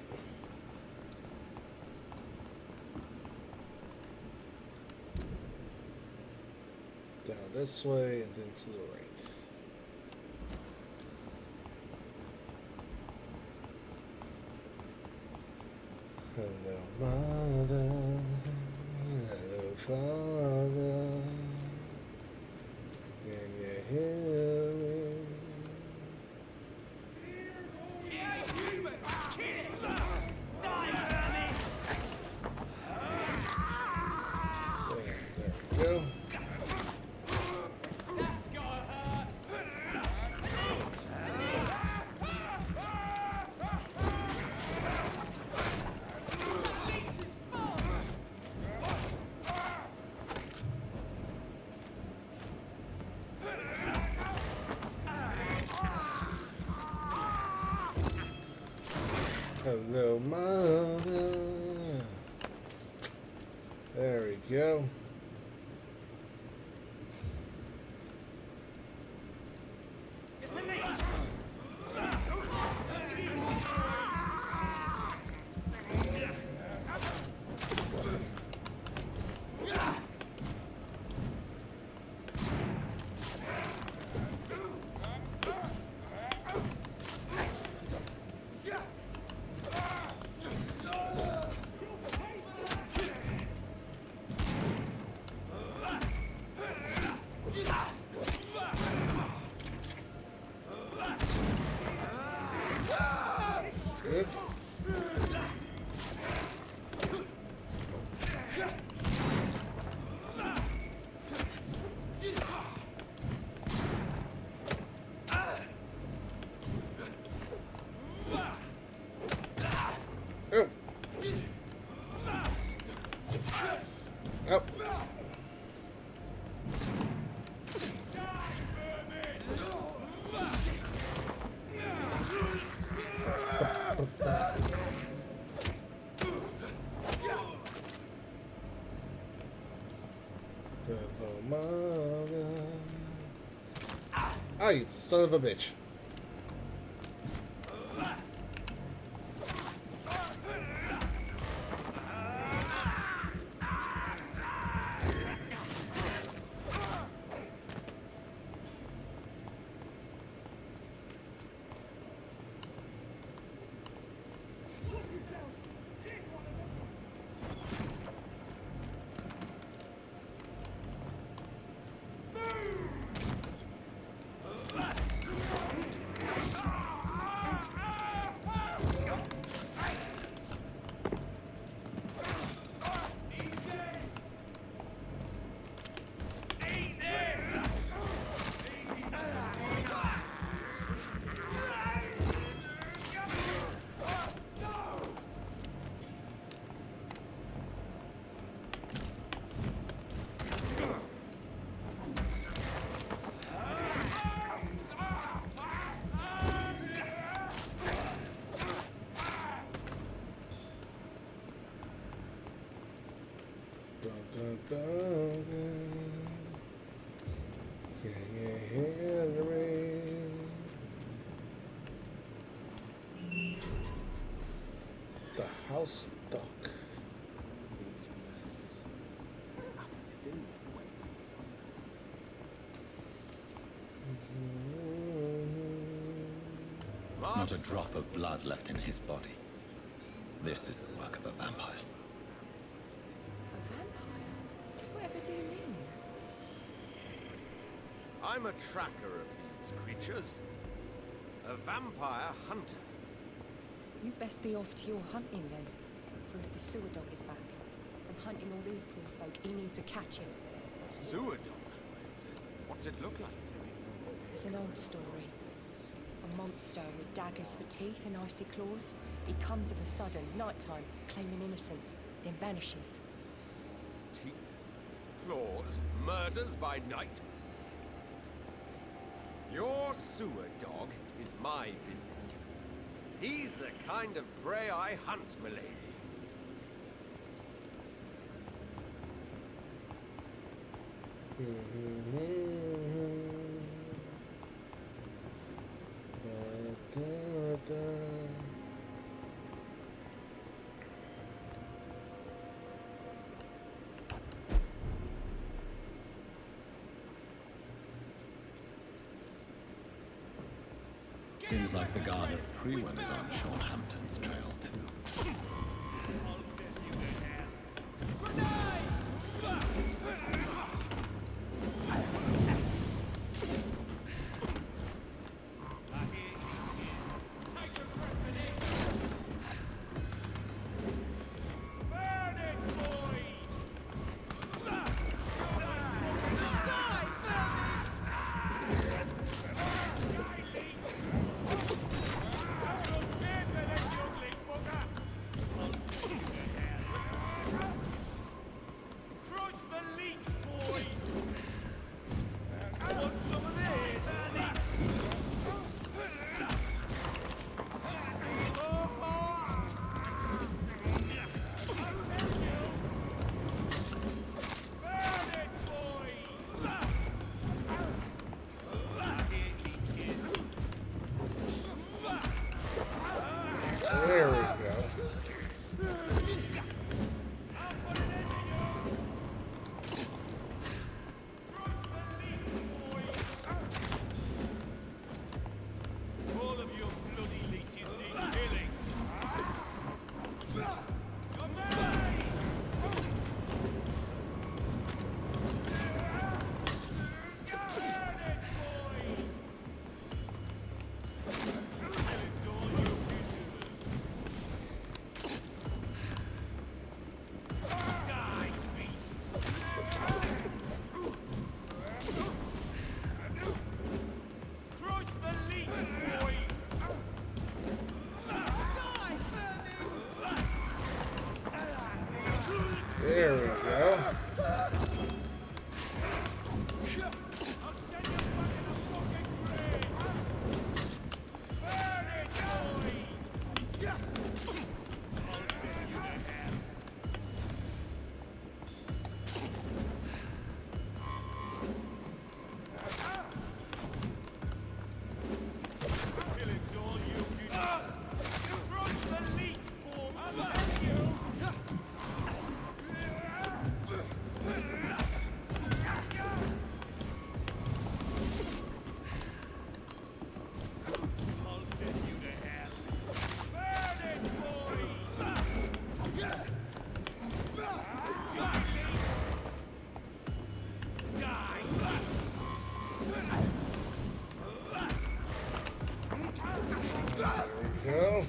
Down this way and then to the right. Hello, mother. Hello, father. Can you hear me? There we go. Hello, mother. There we go. Good. Oh. Oh. Hello, mother. Ah, you son of a bitch. Dun, dun. Can you hear me? The house duck. Not a drop of blood left in his body. This is the work of a vampire. A vampire? Whatever do you mean? I'm a tracker of these creatures. A vampire hunter. You best be off to your hunting then. For if the sewer dog is back and hunting all these poor folk, he needs to catch him. Sewer dog? What's it look like? It's an old story. A monster with daggers for teeth and icy claws. He comes of a sudden, nighttime, claiming innocence, then vanishes. Teeth, claws, murders by night? Your sewer dog is my business. He's the kind of prey I hunt, milady. Seems like the guard of Prewen is on Sean Hampton's trail too. There we go. All of you bloody leeches need killing. There we go. Go.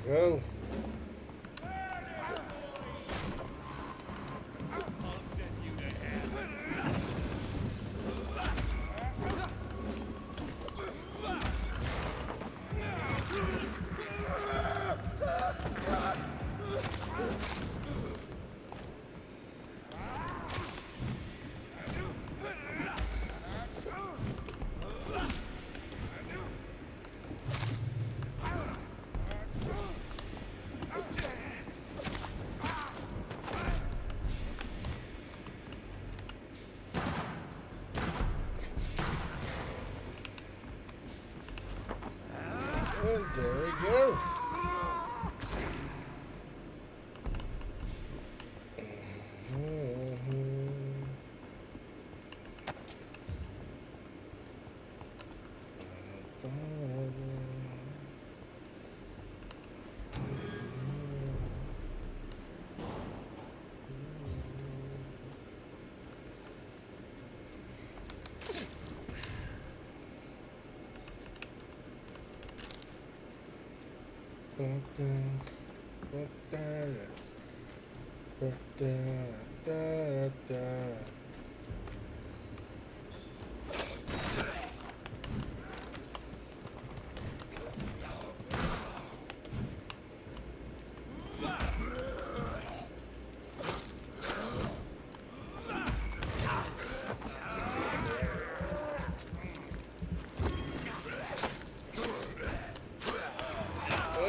There we go. Go. And there we go.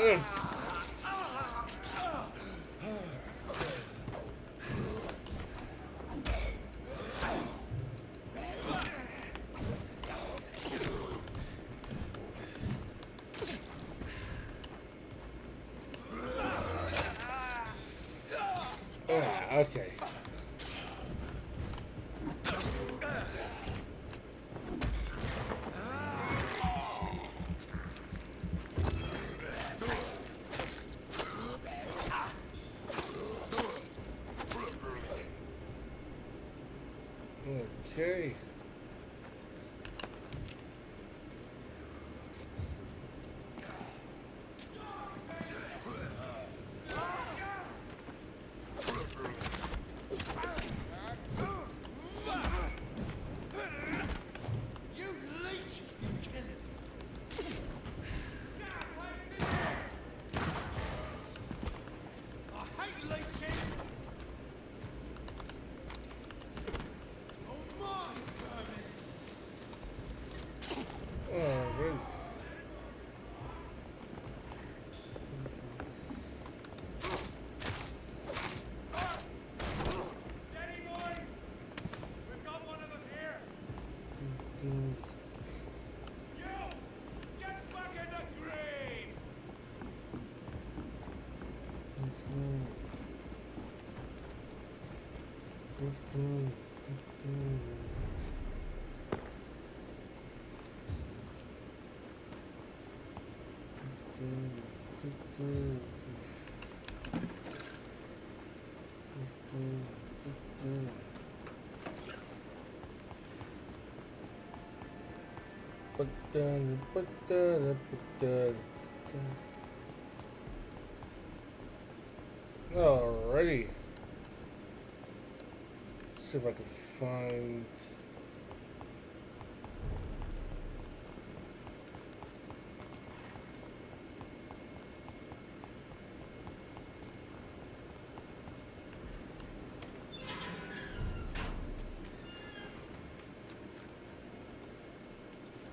Okay. Okay. You leeches been killing. I hate leeches. Oh my God. Oh, really? Steady, boys. We've got one of them here. You, get back in the grave. Alrighty. Let's see if I can find.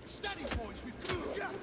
Steady, boys. We've got.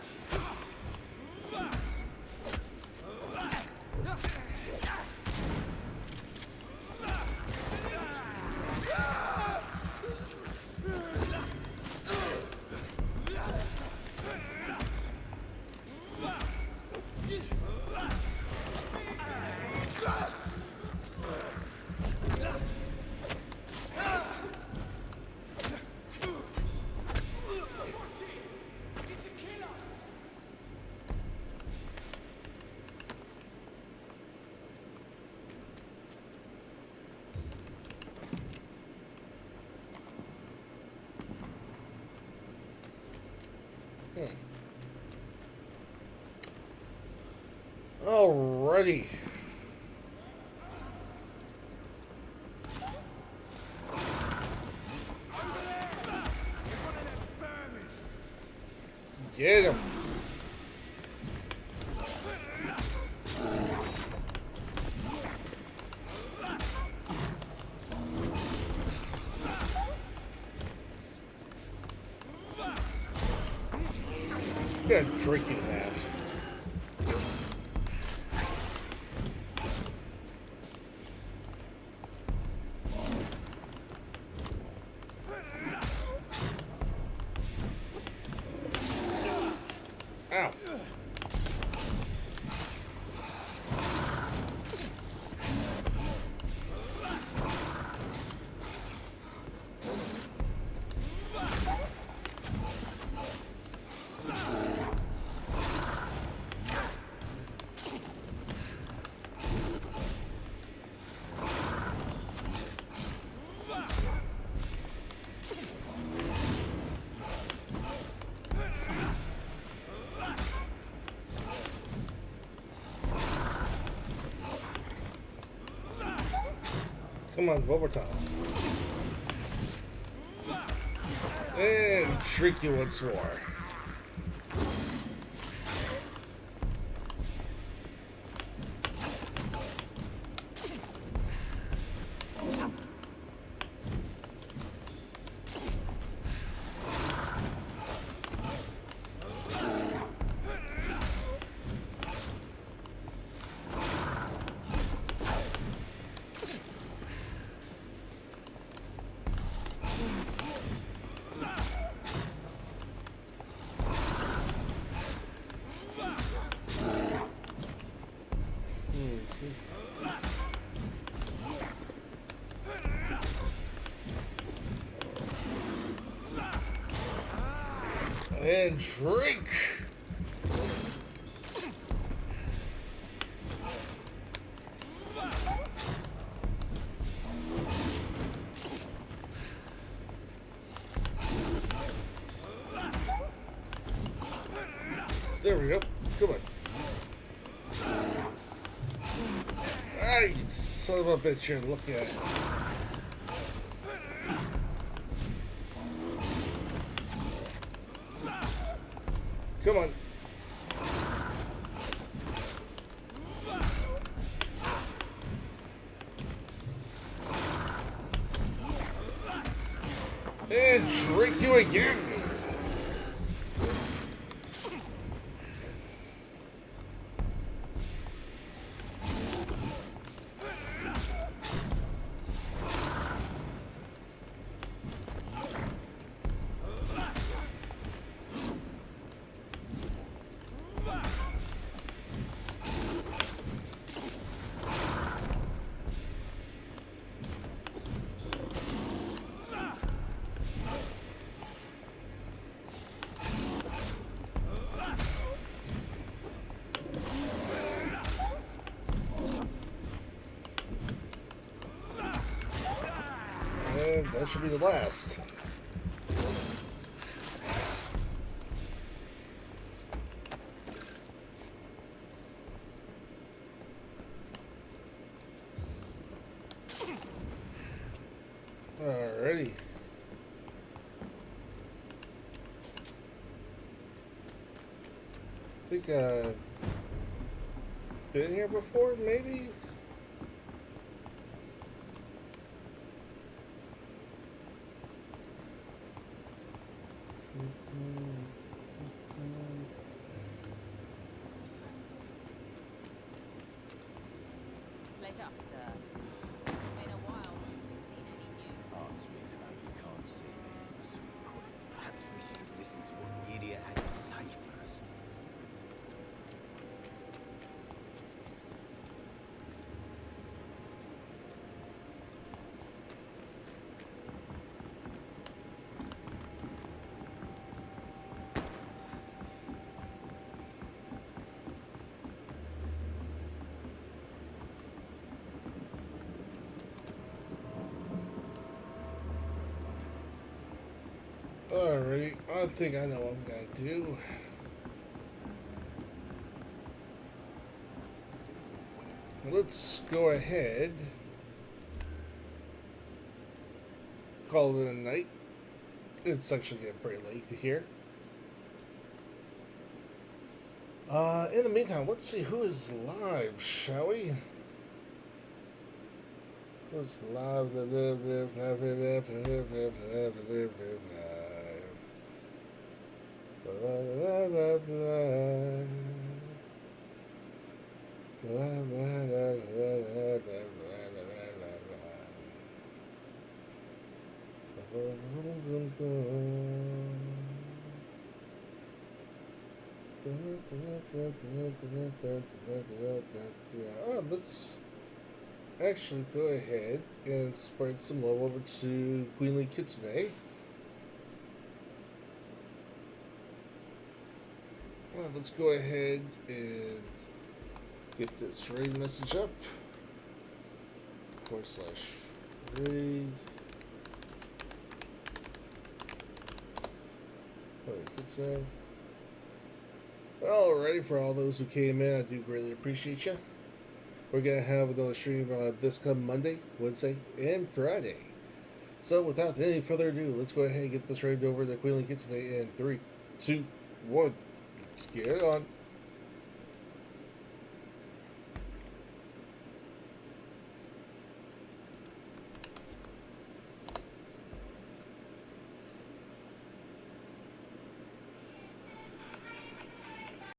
Alrighty. Get him. Get a drinking that. Ow. Come on, one more time. And trick you once more. And drink! There we go. Come on. Ah, you son of a bitch, you're looking at it. Come on. And drink you again. And that should be the last. Alrighty. I think I've been here before, maybe? Pleasure, sir. It's been a while since we've seen any news. Arms me to know you can't see me, sweet queen. Perhaps we should have listened to what the idiot had to say first. Alright, I think I know what I'm gonna do. Let's go ahead. Call it a night. It's actually getting pretty late here. In the meantime, let's see who is live, shall we? Who's live? Let's actually go ahead and spread some love over to Queenly Kitsune. Let's go ahead and get this raid message up. /raid. Kitsune. Alrighty, for all those who came in, I do greatly appreciate you. We're going to have another stream this coming Monday, Wednesday, and Friday. So without any further ado, let's go ahead and get this raid over to Queenly Kitsune in 3, 2, 1. Let's get it on.